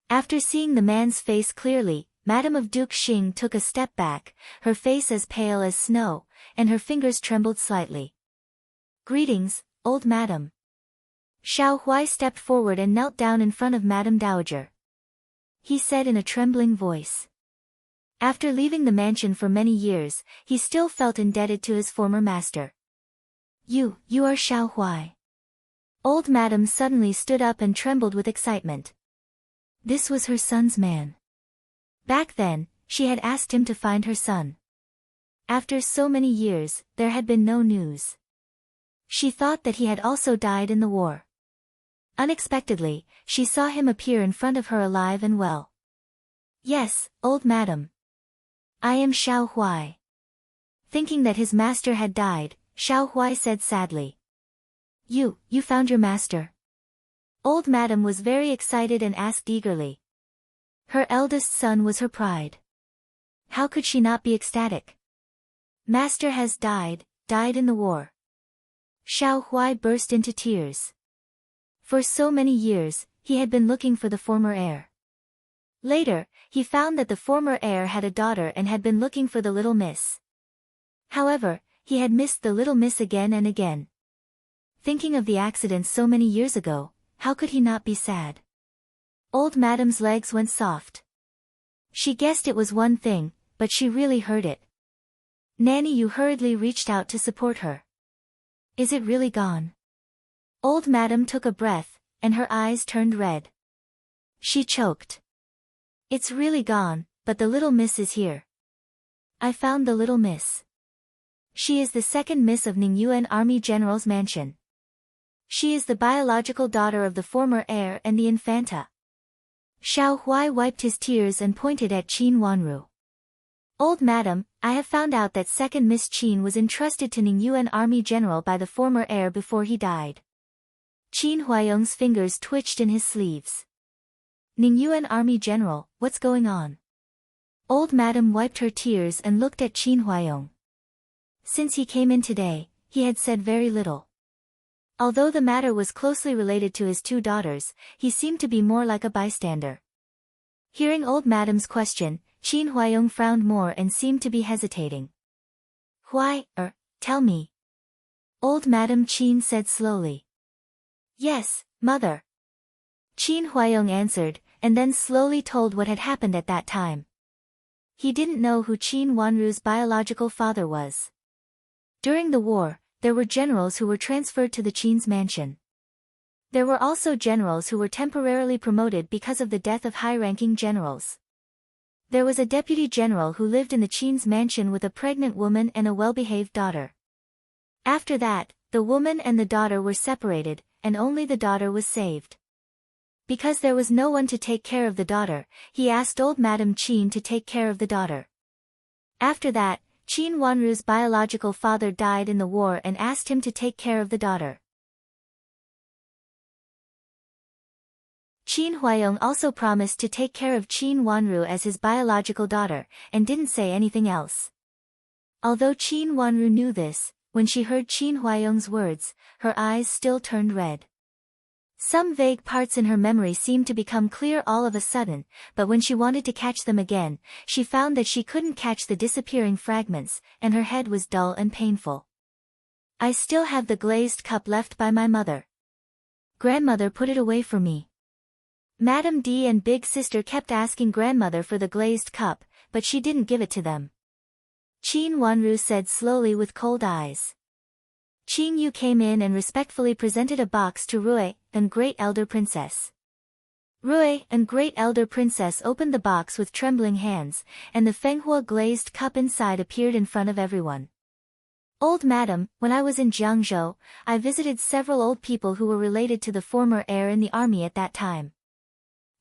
After seeing the man's face clearly, Madame of Duke Xing took a step back, her face as pale as snow, and her fingers trembled slightly. Greetings, old madam. Xiao Huai stepped forward and knelt down in front of Madame Dowager. He said in a trembling voice. After leaving the mansion for many years, he still felt indebted to his former master. You are Xiao Huai. Old madam suddenly stood up and trembled with excitement. This was her son's man. Back then, she had asked him to find her son. After so many years, there had been no news. She thought that he had also died in the war. Unexpectedly, she saw him appear in front of her alive and well. Yes, old madam. I am Xiao Huai. Thinking that his master had died, Xiao Huai said sadly. You found your master? Old madam was very excited and asked eagerly. Her eldest son was her pride. How could she not be ecstatic? Master has died in the war. Xiao Huai burst into tears. For so many years, he had been looking for the former heir. Later, he found that the former heir had a daughter and had been looking for the little miss. However, he had missed the little miss again and again. Thinking of the accident so many years ago, how could he not be sad? Old madam's legs went soft. She guessed it was one thing, but she really heard it. Nanny Yu hurriedly reached out to support her. Is it really gone? Old madam took a breath, and her eyes turned red. She choked. It's really gone, but the little miss is here. I found the little miss. She is the second miss of Ningyuan Army General's mansion. She is the biological daughter of the former heir and the infanta. Xiao Huai wiped his tears and pointed at Qin Wanru. Old madam, I have found out that second Miss Qin was entrusted to Ningyuan Army General by the former heir before he died. Qin Huayong's fingers twitched in his sleeves. Ningyuan Army General, what's going on? Old madam wiped her tears and looked at Qin Huayong. Since he came in today, he had said very little. Although the matter was closely related to his two daughters, he seemed to be more like a bystander. Hearing old madam's question, Qin Huayong frowned more and seemed to be hesitating. Tell me. Old Madam Qin said slowly. Yes, mother. Qin Huayong answered, and then slowly told what had happened at that time. He didn't know who Qin Wanru's biological father was. During the war, there were generals who were transferred to the Qin's mansion. There were also generals who were temporarily promoted because of the death of high-ranking generals. There was a deputy general who lived in the Qin's mansion with a pregnant woman and a well-behaved daughter. After that, the woman and the daughter were separated, and only the daughter was saved. Because there was no one to take care of the daughter, he asked old Madame Qin to take care of the daughter. After that, Qin Wanru's biological father died in the war and asked him to take care of the daughter. Qin Huayong also promised to take care of Qin Wanru as his biological daughter, and didn't say anything else. Although Qin Wanru knew this, when she heard Qin Huayong's words, her eyes still turned red. Some vague parts in her memory seemed to become clear all of a sudden, but when she wanted to catch them again, she found that she couldn't catch the disappearing fragments, and her head was dull and painful. I still have the glazed cup left by my mother. Grandmother put it away for me. Madame D and Big Sister kept asking grandmother for the glazed cup, but she didn't give it to them. Qin Wanru said slowly with cold eyes. Qin Yu came in and respectfully presented a box to Rui, and Great Elder Princess. Rui and Great Elder Princess opened the box with trembling hands, and the Fenghua glazed cup inside appeared in front of everyone. Old Madam, when I was in Jiangzhou, I visited several old people who were related to the former heir in the army at that time.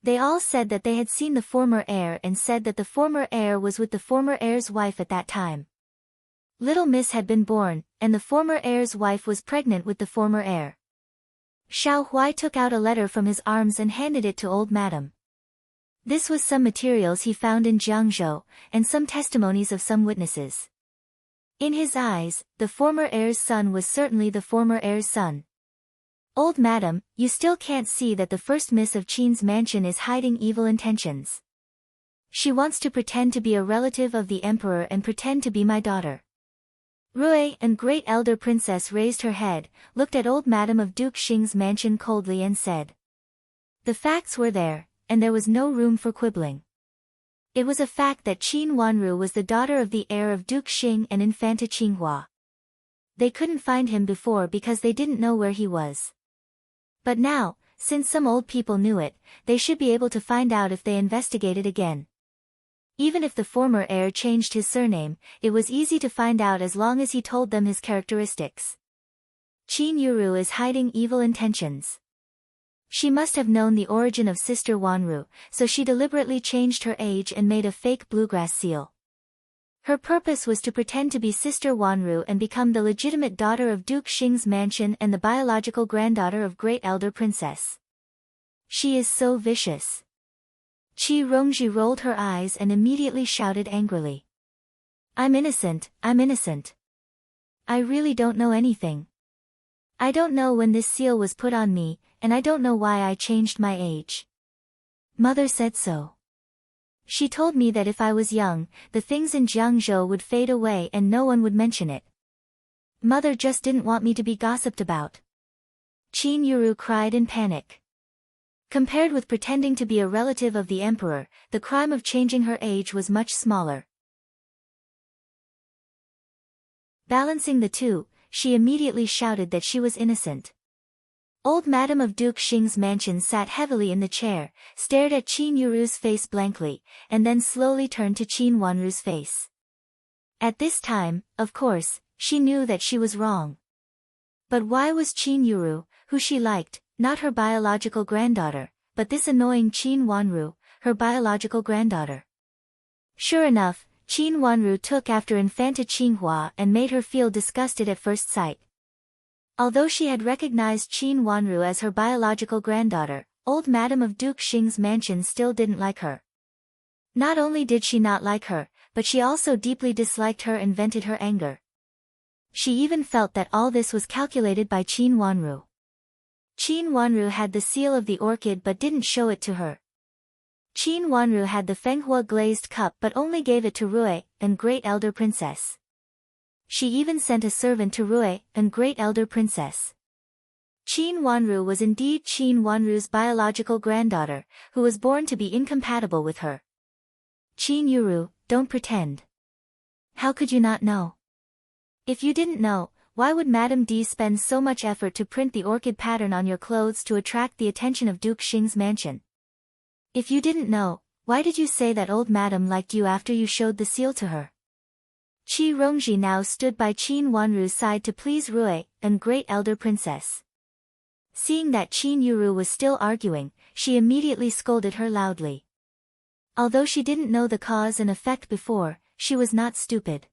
They all said that they had seen the former heir and said that the former heir was with the former heir's wife at that time. Little Miss had been born, and the former heir's wife was pregnant with the former heir. Xiao Huai took out a letter from his arms and handed it to old Madam. This was some materials he found in Jiangzhou, and some testimonies of some witnesses. In his eyes, the former heir's son was certainly the former heir's son. Old Madam, you still can't see that the first miss of Qin's mansion is hiding evil intentions. She wants to pretend to be a relative of the emperor and pretend to be my daughter. Rui and Great Elder Princess raised her head, looked at old Madam of Duke Xing's mansion coldly and said. The facts were there, and there was no room for quibbling. It was a fact that Qin Wanru was the daughter of the heir of Duke Xing and Infanta Qinghua. They couldn't find him before because they didn't know where he was. But now, since some old people knew it, they should be able to find out if they investigated again. Even if the former heir changed his surname, it was easy to find out as long as he told them his characteristics. Qin Yuru is hiding evil intentions. She must have known the origin of Sister Wanru, so she deliberately changed her age and made a fake bluegrass seal. Her purpose was to pretend to be Sister Wanru and become the legitimate daughter of Duke Xing's mansion and the biological granddaughter of Great Elder Princess. She is so vicious. Qi Rongji rolled her eyes and immediately shouted angrily. I'm innocent, I'm innocent. I really don't know anything. I don't know when this seal was put on me, and I don't know why I changed my age. Mother said so. She told me that if I was young, the things in Jiangzhou would fade away and no one would mention it. Mother just didn't want me to be gossiped about. Qin Yuru cried in panic. Compared with pretending to be a relative of the emperor, the crime of changing her age was much smaller. Balancing the two, she immediately shouted that she was innocent. Old Madam of Duke Xing's mansion sat heavily in the chair, stared at Qin Yuru's face blankly, and then slowly turned to Qin Wanru's face. At this time, of course, she knew that she was wrong. But why was Qin Yuru, who she liked, not her biological granddaughter, but this annoying Qin Wanru, her biological granddaughter? Sure enough, Qin Wanru took after Infanta Qinghua and made her feel disgusted at first sight. Although she had recognized Qin Wanru as her biological granddaughter, old Madam of Duke Xing's mansion still didn't like her. Not only did she not like her, but she also deeply disliked her and vented her anger. She even felt that all this was calculated by Qin Wanru. Qin Wanru had the seal of the orchid but didn't show it to her. Qin Wanru had the Fenghua glazed cup but only gave it to Rui, and Great Elder Princess. She even sent a servant to Rui, and Great Elder Princess. Qin Wanru was indeed Qin Wanru's biological granddaughter, who was born to be incompatible with her. Qin Yuru, don't pretend. How could you not know? If you didn't know, why would Madame D spend so much effort to print the orchid pattern on your clothes to attract the attention of Duke Xing's mansion? If you didn't know, why did you say that old madam liked you after you showed the seal to her? Qi Rongji now stood by Qin Wanru's side to please Rui, and great elder princess. Seeing that Qin Yuru was still arguing, she immediately scolded her loudly. Although she didn't know the cause and effect before, she was not stupid.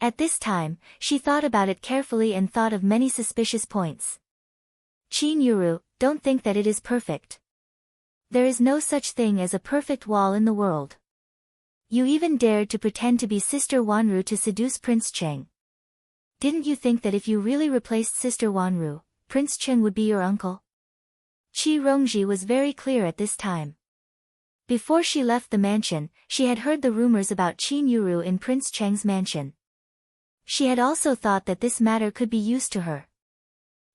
At this time, she thought about it carefully and thought of many suspicious points. Qin Yuru, don't think that it is perfect. There is no such thing as a perfect wall in the world. You even dared to pretend to be Sister Wanru to seduce Prince Cheng. Didn't you think that if you really replaced Sister Wanru, Prince Cheng would be your uncle? Qi Rongji was very clear at this time. Before she left the mansion, she had heard the rumors about Qin Yuru in Prince Cheng's mansion. She had also thought that this matter could be used to her.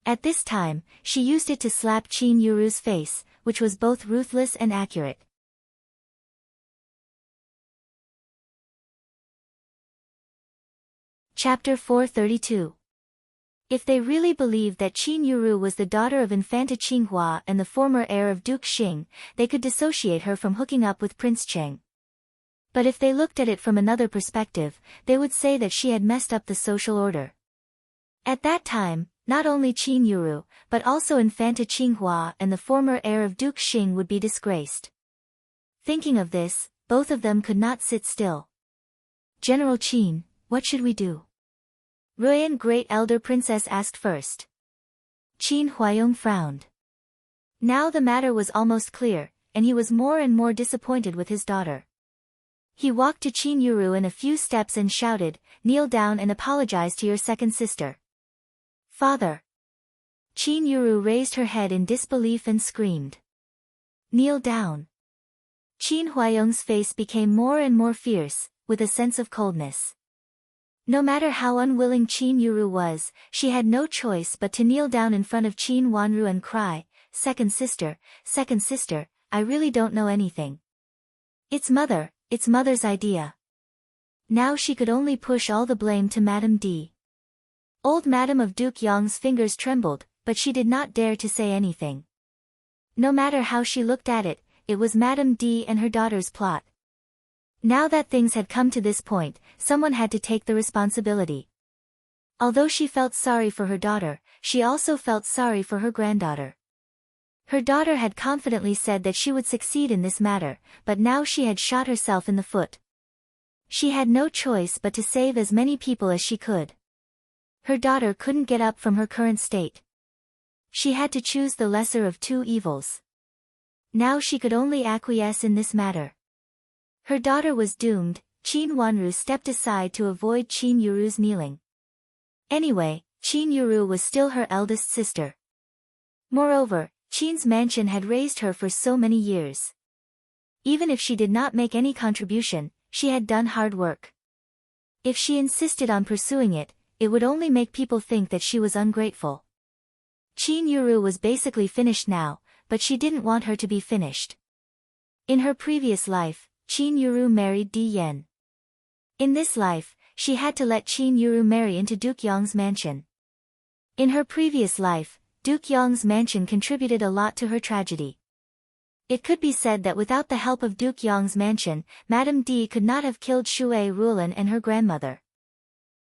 At this time, she used it to slap Qin Yuru's face, which was both ruthless and accurate. Chapter 432. If they really believed that Qin Yuru was the daughter of Infanta Qinghua and the former heir of Duke Xing, they could dissociate her from hooking up with Prince Cheng. But if they looked at it from another perspective, they would say that she had messed up the social order. At that time, not only Qin Yuru, but also Infanta Qinghua and the former heir of Duke Xing would be disgraced. Thinking of this, both of them could not sit still. General Qin, what should we do? Ruyan Great Elder Princess asked first. Qin Huayong frowned. Now the matter was almost clear, and he was more and more disappointed with his daughter. He walked to Qin Yuru in a few steps and shouted, "Kneel down and apologize to your second sister." "Father!" Qin Yuru raised her head in disbelief and screamed. "Kneel down." Qin Huayong's face became more and more fierce, with a sense of coldness. No matter how unwilling Qin Yuru was, she had no choice but to kneel down in front of Qin Wanru and cry, second sister, I really don't know anything. It's mother's idea." Now she could only push all the blame to Madame D. Old Madame of Duke Yong's fingers trembled, but she did not dare to say anything. No matter how she looked at it, it was Madame D and her daughter's plot. Now that things had come to this point, someone had to take the responsibility. Although she felt sorry for her daughter, she also felt sorry for her granddaughter. Her daughter had confidently said that she would succeed in this matter, but now she had shot herself in the foot. She had no choice but to save as many people as she could. Her daughter couldn't get up from her current state. She had to choose the lesser of two evils. Now she could only acquiesce in this matter. Her daughter was doomed. Qin Wanru stepped aside to avoid Qin Yuru's kneeling. Anyway, Qin Yuru was still her eldest sister. Moreover, Qin's mansion had raised her for so many years. Even if she did not make any contribution, she had done hard work. If she insisted on pursuing it, it would only make people think that she was ungrateful. Qin Yuru was basically finished now, but she didn't want her to be finished. In her previous life, Qin Yuru married Di Yan. In this life, she had to let Qin Yuru marry into Duke Yong's mansion. In her previous life, Duke Yong's mansion contributed a lot to her tragedy. It could be said that without the help of Duke Yong's mansion, Madame D could not have killed Shui Rulan and her grandmother.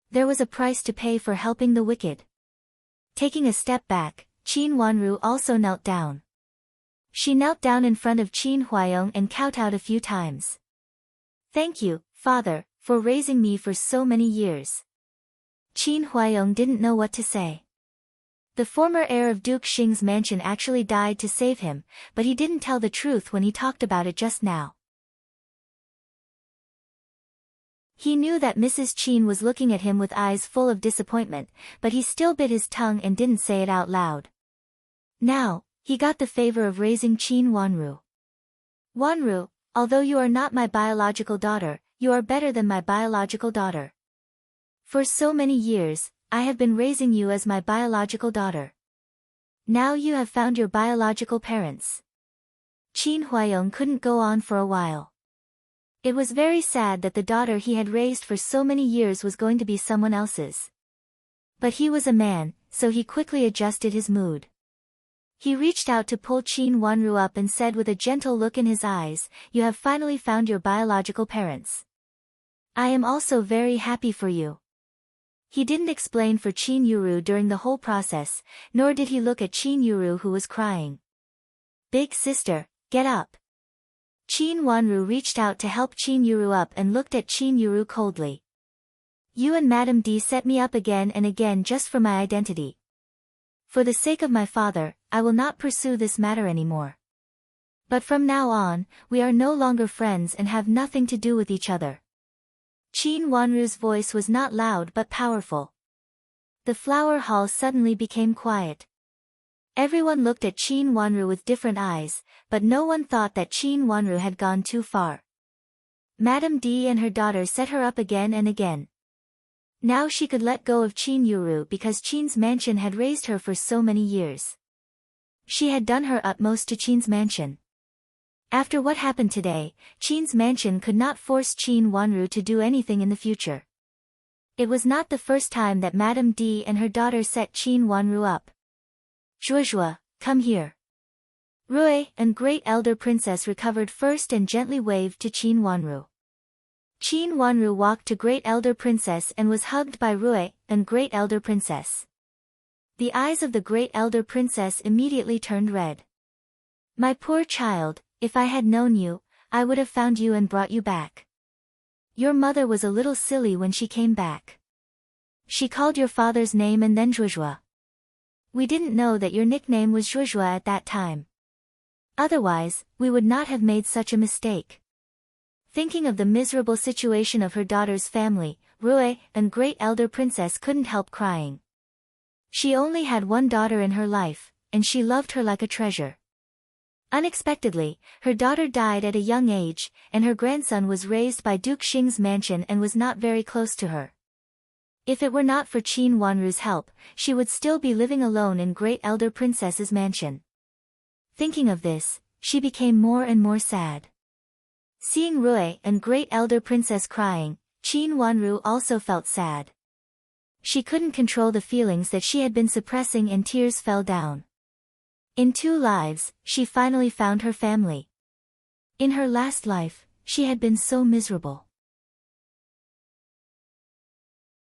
There was a price to pay for helping the wicked. Taking a step back, Qin Wanru also knelt down. She knelt down in front of Qin Huayong and kowtowed a few times. "Thank you, father, for raising me for so many years." Qin Huayong didn't know what to say. The former heir of Duke Xing's mansion actually died to save him, but he didn't tell the truth when he talked about it just now. He knew that Mrs. Qin was looking at him with eyes full of disappointment, but he still bit his tongue and didn't say it out loud. Now, he got the favor of raising Qin Wanru. "Wanru, although you are not my biological daughter, you are better than my biological daughter. For so many years, I have been raising you as my biological daughter. Now you have found your biological parents." Qin Huayong couldn't go on for a while. It was very sad that the daughter he had raised for so many years was going to be someone else's. But he was a man, so he quickly adjusted his mood. He reached out to pull Qin Wanru up and said with a gentle look in his eyes, "You have finally found your biological parents. I am also very happy for you." He didn't explain for Qin Yuru during the whole process, nor did he look at Qin Yuru who was crying. "Big sister, get up." Qin Wanru reached out to help Qin Yuru up and looked at Qin Yuru coldly. "You and Madame D set me up again and again just for my identity. For the sake of my father, I will not pursue this matter anymore. But from now on, we are no longer friends and have nothing to do with each other." Qin Wanru's voice was not loud but powerful. The flower hall suddenly became quiet. Everyone looked at Qin Wanru with different eyes, but no one thought that Qin Wanru had gone too far. Madame D and her daughter set her up again and again. Now she could let go of Qin Yuru because Qin's mansion had raised her for so many years. She had done her utmost to Qin's mansion. After what happened today, Qin's mansion could not force Qin Wanru to do anything in the future. It was not the first time that Madame D and her daughter set Qin Wanru up. "Zhuozhua, come here." Rui and Great Elder Princess recovered first and gently waved to Qin Wanru. Qin Wanru walked to Great Elder Princess and was hugged by Rui and Great Elder Princess. The eyes of the Great Elder Princess immediately turned red. "My poor child, if I had known you, I would have found you and brought you back. Your mother was a little silly when she came back. She called your father's name and then Zhuozhua. We didn't know that your nickname was Zhuozhua at that time. Otherwise, we would not have made such a mistake." Thinking of the miserable situation of her daughter's family, Rui and Great Elder Princess couldn't help crying. She only had one daughter in her life, and she loved her like a treasure. Unexpectedly, her daughter died at a young age, and her grandson was raised by Duke Xing's mansion and was not very close to her. If it were not for Qin Wanru's help, she would still be living alone in Great Elder Princess's mansion. Thinking of this, she became more and more sad. Seeing Rui and Great Elder Princess crying, Qin Wanru also felt sad. She couldn't control the feelings that she had been suppressing and tears fell down. In 2 lives, she finally found her family. In her last life, she had been so miserable.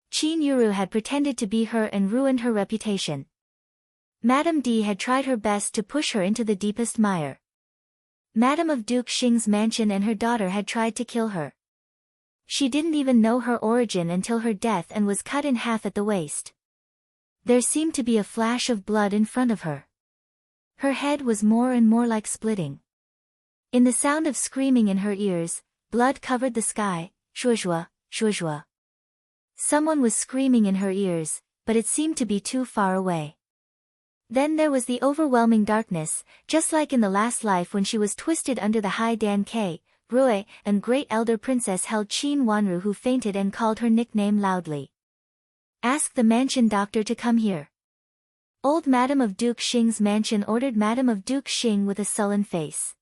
Qin Yuru had pretended to be her and ruined her reputation. Madame D had tried her best to push her into the deepest mire. Madame of Duke Xing's mansion and her daughter had tried to kill her. She didn't even know her origin until her death and was cut in half at the waist. There seemed to be a flash of blood in front of her. Her head was more and more like splitting. In the sound of screaming in her ears, blood covered the sky. "Zhuozhua, Zhuozhua." Someone was screaming in her ears, but it seemed to be too far away. Then there was the overwhelming darkness, just like in the last life when she was twisted under the high Dan K. Rui and Great Elder Princess held Qin Wanru who fainted and called her nickname loudly. "Ask the mansion doctor to come here." Old Madame of Duke Xing's mansion ordered Madame of Duke Xing with a sullen face.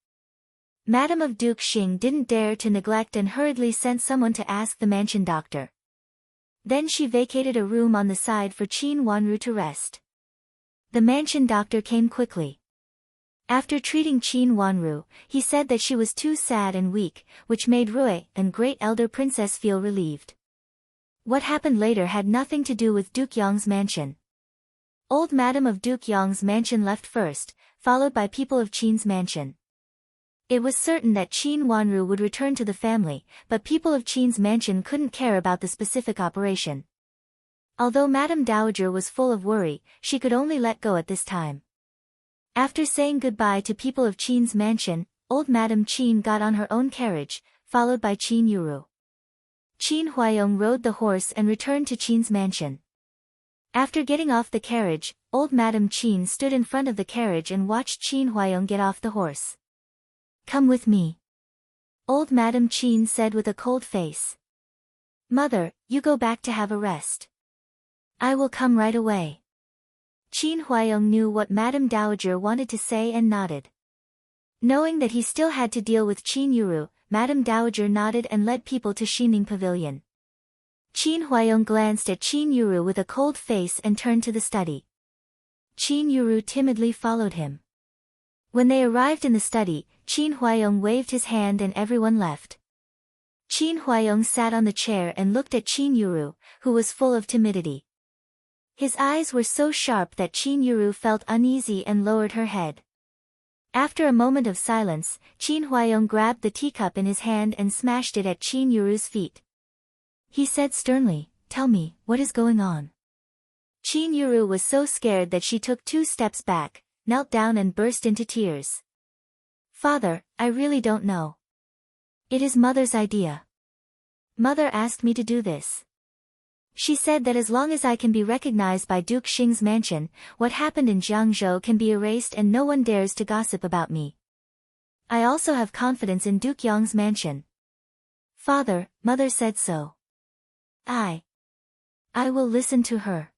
Madame of Duke Xing didn't dare to neglect and hurriedly sent someone to ask the mansion doctor. Then she vacated a room on the side for Qin Wanru to rest. The mansion doctor came quickly. After treating Qin Wanru, he said that she was too sad and weak, which made Rui and Great Elder Princess feel relieved. What happened later had nothing to do with Duke Yong's mansion. Old Madame of Duke Yong's mansion left first, followed by people of Qin's mansion. It was certain that Qin Wanru would return to the family, but people of Qin's mansion couldn't care about the specific operation. Although Madame Dowager was full of worry, she could only let go at this time. After saying goodbye to people of Qin's mansion, old Madame Qin got on her own carriage, followed by Qin Yuru. Qin Huayong rode the horse and returned to Qin's mansion. After getting off the carriage, old Madame Qin stood in front of the carriage and watched Qin Huayong get off the horse. "Come with me," old Madame Qin said with a cold face. "Mother, you go back to have a rest. I will come right away." Qin Huayong knew what Madame Dowager wanted to say and nodded. Knowing that he still had to deal with Qin Yuru, Madame Dowager nodded and led people to Xining Pavilion. Qin Huayong glanced at Qin Yuru with a cold face and turned to the study. Qin Yuru timidly followed him. When they arrived in the study, Qin Huayong waved his hand and everyone left. Qin Huayong sat on the chair and looked at Qin Yuru, who was full of timidity. His eyes were so sharp that Qin Yuru felt uneasy and lowered her head. After a moment of silence, Qin Huayong grabbed the teacup in his hand and smashed it at Qin Yuru's feet. He said sternly, "Tell me, what is going on?" Qin Yuru was so scared that she took 2 steps back, knelt down and burst into tears. "Father, I really don't know. It is Mother's idea. Mother asked me to do this. She said that as long as I can be recognized by Duke Xing's mansion, what happened in Jiangzhou can be erased and no one dares to gossip about me. I also have confidence in Duke Yang's mansion. Father, Mother said so. I will listen to her."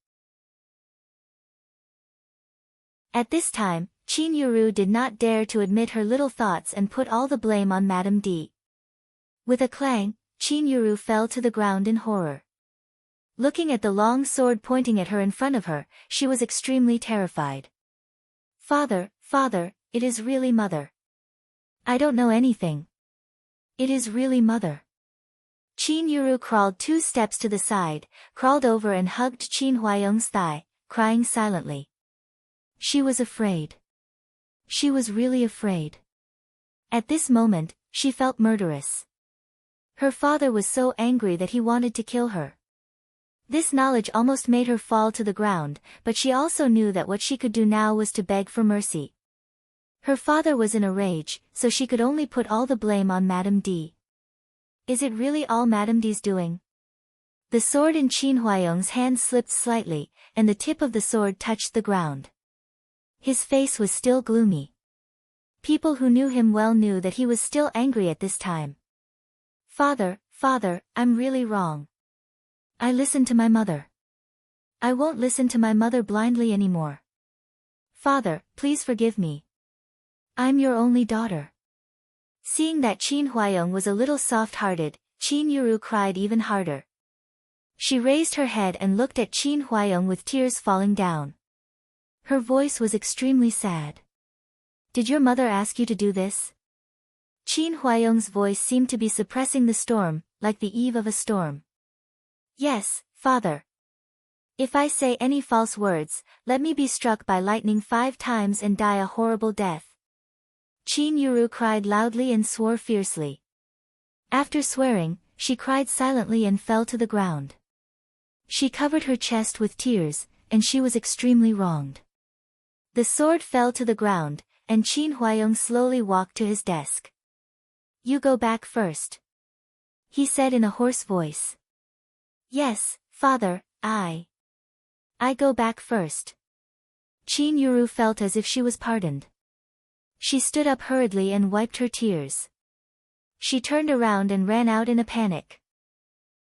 At this time, Qin Yuru did not dare to admit her little thoughts and put all the blame on Madame D. With a clang, Qin Yuru fell to the ground in horror. Looking at the long sword pointing at her in front of her, she was extremely terrified. Father, it is really Mother. I don't know anything. It is really Mother." Qin Yuru crawled 2 steps to the side, crawled over and hugged Qin Huayong's thigh, crying silently. She was afraid. She was really afraid. At this moment, she felt murderous. Her father was so angry that he wanted to kill her. This knowledge almost made her fall to the ground, but she also knew that what she could do now was to beg for mercy. Her father was in a rage, so she could only put all the blame on Madame D. Is it really all Madame D's doing? The sword in Qin Huayong's hand slipped slightly, and the tip of the sword touched the ground. His face was still gloomy. People who knew him well knew that he was still angry at this time. Father, I'm really wrong. I listened to my mother. I won't listen to my mother blindly anymore. Father, please forgive me. I'm your only daughter. Seeing that Qin Huayong was a little soft-hearted, Qin Yuru cried even harder. She raised her head and looked at Qin Huayong with tears falling down. Her voice was extremely sad. Did your mother ask you to do this? Qin Huayong's voice seemed to be suppressing the storm, like the eve of a storm. Yes, Father. If I say any false words, let me be struck by lightning 5 times and die a horrible death. Qin Yuru cried loudly and swore fiercely. After swearing, she cried silently and fell to the ground. She covered her chest with tears, and she was extremely wronged. The sword fell to the ground, and Qin Huayong slowly walked to his desk. You go back first. He said in a hoarse voice. Yes, Father, I go back first. Qin Yuru felt as if she was pardoned. She stood up hurriedly and wiped her tears. She turned around and ran out in a panic.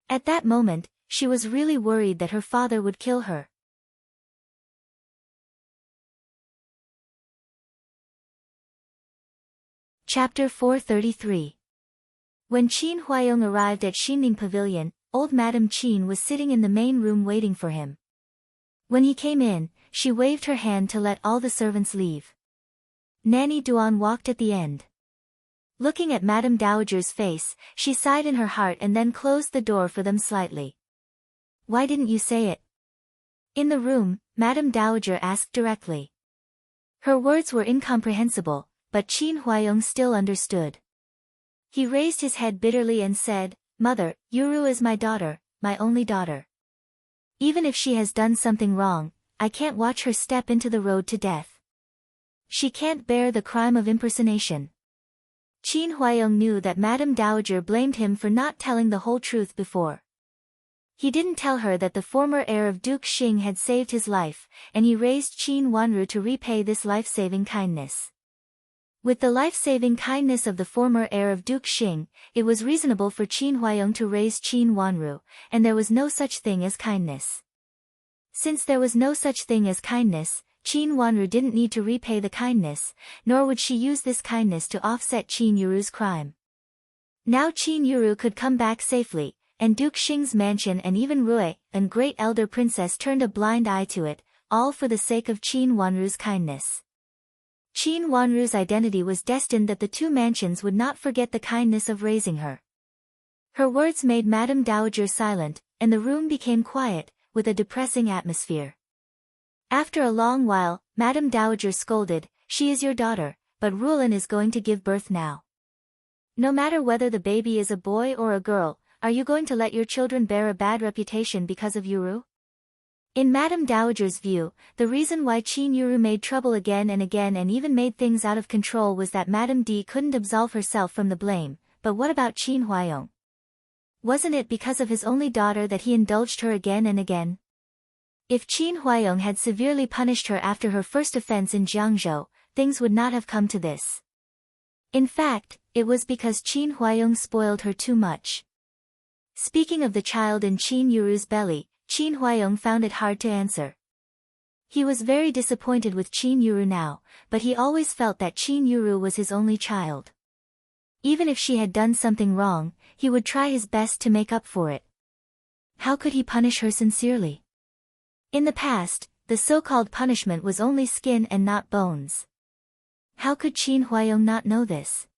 At that moment, she was really worried that her father would kill her. Chapter 433. When Qin Huayong arrived at Xinning Pavilion, old Madame Qin was sitting in the main room waiting for him. When he came in, she waved her hand to let all the servants leave. Nanny Duan walked at the end. Looking at Madame Dowager's face, she sighed in her heart and then closed the door for them slightly. Why didn't you say it? In the room, Madame Dowager asked directly. Her words were incomprehensible, but Qin Huayong still understood. He raised his head bitterly and said, Mother, Yuru is my daughter, my only daughter. Even if she has done something wrong, I can't watch her step into the road to death. She can't bear the crime of impersonation. Qin Huayong knew that Madame Dowager blamed him for not telling the whole truth before. He didn't tell her that the former heir of Duke Xing had saved his life, and he raised Qin Wanru to repay this life-saving kindness. With the life-saving kindness of the former heir of Duke Xing, it was reasonable for Qin Huayong to raise Qin Wanru, and there was no such thing as kindness. Since there was no such thing as kindness, Qin Wanru didn't need to repay the kindness, nor would she use this kindness to offset Qin Yuru's crime. Now Qin Yuru could come back safely, and Duke Xing's mansion and even Rui, and great elder princess turned a blind eye to it, all for the sake of Qin Wanru's kindness. Qin Wanru's identity was destined that the two mansions would not forget the kindness of raising her. Her words made Madame Dowager silent, and the room became quiet, with a depressing atmosphere. After a long while, Madame Dowager scolded, "She is your daughter, but Rulin is going to give birth now. No matter whether the baby is a boy or a girl, are you going to let your children bear a bad reputation because of Yuru?" In Madame Dowager's view, the reason why Qin Yuru made trouble again and even made things out of control was that Madame D couldn't absolve herself from the blame. But what about Qin Huayong? Wasn't it because of his only daughter that he indulged her again and again? If Qin Huayong had severely punished her after her first offense in Jiangzhou, things would not have come to this. In fact, it was because Qin Huayong spoiled her too much. Speaking of the child in Qin Yuru's belly, Qin Huayong found it hard to answer. He was very disappointed with Qin Yuru now, but he always felt that Qin Yuru was his only child. Even if she had done something wrong, he would try his best to make up for it. How could he punish her sincerely? In the past, the so-called punishment was only skin and not bones. How could Qin Huayong not know this?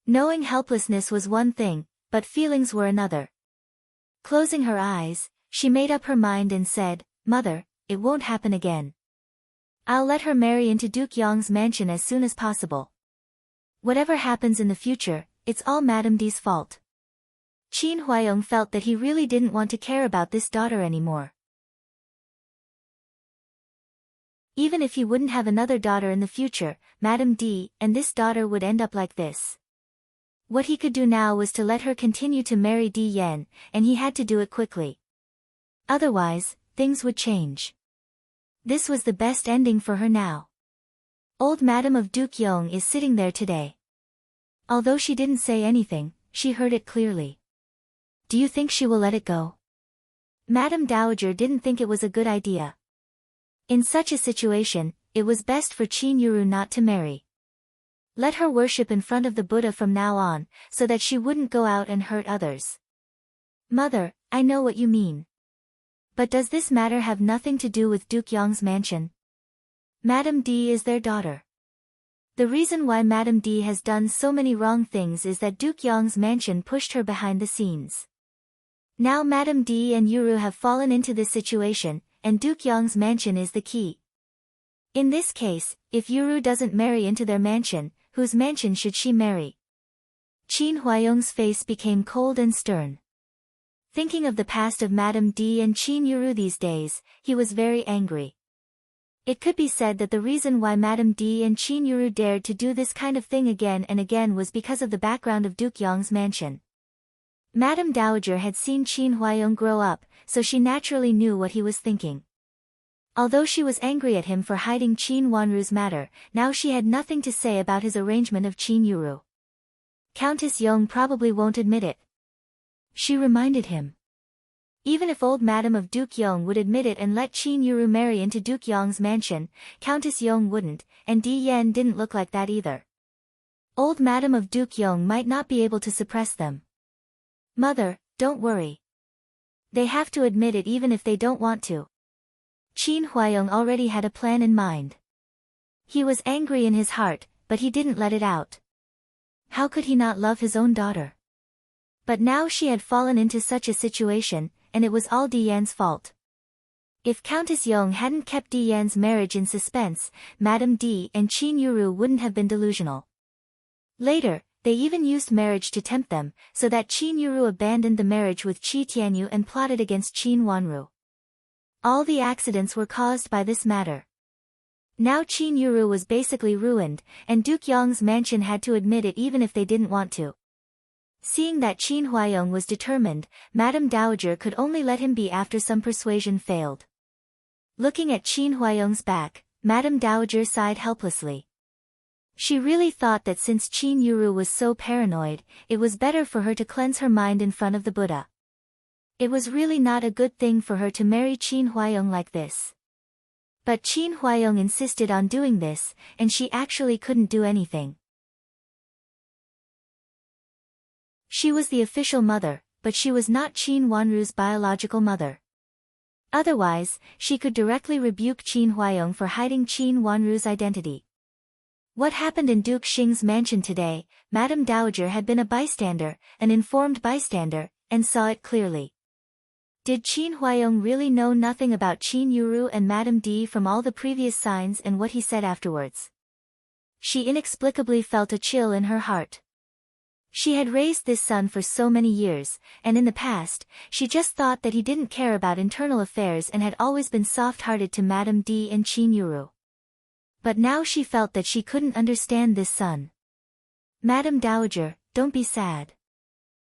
Knowing helplessness was one thing, but feelings were another. Closing her eyes, she made up her mind and said, "Mother, it won't happen again. I'll let her marry into Duke Yong's mansion as soon as possible. Whatever happens in the future, it's all Madame D's fault." Qin Huayong felt that he really didn't want to care about this daughter anymore. Even if he wouldn't have another daughter in the future, Madame D and this daughter would end up like this. What he could do now was to let her continue to marry Di Yan, and he had to do it quickly. Otherwise, things would change. This was the best ending for her now. Old Madame of Duke Yong is sitting there today. Although she didn't say anything, she heard it clearly. Do you think she will let it go? Madame Dowager didn't think it was a good idea. In such a situation, it was best for Qin Yuru not to marry. Let her worship in front of the Buddha from now on, so that she wouldn't go out and hurt others. Mother, I know what you mean. But does this matter have nothing to do with Duke Yong's mansion? Madame D is their daughter. The reason why Madame D has done so many wrong things is that Duke Yong's mansion pushed her behind the scenes. Now Madame D and Yuru have fallen into this situation, and Duke Yong's mansion is the key. In this case, if Yuru doesn't marry into their mansion, whose mansion should she marry? Qin Huayong's face became cold and stern. Thinking of the past of Madame D and Qin Yuru these days, he was very angry. It could be said that the reason why Madame D and Qin Yuru dared to do this kind of thing again and again was because of the background of Duke Yong's mansion. Madame Dowager had seen Qin Huayong grow up, so she naturally knew what he was thinking. Although she was angry at him for hiding Qin Wanru's matter, now she had nothing to say about his arrangement of Qin Yuru. Countess Yong probably won't admit it. She reminded him. Even if old Madame of Duke Yong would admit it and let Qin Yuru marry into Duke Yong's mansion, Countess Yong wouldn't, and Di Yan didn't look like that either. Old Madame of Duke Yong might not be able to suppress them. Mother, don't worry. They have to admit it even if they don't want to. Qin Huayong already had a plan in mind. He was angry in his heart, but he didn't let it out. How could he not love his own daughter? But now she had fallen into such a situation, and it was all Di Yan's fault. If Countess Yong hadn't kept Di Yan's marriage in suspense, Madame D and Qin Yuru wouldn't have been delusional. Later, they even used marriage to tempt them, so that Qin Yuru abandoned the marriage with Qi Tianyu and plotted against Qin Wanru. All the accidents were caused by this matter. Now Qin Yuru was basically ruined, and Duke Yong's mansion had to admit it even if they didn't want to. Seeing that Qin Huayong was determined, Madame Dowager could only let him be after some persuasion failed. Looking at Qin Huayong's back, Madame Dowager sighed helplessly. She really thought that since Qin Yuru was so paranoid, it was better for her to cleanse her mind in front of the Buddha. It was really not a good thing for her to marry Qin Huayong like this. But Qin Huayong insisted on doing this, and she actually couldn't do anything. She was the official mother, but she was not Qin Wanru's biological mother. Otherwise, she could directly rebuke Qin Huayong for hiding Qin Wanru's identity. What happened in Duke Xing's mansion today, Madame Dowager had been a bystander, an informed bystander, and saw it clearly. Did Qin Huayong really know nothing about Qin Yuru and Madame D from all the previous signs and what he said afterwards? She inexplicably felt a chill in her heart. She had raised this son for so many years, and in the past, she just thought that he didn't care about internal affairs and had always been soft-hearted to Madame D and Qin Yuru. But now she felt that she couldn't understand this son. Madame Dowager, don't be sad.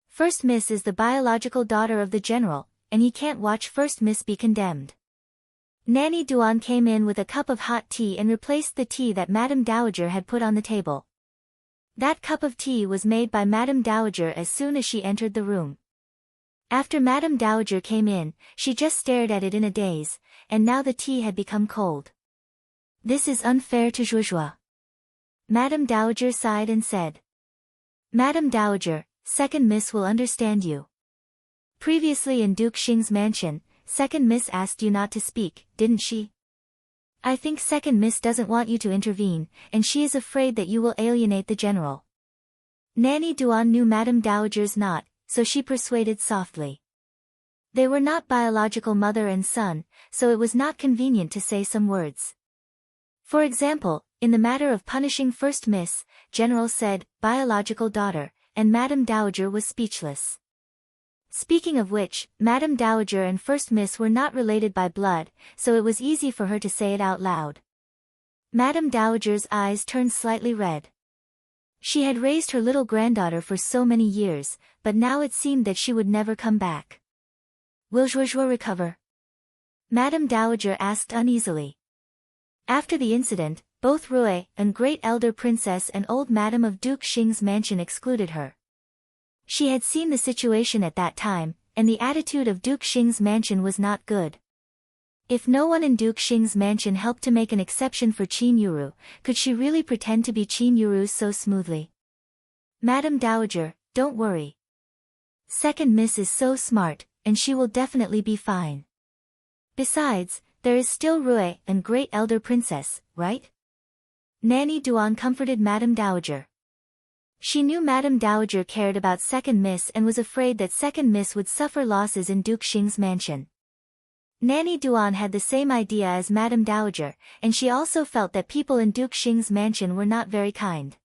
First Miss is the biological daughter of the general, and he can't watch First Miss be condemned. Nanny Duan came in with a cup of hot tea and replaced the tea that Madame Dowager had put on the table. That cup of tea was made by Madame Dowager as soon as she entered the room. After Madame Dowager came in, she just stared at it in a daze, and now the tea had become cold. This is unfair to Zhuozhuo. Madame Dowager sighed and said. Madame Dowager, Second Miss will understand you. Previously in Duke Xing's mansion, Second Miss asked you not to speak, didn't she? I think Second Miss doesn't want you to intervene, and she is afraid that you will alienate the general. Nanny Duan knew Madame Dowager's not, so she persuaded softly. They were not biological mother and son, so it was not convenient to say some words. For example, in the matter of punishing First Miss, General said, biological daughter, and Madame Dowager was speechless. Speaking of which, Madame Dowager and First Miss were not related by blood, so it was easy for her to say it out loud. Madame Dowager's eyes turned slightly red. She had raised her little granddaughter for so many years, but now it seemed that she would never come back. Will Zhuozhuo recover? Madame Dowager asked uneasily. After the incident, both Rui, and great elder princess and old madam of Duke Xing's mansion excluded her. She had seen the situation at that time, and the attitude of Duke Xing's mansion was not good. If no one in Duke Xing's mansion helped to make an exception for Qin Yuru, could she really pretend to be Qin Yuru so smoothly? Madame Dowager, don't worry. Second Miss is so smart, and she will definitely be fine. Besides, there is still Rui and great elder princess, right? Nanny Duan comforted Madame Dowager. She knew Madame Dowager cared about Second Miss and was afraid that Second Miss would suffer losses in Duke Xing's mansion. Nanny Duan had the same idea as Madame Dowager, and she also felt that people in Duke Xing's mansion were not very kind.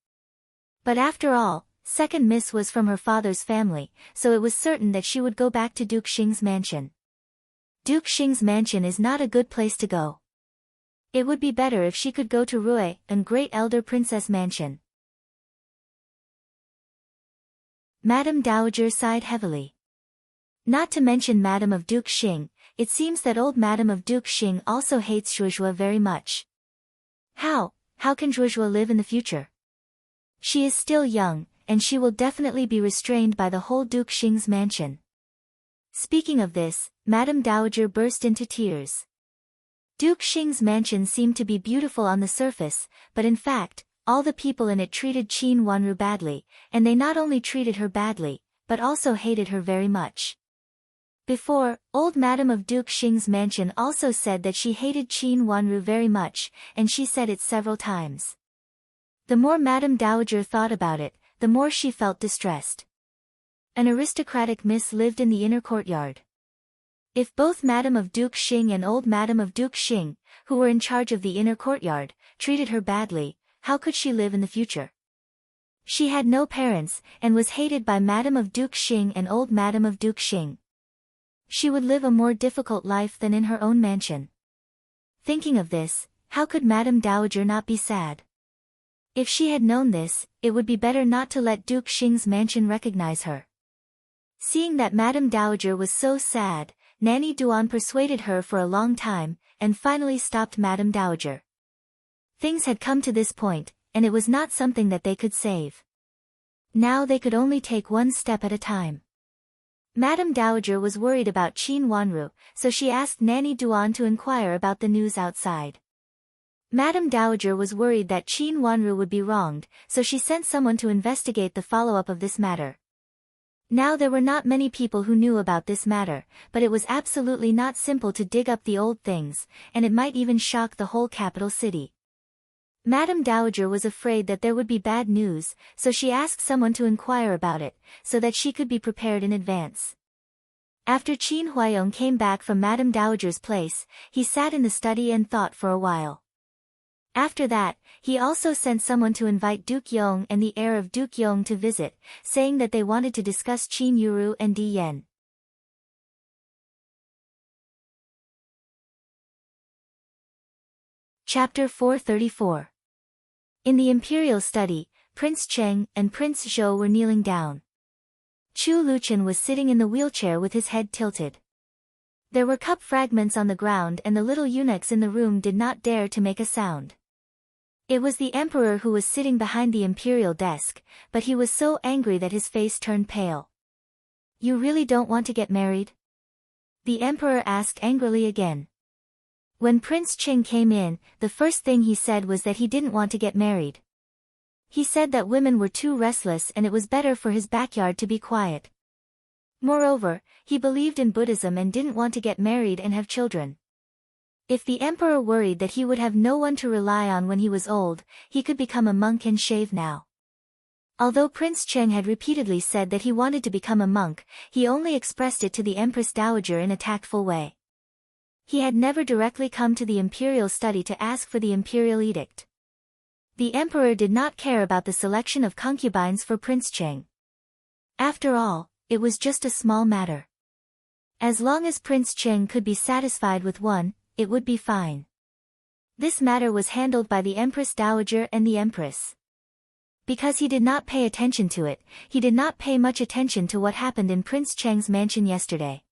But after all, Second Miss was from her father's family, so it was certain that she would go back to Duke Xing's mansion. Duke Xing's mansion is not a good place to go. It would be better if she could go to Rui and great elder princess mansion. Madame Dowager sighed heavily. Not to mention Madame of Duke Xing, it seems that old Madame of Duke Xing also hates Zhuozhuo very much. How can Zhuozhuo live in the future? She is still young, and she will definitely be restrained by the whole Duke Xing's mansion. Speaking of this, Madame Dowager burst into tears. Duke Xing's mansion seemed to be beautiful on the surface, but in fact, all the people in it treated Qin Wanru badly, and they not only treated her badly, but also hated her very much. Before, old Madame of Duke Xing's mansion also said that she hated Qin Wanru very much, and she said it several times. The more Madame Dowager thought about it, the more she felt distressed. An aristocratic miss lived in the inner courtyard. If both Madame of Duke Xing and old Madame of Duke Xing, who were in charge of the inner courtyard, treated her badly, how could she live in the future? She had no parents, and was hated by Madame of Duke Xing and old Madame of Duke Xing. She would live a more difficult life than in her own mansion. Thinking of this, how could Madame Dowager not be sad? If she had known this, it would be better not to let Duke Xing's mansion recognize her. Seeing that Madame Dowager was so sad, Nanny Duan persuaded her for a long time, and finally stopped Madame Dowager. Things had come to this point, and it was not something that they could save. Now they could only take one step at a time. Madame Dowager was worried about Qin Wanru, so she asked Nanny Duan to inquire about the news outside. Madame Dowager was worried that Qin Wanru would be wronged, so she sent someone to investigate the follow-up of this matter. Now there were not many people who knew about this matter, but it was absolutely not simple to dig up the old things, and it might even shock the whole capital city. Madame Dowager was afraid that there would be bad news, so she asked someone to inquire about it, so that she could be prepared in advance. After Qin Huayong came back from Madame Dowager's place, he sat in the study and thought for a while. After that, he also sent someone to invite Duke Yong and the heir of Duke Yong to visit, saying that they wanted to discuss Qin Yuru and Di Yen. Chapter 434. In the imperial study, Prince Cheng and Prince Zhou were kneeling down. Chu Luqian was sitting in the wheelchair with his head tilted. There were cup fragments on the ground and the little eunuchs in the room did not dare to make a sound. It was the emperor who was sitting behind the imperial desk, but he was so angry that his face turned pale. "You really don't want to get married?" the emperor asked angrily again. When Prince Qing came in, the first thing he said was that he didn't want to get married. He said that women were too restless and it was better for his backyard to be quiet. Moreover, he believed in Buddhism and didn't want to get married and have children. If the emperor worried that he would have no one to rely on when he was old, he could become a monk and shave now. Although Prince Cheng had repeatedly said that he wanted to become a monk, he only expressed it to the Empress Dowager in a tactful way. He had never directly come to the imperial study to ask for the imperial edict. The emperor did not care about the selection of concubines for Prince Cheng. After all, it was just a small matter. As long as Prince Cheng could be satisfied with one, it would be fine. This matter was handled by the Empress Dowager and the Empress. Because he did not pay attention to it, he did not pay much attention to what happened in Prince Cheng's mansion yesterday.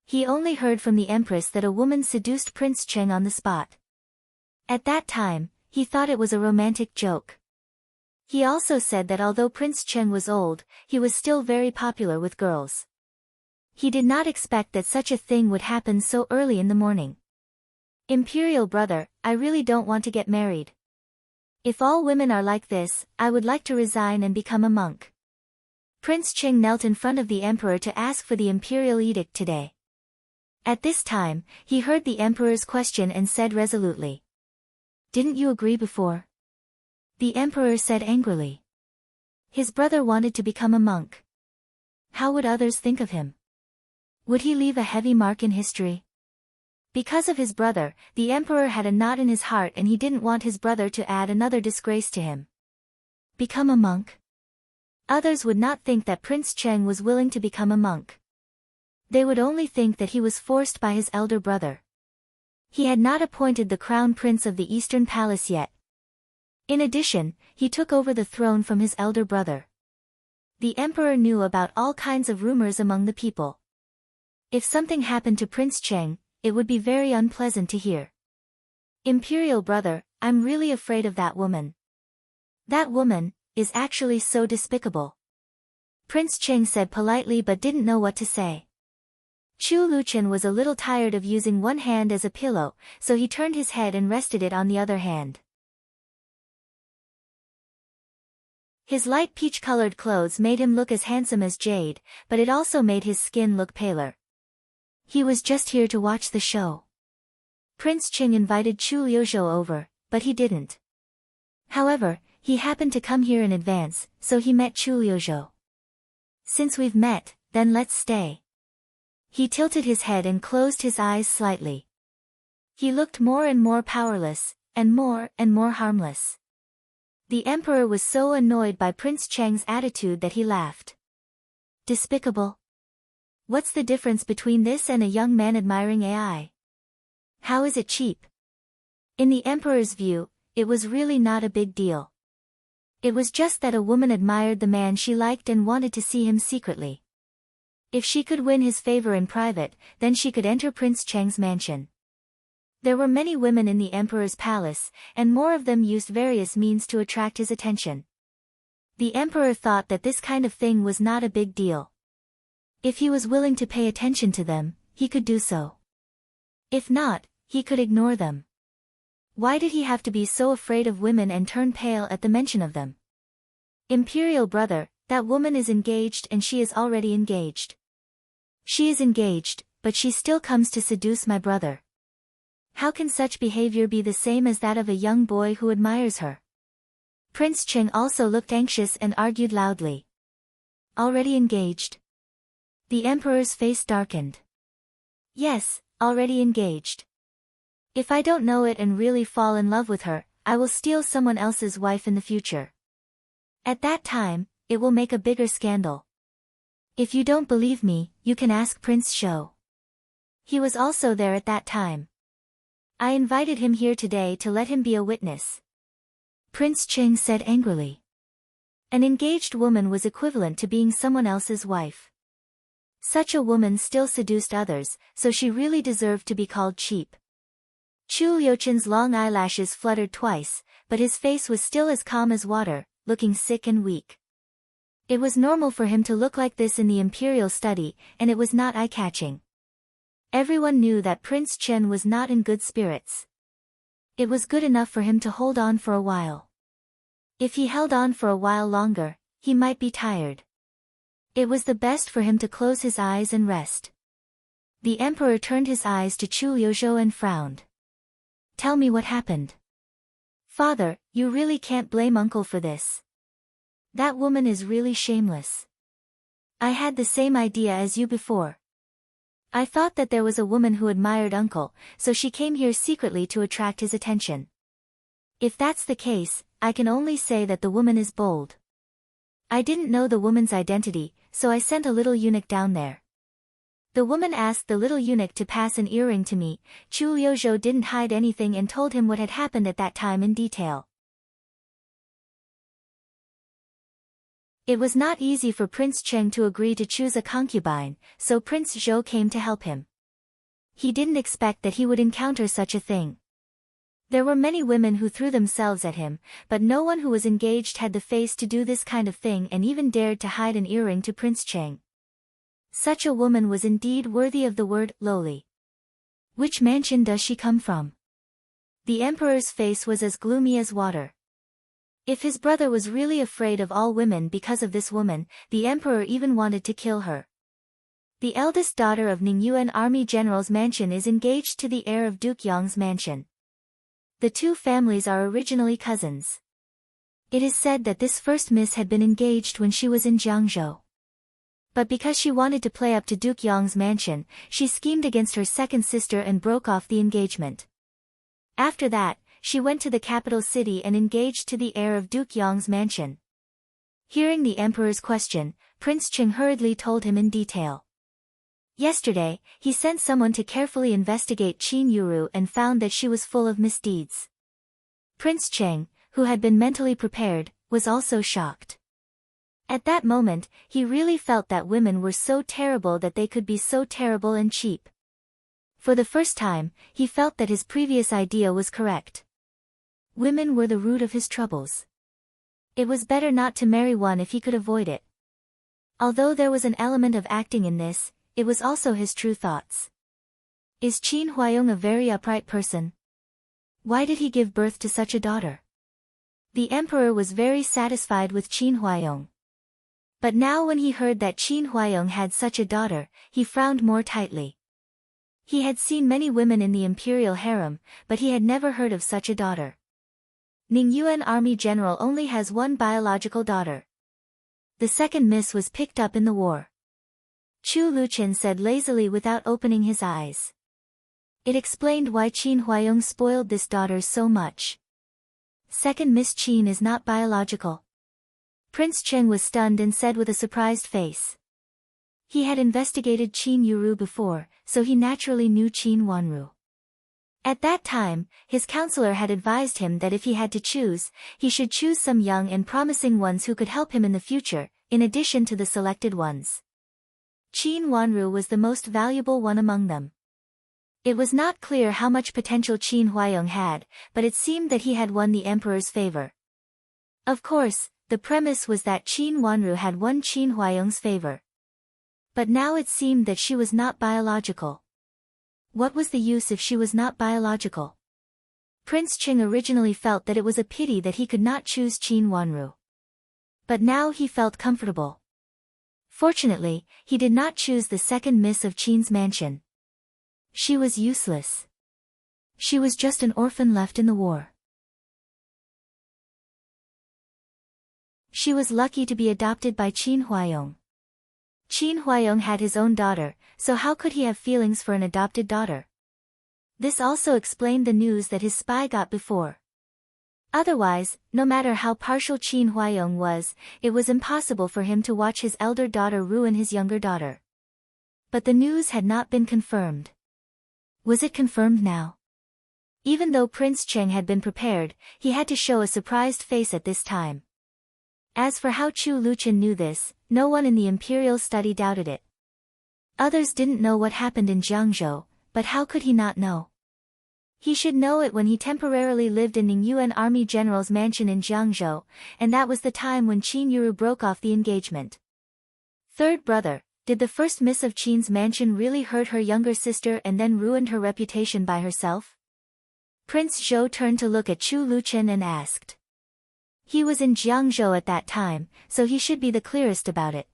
He only heard from the Empress that a woman seduced Prince Cheng on the spot. At that time, he thought it was a romantic joke. He also said that although Prince Cheng was old, he was still very popular with girls. He did not expect that such a thing would happen so early in the morning. "Imperial brother, I really don't want to get married. If all women are like this, I would like to resign and become a monk." Prince Cheng knelt in front of the emperor to ask for the imperial edict today. At this time, he heard the emperor's question and said resolutely, "Didn't you agree before?" The emperor said angrily. His brother wanted to become a monk. How would others think of him? Would he leave a heavy mark in history? Because of his brother, the emperor had a knot in his heart and he didn't want his brother to add another disgrace to him. Become a monk? Others would not think that Prince Cheng was willing to become a monk. They would only think that he was forced by his elder brother. He had not appointed the crown prince of the Eastern Palace yet. In addition, he took over the throne from his elder brother. The emperor knew about all kinds of rumors among the people. If something happened to Prince Cheng, it would be very unpleasant to hear. "Imperial brother, I'm really afraid of that woman. That woman is actually so despicable." Prince Cheng said politely but didn't know what to say. Chu Luqian was a little tired of using one hand as a pillow, so he turned his head and rested it on the other hand. His light peach-colored clothes made him look as handsome as jade, but it also made his skin look paler. He was just here to watch the show. Prince Cheng invited Chu Liuzhou over, but he didn't. However, he happened to come here in advance, so he met Chu Liuzhou. "Since we've met, then let's stay." He tilted his head and closed his eyes slightly. He looked more and more powerless, and more harmless. The emperor was so annoyed by Prince Cheng's attitude that he laughed. "Despicable? What's the difference between this and a young man admiring AI? How is it cheap?" In the emperor's view, it was really not a big deal. It was just that a woman admired the man she liked and wanted to see him secretly. If she could win his favor in private, then she could enter Prince Cheng's mansion. There were many women in the emperor's palace, and more of them used various means to attract his attention. The emperor thought that this kind of thing was not a big deal. If he was willing to pay attention to them, he could do so. If not, he could ignore them. Why did he have to be so afraid of women and turn pale at the mention of them? "Imperial brother, That woman is engaged and she is already engaged. She is engaged, but she still comes to seduce my brother. How can such behavior be the same as that of a young boy who admires her? Prince Cheng also looked anxious and argued loudly. Already engaged? The emperor's face darkened. Yes, already engaged. If I don't know it and really fall in love with her, I will steal someone else's wife in the future. At that time, it will make a bigger scandal. If you don't believe me, you can ask Prince Shou. He was also there at that time. I invited him here today to let him be a witness. Prince Cheng said angrily. An engaged woman was equivalent to being someone else's wife. Such a woman still seduced others, so she really deserved to be called cheap. Chu Liuchen's long eyelashes fluttered twice, but his face was still as calm as water, looking sick and weak. It was normal for him to look like this in the imperial study, and it was not eye-catching. Everyone knew that Prince Chen was not in good spirits. It was good enough for him to hold on for a while. If he held on for a while longer, he might be tired. It was the best for him to close his eyes and rest. The emperor turned his eyes to Chu Liuzhou and frowned. Tell me what happened. Father, you really can't blame uncle for this. That woman is really shameless. I had the same idea as you before. I thought that there was a woman who admired uncle, so she came here secretly to attract his attention. If that's the case, I can only say that the woman is bold. I didn't know the woman's identity, so I sent a little eunuch down there. The woman asked the little eunuch to pass an earring to me. Chu Liuzhou didn't hide anything and told him what had happened at that time in detail. It was not easy for Prince Cheng to agree to choose a concubine, so Prince Zhou came to help him. He didn't expect that he would encounter such a thing. There were many women who threw themselves at him, but no one who was engaged had the face to do this kind of thing and even dared to hide an earring to Prince Cheng. Such a woman was indeed worthy of the word lowly. Which mansion does she come from? The emperor's face was as gloomy as water. If his brother was really afraid of all women because of this woman, the emperor even wanted to kill her. The eldest daughter of Ningyuan army general's mansion is engaged to the heir of Duke Yong's mansion. The two families are originally cousins. It is said that this first miss had been engaged when she was in Jiangzhou. But because she wanted to play up to Duke Yong's mansion, she schemed against her second sister and broke off the engagement. After that, she went to the capital city and engaged to the heir of Duke Yong's mansion. Hearing the emperor's question, Prince Cheng hurriedly told him in detail. Yesterday, he sent someone to carefully investigate Qin Yuru and found that she was full of misdeeds. Prince Cheng, who had been mentally prepared, was also shocked. At that moment, he really felt that women were so terrible that they could be so terrible and cheap. For the first time, he felt that his previous idea was correct. Women were the root of his troubles. It was better not to marry one if he could avoid it. Although there was an element of acting in this, it was also his true thoughts. Is Qin Huayong a very upright person? Why did he give birth to such a daughter? The emperor was very satisfied with Qin Huayong. But now when he heard that Qin Huayong had such a daughter, he frowned more tightly. He had seen many women in the imperial harem, but he had never heard of such a daughter. Ningyuan army general only has one biological daughter. The second miss was picked up in the war. Chu Liuchen said lazily without opening his eyes. It explained why Qin Huayong spoiled this daughter so much. Second Miss Qin is not biological. Prince Cheng was stunned and said with a surprised face. He had investigated Qin Yuru before, so he naturally knew Qin Wanru. At that time, his counselor had advised him that if he had to choose, he should choose some young and promising ones who could help him in the future, in addition to the selected ones. Qin Wanru was the most valuable one among them. It was not clear how much potential Qin Huayong had, but it seemed that he had won the emperor's favor. Of course, the premise was that Qin Wanru had won Qin Huayong's favor. But now it seemed that she was not biological. What was the use if she was not biological? Prince Cheng originally felt that it was a pity that he could not choose Qin Wanru. But now he felt comfortable. Fortunately, he did not choose the second miss of Qin's mansion. She was useless. She was just an orphan left in the war. She was lucky to be adopted by Qin Huayong. Qin Huayong had his own daughter, so how could he have feelings for an adopted daughter? This also explained the news that his spy got before. Otherwise, no matter how partial Qin Huayong was, it was impossible for him to watch his elder daughter ruin his younger daughter. But the news had not been confirmed. Was it confirmed now? Even though Prince Cheng had been prepared, he had to show a surprised face at this time. As for how Chu Luqian knew this, no one in the imperial study doubted it. Others didn't know what happened in Jiangzhou, but how could he not know? He should know it when he temporarily lived in Ning Yuan army general's mansion in Jiangzhou, and that was the time when Qin Yuru broke off the engagement. Third brother, did the first miss of Qin's mansion really hurt her younger sister and then ruined her reputation by herself? Prince Zhou turned to look at Chu Luqian and asked. He was in Jiangzhou at that time, so he should be the clearest about it.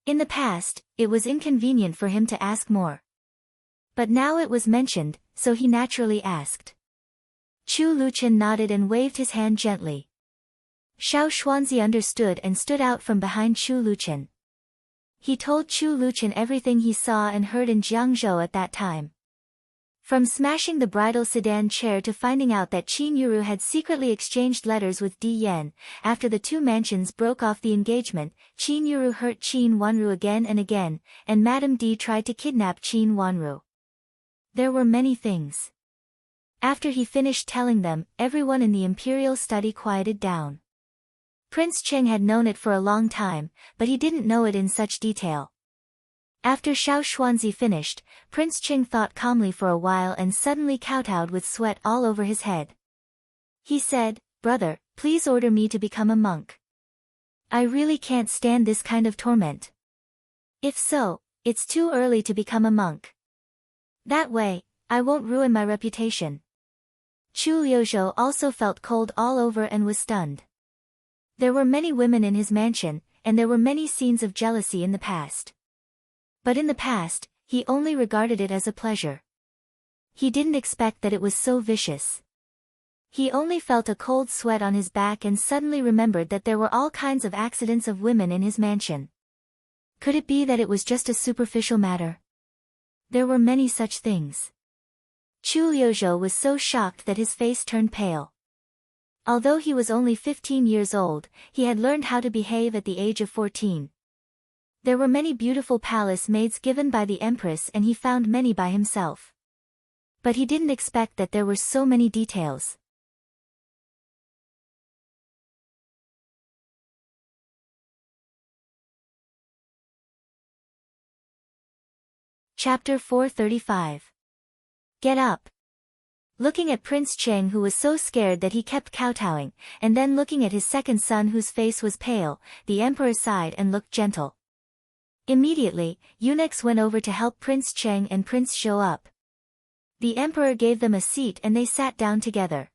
In the past, it was inconvenient for him to ask more. But now it was mentioned, so he naturally asked. Chu Luqian nodded and waved his hand gently. Xiao Xuanzi understood and stood out from behind Chu Luqian. He told Chu Luqian everything he saw and heard in Jiangzhou at that time. From smashing the bridal sedan chair to finding out that Qin Yuru had secretly exchanged letters with Di Yan, after the two mansions broke off the engagement, Qin Yuru hurt Qin Wanru again and again, and Madame Di tried to kidnap Qin Wanru. There were many things. After he finished telling them, everyone in the imperial study quieted down. Prince Cheng had known it for a long time, but he didn't know it in such detail. After Xiao Xuanzi finished, Prince Cheng thought calmly for a while and suddenly kowtowed with sweat all over his head. He said, "Brother, please order me to become a monk. I really can't stand this kind of torment. If so, it's too early to become a monk. That way, I won't ruin my reputation." Chu Liuzhou also felt cold all over and was stunned. There were many women in his mansion, and there were many scenes of jealousy in the past. But in the past, he only regarded it as a pleasure. He didn't expect that it was so vicious. He only felt a cold sweat on his back and suddenly remembered that there were all kinds of accidents of women in his mansion. Could it be that it was just a superficial matter? There were many such things. Chu Liuzhou was so shocked that his face turned pale. Although he was only 15 years old, he had learned how to behave at the age of 14. There were many beautiful palace maids given by the Empress and he found many by himself. But he didn't expect that there were so many details. Chapter 435. Get up. Looking at Prince Cheng, who was so scared that he kept kowtowing, and then looking at his second son whose face was pale, the emperor sighed and looked gentle. Immediately, eunuchs went over to help Prince Cheng and Prince Zhou up. The emperor gave them a seat and they sat down together.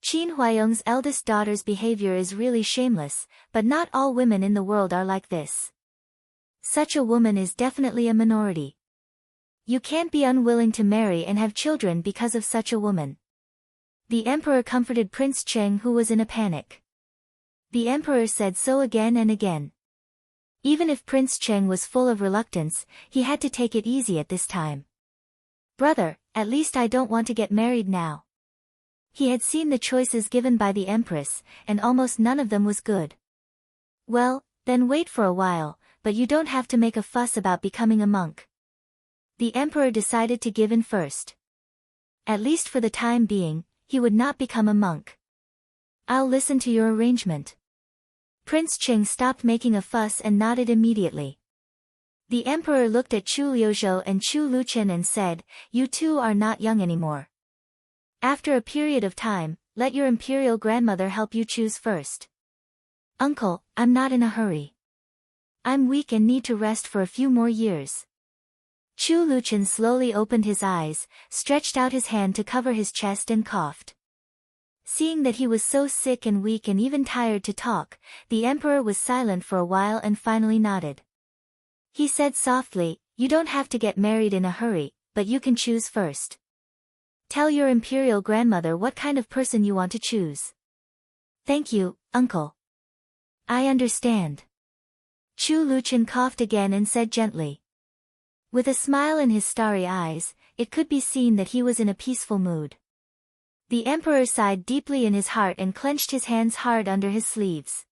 Qin Huayong's eldest daughter's behavior is really shameless, but not all women in the world are like this. Such a woman is definitely a minority. You can't be unwilling to marry and have children because of such a woman. The emperor comforted Prince Cheng, who was in a panic. The emperor said so again and again. Even if Prince Cheng was full of reluctance, he had to take it easy at this time. "Brother, at least I don't want to get married now." He had seen the choices given by the Empress, and almost none of them was good. "Well, then wait for a while, but you don't have to make a fuss about becoming a monk." The emperor decided to give in first. At least for the time being, he would not become a monk. "I'll listen to your arrangement." Prince Cheng stopped making a fuss and nodded immediately. The emperor looked at Chu Liuzhou and Chu Luqian and said, "You two are not young anymore. After a period of time, let your imperial grandmother help you choose first." "Uncle, I'm not in a hurry. I'm weak and need to rest for a few more years." Chu Luqian slowly opened his eyes, stretched out his hand to cover his chest and coughed. Seeing that he was so sick and weak and even tired to talk, the emperor was silent for a while and finally nodded. He said softly, "You don't have to get married in a hurry, but you can choose first. Tell your imperial grandmother what kind of person you want to choose." "Thank you, uncle. I understand." Chu Luchen coughed again and said gently. With a smile in his starry eyes, it could be seen that he was in a peaceful mood. The emperor sighed deeply in his heart and clenched his hands hard under his sleeves.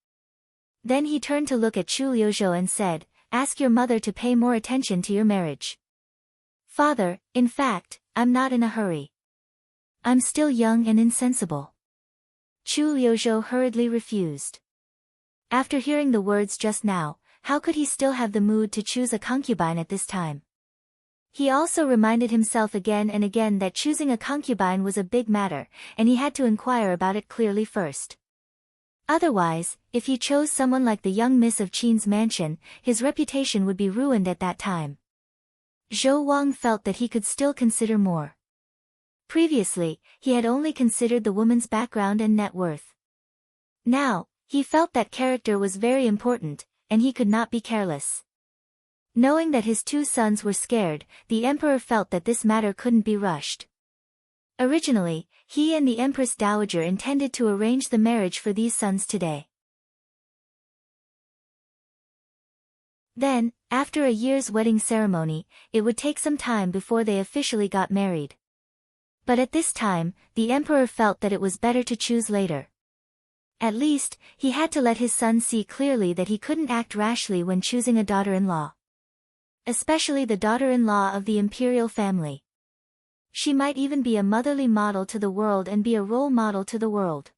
Then he turned to look at Chu Liuzhou and said, "Ask your mother to pay more attention to your marriage." "Father, in fact, I'm not in a hurry. I'm still young and insensible." Chu Liuzhou hurriedly refused. After hearing the words just now, how could he still have the mood to choose a concubine at this time? He also reminded himself again and again that choosing a concubine was a big matter, and he had to inquire about it clearly first. Otherwise, if he chose someone like the young miss of Qin's mansion, his reputation would be ruined at that time. Zhou Wang felt that he could still consider more. Previously, he had only considered the woman's background and net worth. Now, he felt that character was very important, and he could not be careless. Knowing that his two sons were scared, the emperor felt that this matter couldn't be rushed. Originally, he and the Empress Dowager intended to arrange the marriage for these sons today. Then, after a year's wedding ceremony, it would take some time before they officially got married. But at this time, the emperor felt that it was better to choose later. At least, he had to let his son see clearly that he couldn't act rashly when choosing a daughter-in-law. Especially the daughter-in-law of the imperial family. She might even be a motherly model to the world and be a role model to the world.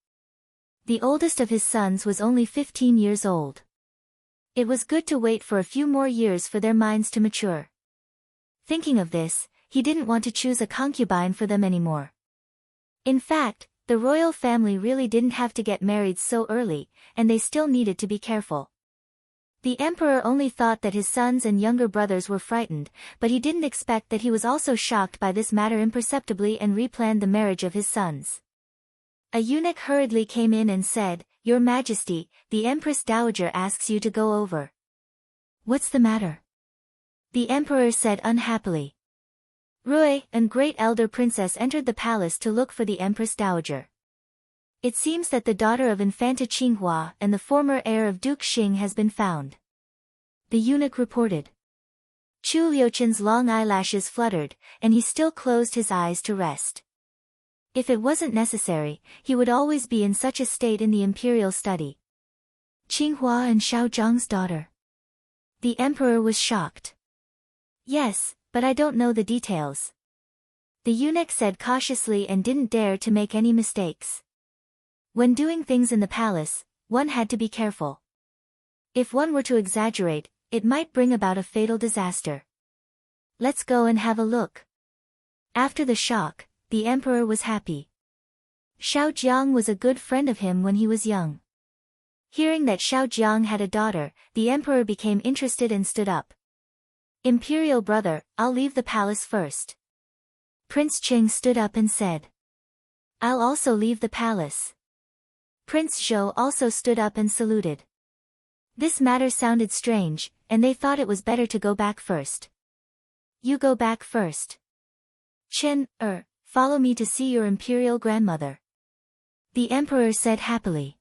The oldest of his sons was only 15 years old. It was good to wait for a few more years for their minds to mature. Thinking of this, he didn't want to choose a concubine for them anymore. In fact, the royal family really didn't have to get married so early, and they still needed to be careful. The emperor only thought that his sons and younger brothers were frightened, but he didn't expect that he was also shocked by this matter imperceptibly and replanned the marriage of his sons. A eunuch hurriedly came in and said, "Your Majesty, the Empress Dowager asks you to go over." "What's the matter?" the emperor said unhappily. Rui, a great elder princess, entered the palace to look for the Empress Dowager. "It seems that the daughter of Infanta Qinghua and the former heir of Duke Xing has been found," the eunuch reported. Chu Liuchen's long eyelashes fluttered, and he still closed his eyes to rest. If it wasn't necessary, he would always be in such a state in the imperial study. "Qinghua and Xiao Zhang's daughter." The emperor was shocked. "Yes, but I don't know the details," the eunuch said cautiously and didn't dare to make any mistakes. When doing things in the palace, one had to be careful. If one were to exaggerate, it might bring about a fatal disaster. "Let's go and have a look." After the shock, the emperor was happy. Xiao Jiang was a good friend of him when he was young. Hearing that Xiao Jiang had a daughter, the emperor became interested and stood up. "Imperial brother, I'll leave the palace first." Prince Qing stood up and said, "I'll also leave the palace." Prince Zhou also stood up and saluted. This matter sounded strange, and they thought it was better to go back first. "You go back first. Chen, follow me to see your imperial grandmother," the emperor said happily.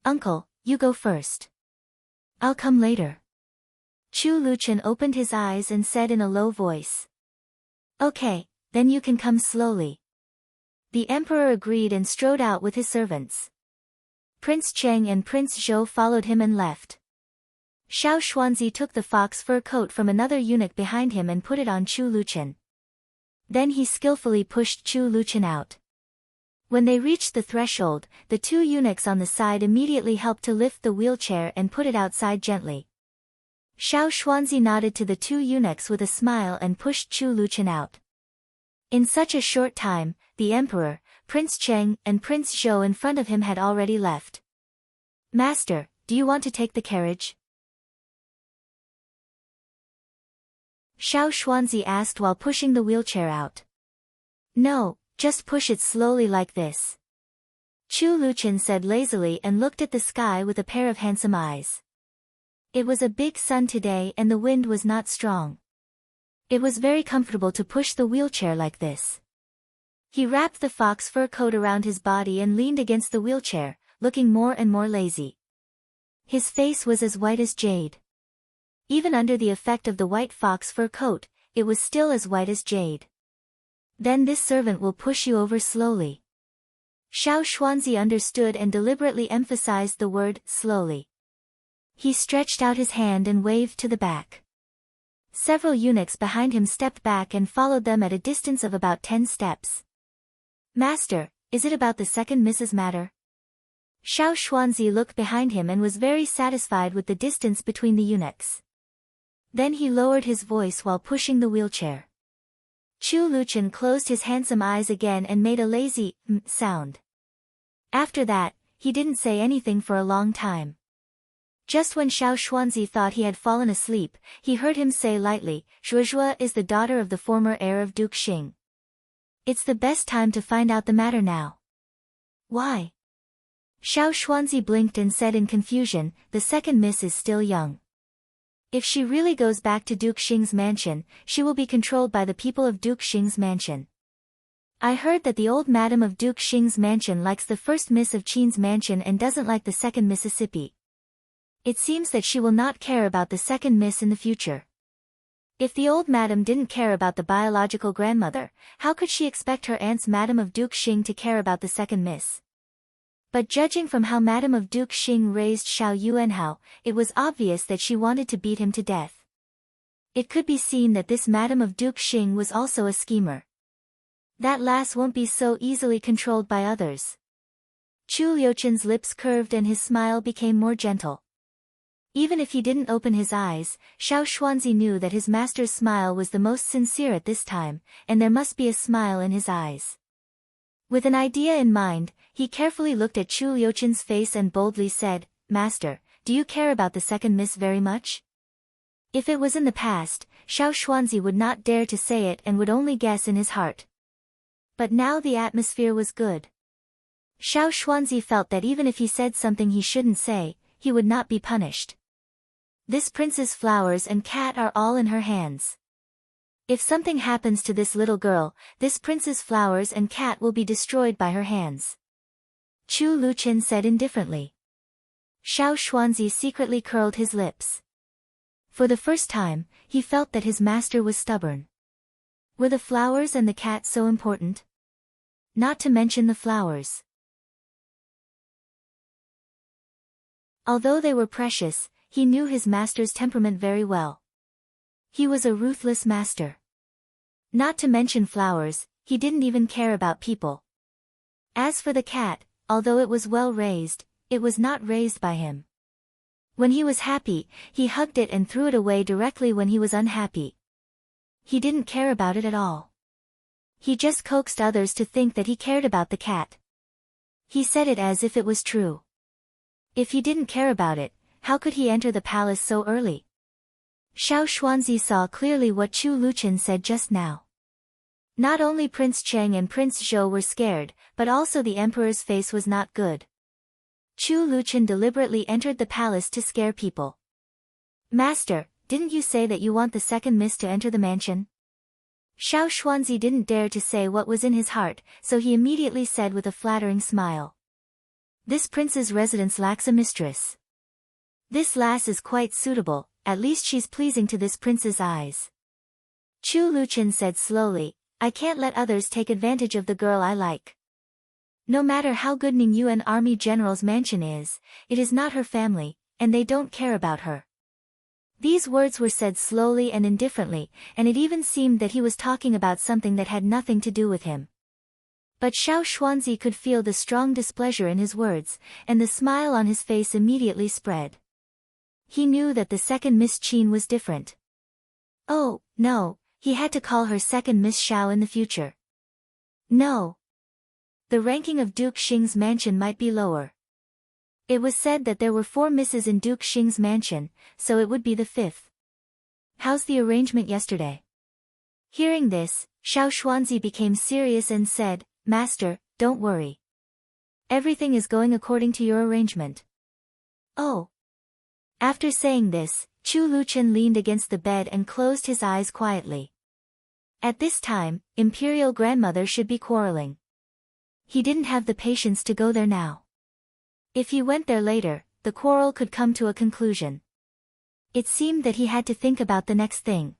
"Uncle, you go first. I'll come later." Chu Luchen opened his eyes and said in a low voice, "Okay, then you can come slowly." The emperor agreed and strode out with his servants. Prince Cheng and Prince Zhou followed him and left. Xiao Xuanzi took the fox fur coat from another eunuch behind him and put it on Chu Luchen. Then he skillfully pushed Chu Luchen out. When they reached the threshold, the two eunuchs on the side immediately helped to lift the wheelchair and put it outside gently. Xiao Xuanzi nodded to the two eunuchs with a smile and pushed Chu Luchen out. In such a short time, the emperor, Prince Cheng, and Prince Zhou in front of him had already left. "Master, do you want to take the carriage?" Xiao Xuanzi asked while pushing the wheelchair out. "No, just push it slowly like this." Chu Luchen said lazily and looked at the sky with a pair of handsome eyes. It was a big sun today and the wind was not strong. It was very comfortable to push the wheelchair like this. He wrapped the fox fur coat around his body and leaned against the wheelchair, looking more and more lazy. His face was as white as jade. Even under the effect of the white fox fur coat, it was still as white as jade. Then this servant will push you over slowly. Xiao Xuanzi understood and deliberately emphasized the word slowly. He stretched out his hand and waved to the back. Several eunuchs behind him stepped back and followed them at a distance of about 10 steps. Master, is it about the second Mrs. matter? Xiao Xuanzi looked behind him and was very satisfied with the distance between the eunuchs. Then he lowered his voice while pushing the wheelchair. Chu Luchen closed his handsome eyes again and made a lazy sound. After that, he didn't say anything for a long time. Just when Xiao Xuanzi thought he had fallen asleep, he heard him say lightly, Zhuozhuo is the daughter of the former heir of Duke Xing. It's the best time to find out the matter now. Why? Xiao Xuanzi blinked and said in confusion, the second miss is still young. If she really goes back to Duke Xing's mansion, she will be controlled by the people of Duke Xing's mansion. I heard that the old madam of Duke Xing's mansion likes the first miss of Qin's mansion and doesn't like the second Mississippi. It seems that she will not care about the second miss in the future. If the old madam didn't care about the biological grandmother, how could she expect her aunt's madam of Duke Xing to care about the second miss? But judging from how madam of Duke Xing raised Xiao Yuanhao, it was obvious that she wanted to beat him to death. It could be seen that this madam of Duke Xing was also a schemer. That lass won't be so easily controlled by others. Chu Liuchen's lips curved and his smile became more gentle. Even if he didn't open his eyes, Xiao Xuanzi knew that his master's smile was the most sincere at this time, and there must be a smile in his eyes. With an idea in mind, he carefully looked at Chu Liuchen's face and boldly said, Master, do you care about the second miss very much? If it was in the past, Xiao Xuanzi would not dare to say it and would only guess in his heart. But now the atmosphere was good. Xiao Xuanzi felt that even if he said something he shouldn't say, he would not be punished. This prince's flowers and cat are all in her hands. If something happens to this little girl, this prince's flowers and cat will be destroyed by her hands. Chu Luchen said indifferently. Xiao Xuanzi secretly curled his lips. For the first time, he felt that his master was stubborn. Were the flowers and the cat so important? Not to mention the flowers. Although they were precious, he knew his master's temperament very well. He was a ruthless master. Not to mention flowers, he didn't even care about people. As for the cat, although it was well raised, it was not raised by him. When he was happy, he hugged it and threw it away directly when he was unhappy. He didn't care about it at all. He just coaxed others to think that he cared about the cat. He said it as if it was true. If he didn't care about it, how could he enter the palace so early? Xiao Xuanzi saw clearly what Chu Luchen said just now. Not only Prince Cheng and Prince Zhou were scared, but also the emperor's face was not good. Chu Luchen deliberately entered the palace to scare people. Master, didn't you say that you want the second miss to enter the mansion? Xiao Xuanzi didn't dare to say what was in his heart, so he immediately said with a flattering smile. This prince's residence lacks a mistress. This lass is quite suitable, at least she's pleasing to this prince's eyes. Chu Luchen said slowly, I can't let others take advantage of the girl I like. No matter how good Ning Yuan army general's mansion is, it is not her family, and they don't care about her. These words were said slowly and indifferently, and it even seemed that he was talking about something that had nothing to do with him. But Xiao Xuanzi could feel the strong displeasure in his words, and the smile on his face immediately spread. He knew that the second Miss Qin was different. Oh, no, he had to call her second Miss Xiao in the future. No. The ranking of Duke Xing's mansion might be lower. It was said that there were 4 misses in Duke Xing's mansion, so it would be the 5th. How's the arrangement yesterday? Hearing this, Xiao Xuanzi became serious and said, Master, don't worry. Everything is going according to your arrangement. Oh. After saying this, Chu Luchen leaned against the bed and closed his eyes quietly. At this time, Imperial Grandmother should be quarreling. He didn't have the patience to go there now. If he went there later, the quarrel could come to a conclusion. It seemed that he had to think about the next thing.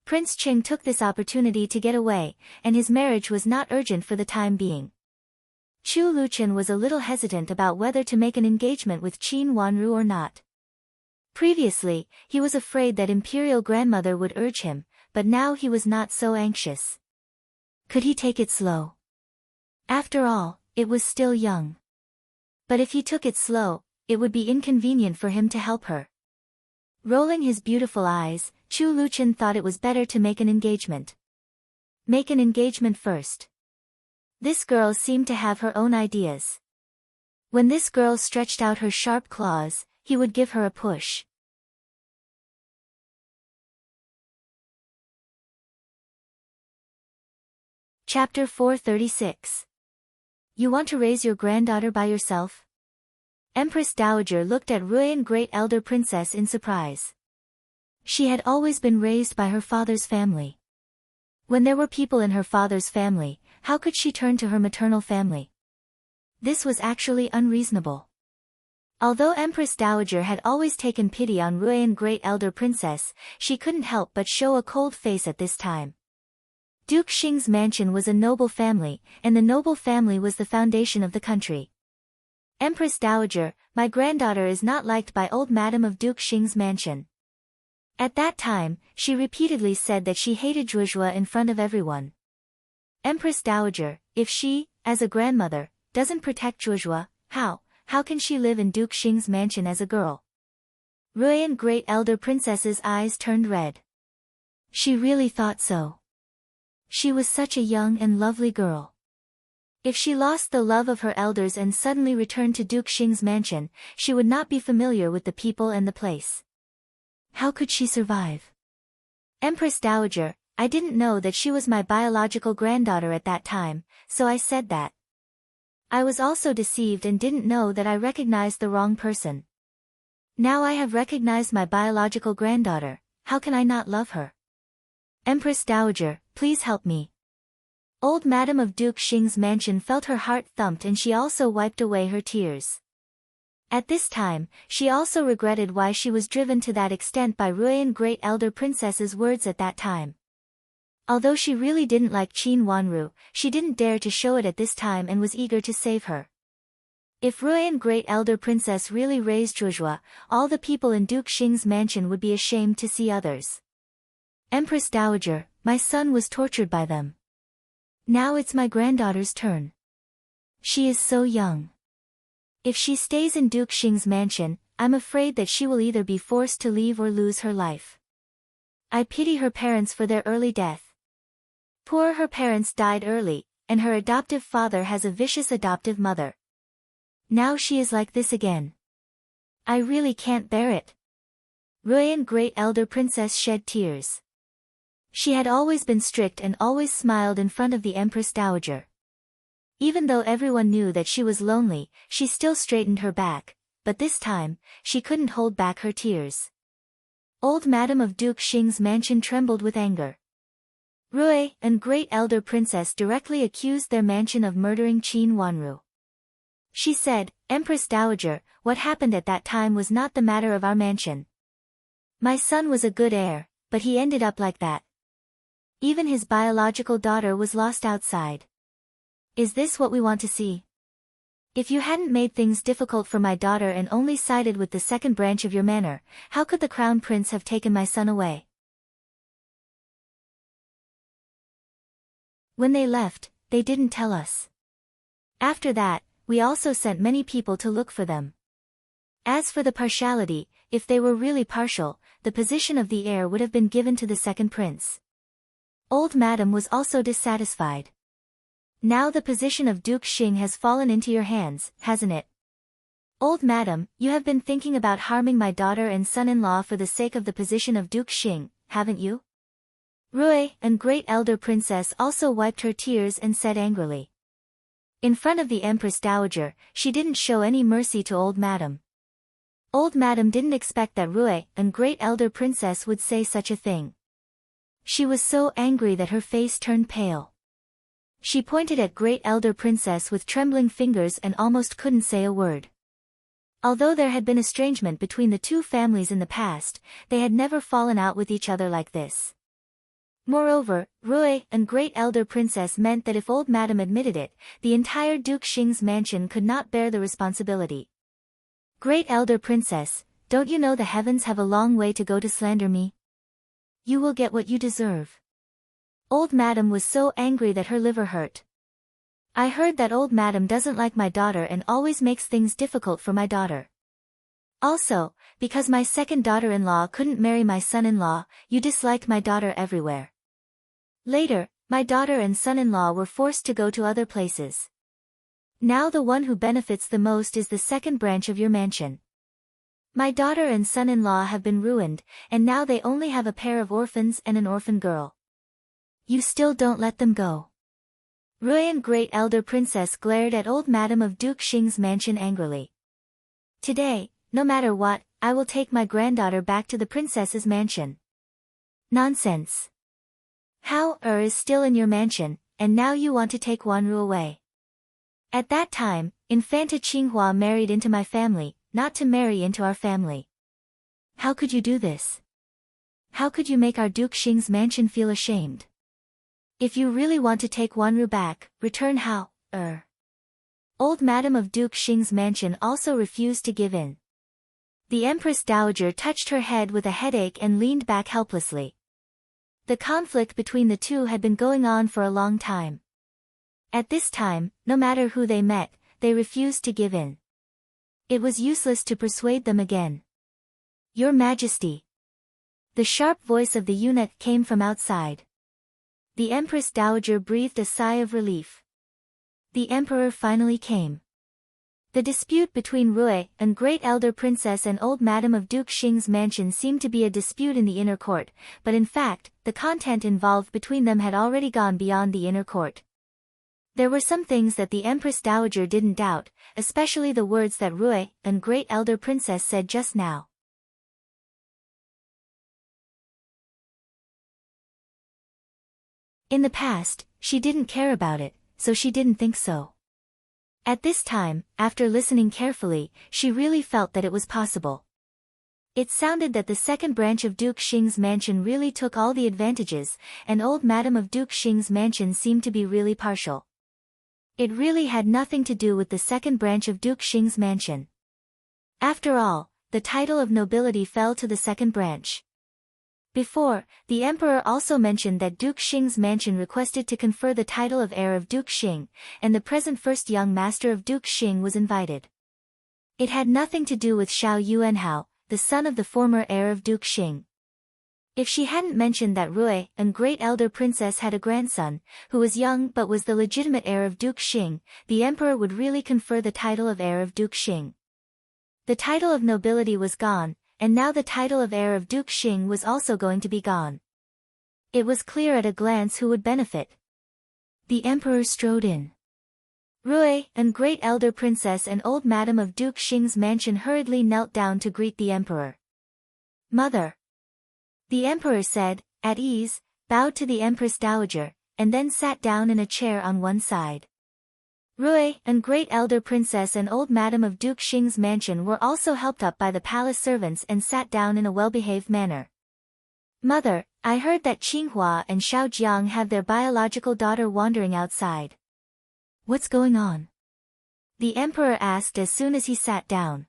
Prince Ching took this opportunity to get away, and his marriage was not urgent for the time being. Chu Luchen was a little hesitant about whether to make an engagement with Qin Wanru or not. Previously, he was afraid that Imperial Grandmother would urge him, but now he was not so anxious. Could he take it slow? After all, it was still young. But if he took it slow, it would be inconvenient for him to help her. Rolling his beautiful eyes, Chu Luchen thought it was better to make an engagement. Make an engagement first. This girl seemed to have her own ideas. When this girl stretched out her sharp claws, he would give her a push. Chapter 436. You want to raise your granddaughter by yourself? Empress Dowager looked at Ruyan Great Elder Princess in surprise. She had always been raised by her father's family. When there were people in her father's family, how could she turn to her maternal family? This was actually unreasonable. Although Empress Dowager had always taken pity on Ruyan Great Elder Princess, she couldn't help but show a cold face at this time. Duke Xing's mansion was a noble family, and the noble family was the foundation of the country. Empress Dowager, my granddaughter is not liked by old Madam of Duke Xing's mansion. At that time, she repeatedly said that she hated Zhuozhua in front of everyone. Empress Dowager, if she, as a grandmother, doesn't protect Zhuozhua, how can she live in Duke Xing's mansion as a girl? Ruyan Great Elder Princess's eyes turned red. She really thought so. She was such a young and lovely girl. If she lost the love of her elders and suddenly returned to Duke Xing's mansion, she would not be familiar with the people and the place. How could she survive? Empress Dowager, I didn't know that she was my biological granddaughter at that time, so I said that. I was also deceived and didn't know that I recognized the wrong person. Now I have recognized my biological granddaughter, how can I not love her? Empress Dowager, please help me. Old Madam of Duke Xing's mansion felt her heart thumped and she also wiped away her tears. At this time, she also regretted why she was driven to that extent by Ruyan Great Elder Princess's words at that time. Although she really didn't like Qin Wanru, she didn't dare to show it at this time and was eager to save her. If Ruyan Great Elder Princess really raised Zhuozhua, all the people in Duke Xing's mansion would be ashamed to see others. Empress Dowager, my son was tortured by them. Now it's my granddaughter's turn. She is so young. If she stays in Duke Xing's mansion, I'm afraid that she will either be forced to leave or lose her life. I pity her parents for their early death. Poor her parents died early, and her adoptive father has a vicious adoptive mother. Now she is like this again. I really can't bear it. Ruyan Great Elder Princess shed tears. She had always been strict and always smiled in front of the Empress Dowager. Even though everyone knew that she was lonely, she still straightened her back, but this time, she couldn't hold back her tears. Old Madam of Duke Xing's mansion trembled with anger. Ruyan Great Elder Princess directly accused their mansion of murdering Qin Wanru. She said, Empress Dowager, what happened at that time was not the matter of our mansion. My son was a good heir, but he ended up like that. Even his biological daughter was lost outside. Is this what we want to see? If you hadn't made things difficult for my daughter and only sided with the second branch of your manor, how could the crown prince have taken my son away? When they left, they didn't tell us. After that, we also sent many people to look for them. As for the partiality, if they were really partial, the position of the heir would have been given to the second prince. Old Madam was also dissatisfied. Now the position of Duke Xing has fallen into your hands, hasn't it? Old Madam, you have been thinking about harming my daughter and son-in-law for the sake of the position of Duke Xing, haven't you? Ruyan Great Elder Princess also wiped her tears and said angrily. In front of the Empress Dowager, she didn't show any mercy to old madam. Old madam didn't expect that Rui and great elder princess would say such a thing. She was so angry that her face turned pale. She pointed at great elder princess with trembling fingers and almost couldn't say a word. Although there had been estrangement between the two families in the past, they had never fallen out with each other like this. Moreover, Rui and great elder princess meant that if old madam admitted it, the entire Duke Xing's mansion could not bear the responsibility. Great elder princess, don't you know the heavens have a long way to go to slander me? You will get what you deserve. Old madam was so angry that her liver hurt. I heard that old madam doesn't like my daughter and always makes things difficult for my daughter. Also, because my second daughter-in-law couldn't marry my son-in-law, you disliked my daughter everywhere. Later, my daughter and son-in-law were forced to go to other places. Now the one who benefits the most is the second branch of your mansion. My daughter and son-in-law have been ruined, and now they only have a pair of orphans and an orphan girl. You still don't let them go. Rui and great elder princess glared at old madam of Duke Xing's mansion angrily. Today, no matter what, I will take my granddaughter back to the princess's mansion. Nonsense. How is still in your mansion, and now you want to take Wanru away. At that time, Infanta Qinghua married into my family, not to marry into our family. How could you do this? How could you make our Duke Xing's mansion feel ashamed? If you really want to take Wanru back, return how, Old madam of Duke Xing's mansion also refused to give in. The Empress Dowager touched her head with a headache and leaned back helplessly. The conflict between the two had been going on for a long time. At this time, no matter who they met, they refused to give in. It was useless to persuade them again. Your Majesty. The sharp voice of the eunuch came from outside. The Empress Dowager breathed a sigh of relief. The Emperor finally came. The dispute between Rui and great elder princess and old madam of Duke Xing's mansion seemed to be a dispute in the inner court, but in fact, the content involved between them had already gone beyond the inner court. There were some things that the Empress Dowager didn't doubt, especially the words that Rui and great elder princess said just now. In the past, she didn't care about it, so she didn't think so. At this time, after listening carefully, she really felt that it was possible. It sounded that the second branch of Duke Xing's mansion really took all the advantages, and old madam of Duke Xing's mansion seemed to be really partial. It really had nothing to do with the second branch of Duke Xing's mansion. After all, the title of nobility fell to the second branch. Before, the emperor also mentioned that Duke Xing's mansion requested to confer the title of heir of Duke Xing, and the present first young master of Duke Xing was invited. It had nothing to do with Xiao Yuanhao, the son of the former heir of Duke Xing. If she hadn't mentioned that Rui and great elder princess had a grandson, who was young but was the legitimate heir of Duke Xing, the emperor would really confer the title of heir of Duke Xing. The title of nobility was gone, and now the title of heir of Duke Xing was also going to be gone. It was clear at a glance who would benefit. The emperor strode in. Rui and great elder princess and old madam of Duke Xing's mansion hurriedly knelt down to greet the emperor. Mother. The emperor said, at ease, bowed to the Empress Dowager, and then sat down in a chair on one side. Rui and great elder princess and old madam of Duke Xing's mansion were also helped up by the palace servants and sat down in a well-behaved manner. Mother, I heard that Qinghua and Xiao Jiang have their biological daughter wandering outside. What's going on? The emperor asked as soon as he sat down.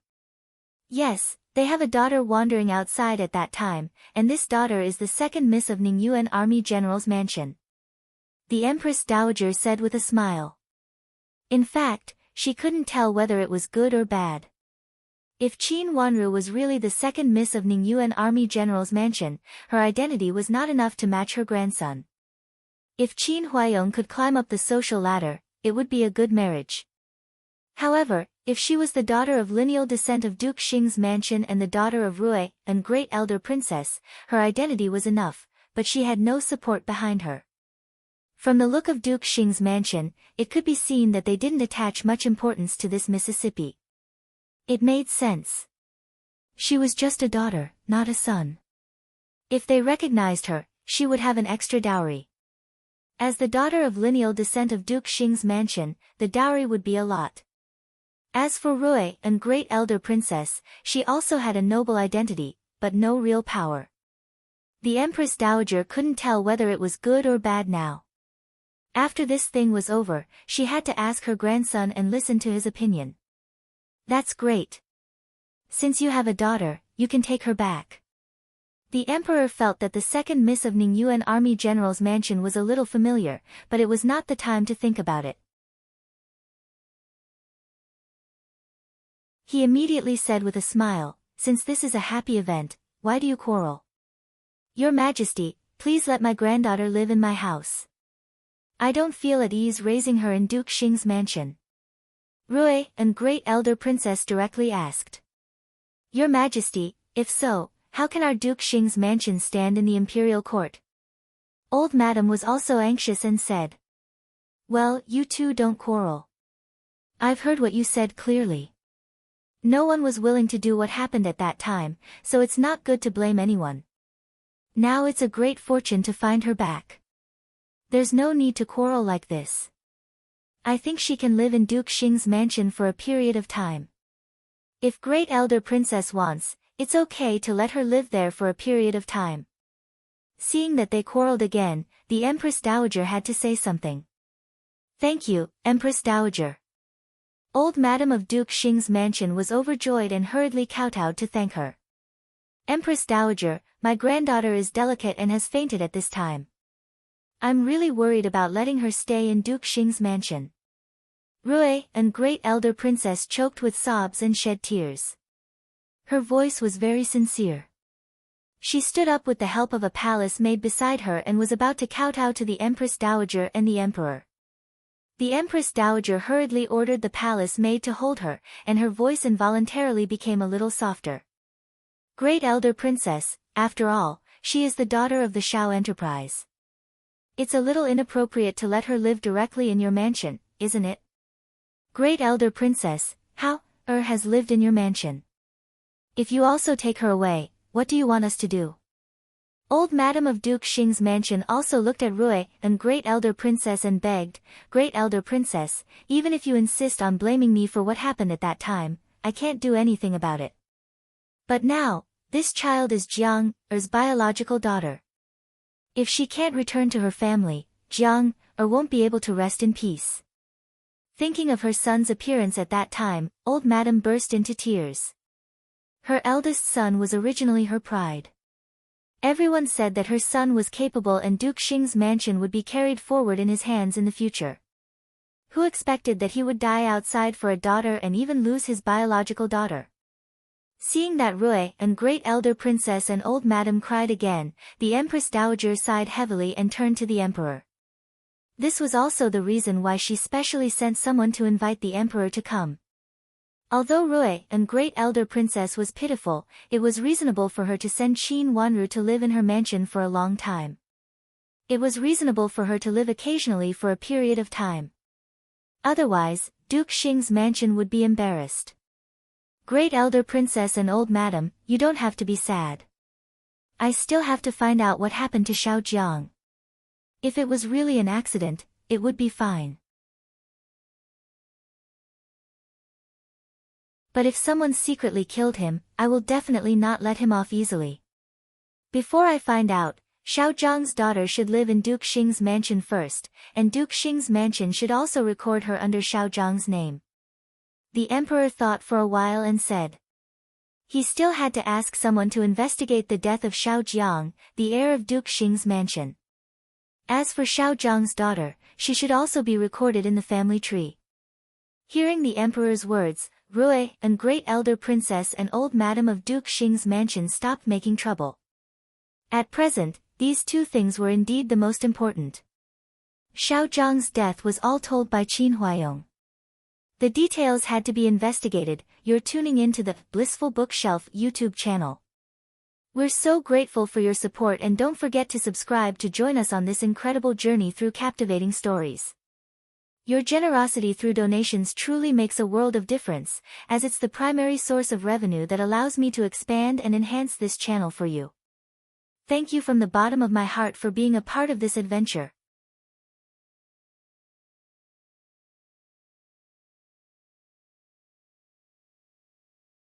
Yes, they have a daughter wandering outside at that time, and this daughter is the second miss of Ningyuan Army General's mansion. The Empress Dowager said with a smile. In fact, she couldn't tell whether it was good or bad. If Qin Wanru was really the second miss of Ningyuan Army General's mansion, her identity was not enough to match her grandson. If Qin Huayong could climb up the social ladder, it would be a good marriage. However, if she was the daughter of lineal descent of Duke Xing's mansion and the daughter of Rui and great elder princess, her identity was enough, but she had no support behind her. From the look of Duke Xing's mansion, it could be seen that they didn't attach much importance to this Mississippi. It made sense. She was just a daughter, not a son. If they recognized her, she would have an extra dowry. As the daughter of lineal descent of Duke Xing's mansion, the dowry would be a lot. As for Rui, a great elder princess, she also had a noble identity, but no real power. The Empress Dowager couldn't tell whether it was good or bad now. After this thing was over, she had to ask her grandson and listen to his opinion. That's great. Since you have a daughter, you can take her back. The emperor felt that the second miss of Ningyuan army general's mansion was a little familiar, but it was not the time to think about it. He immediately said with a smile, "Since this is a happy event, why do you quarrel? Your Majesty, please let my granddaughter live in my house. I don't feel at ease raising her in Duke Xing's mansion." Rui, a great elder princess, directly asked. "Your Majesty, if so, how can our Duke Xing's mansion stand in the imperial court?" Old Madam was also anxious and said. "Well, you two don't quarrel. I've heard what you said clearly. No one was willing to do what happened at that time, so it's not good to blame anyone. Now it's a great fortune to find her back. There's no need to quarrel like this. I think she can live in Duke Xing's mansion for a period of time. If Great Elder Princess wants, it's okay to let her live there for a period of time." Seeing that they quarreled again, the Empress Dowager had to say something. "Thank you, Empress Dowager." Old Madam of Duke Xing's mansion was overjoyed and hurriedly kowtowed to thank her. "Empress Dowager, my granddaughter is delicate and has fainted at this time. I'm really worried about letting her stay in Duke Xing's mansion." Rui, a great elder princess, choked with sobs and shed tears. Her voice was very sincere. She stood up with the help of a palace maid beside her and was about to kowtow to the Empress Dowager and the Emperor. The Empress Dowager hurriedly ordered the palace maid to hold her, and her voice involuntarily became a little softer. "Great Elder Princess, after all, she is the daughter of the Shao enterprise. It's a little inappropriate to let her live directly in your mansion, isn't it? Great Elder Princess, how has lived in your mansion? If you also take her away, what do you want us to do?" Old Madam of Duke Xing's mansion also looked at Rui, a great elder princess, and begged, "Great Elder Princess, even if you insist on blaming me for what happened at that time, I can't do anything about it. But now, this child is Jiang's biological daughter. If she can't return to her family, Jiang won't be able to rest in peace." Thinking of her son's appearance at that time, Old Madam burst into tears. Her eldest son was originally her pride. Everyone said that her son was capable and Duke Xing's mansion would be carried forward in his hands in the future. Who expected that he would die outside for a daughter and even lose his biological daughter? Seeing that Rui, a great elder princess, and Old Madam cried again, the Empress Dowager sighed heavily and turned to the Emperor. This was also the reason why she specially sent someone to invite the Emperor to come. Although Rui, a great elder princess, was pitiful, it was reasonable for her to send Qin Wanru to live in her mansion for a long time. It was reasonable for her to live occasionally for a period of time. Otherwise, Duke Xing's mansion would be embarrassed. "Great Elder Princess and Old Madam, you don't have to be sad. I still have to find out what happened to Xiao Jiang. If it was really an accident, it would be fine. But if someone secretly killed him, I will definitely not let him off easily. Before I find out, Xiao Jiang's daughter should live in Duke Xing's mansion first, and Duke Xing's mansion should also record her under Xiao Jiang's name." The Emperor thought for a while and said. He still had to ask someone to investigate the death of Xiao Jiang, the heir of Duke Xing's mansion. As for Xiao Jiang's daughter, she should also be recorded in the family tree. Hearing the Emperor's words, Rui, a great elder princess, and Old Madam of Duke Xing's mansion stopped making trouble. At present, these two things were indeed the most important. Xiao Jiang's death was all told by Qin Huayong. The details had to be investigated. You're tuning into the Blissful Bookshelf YouTube channel. We're so grateful for your support, and don't forget to subscribe to join us on this incredible journey through captivating stories. Your generosity through donations truly makes a world of difference, as it's the primary source of revenue that allows me to expand and enhance this channel for you. Thank you from the bottom of my heart for being a part of this adventure.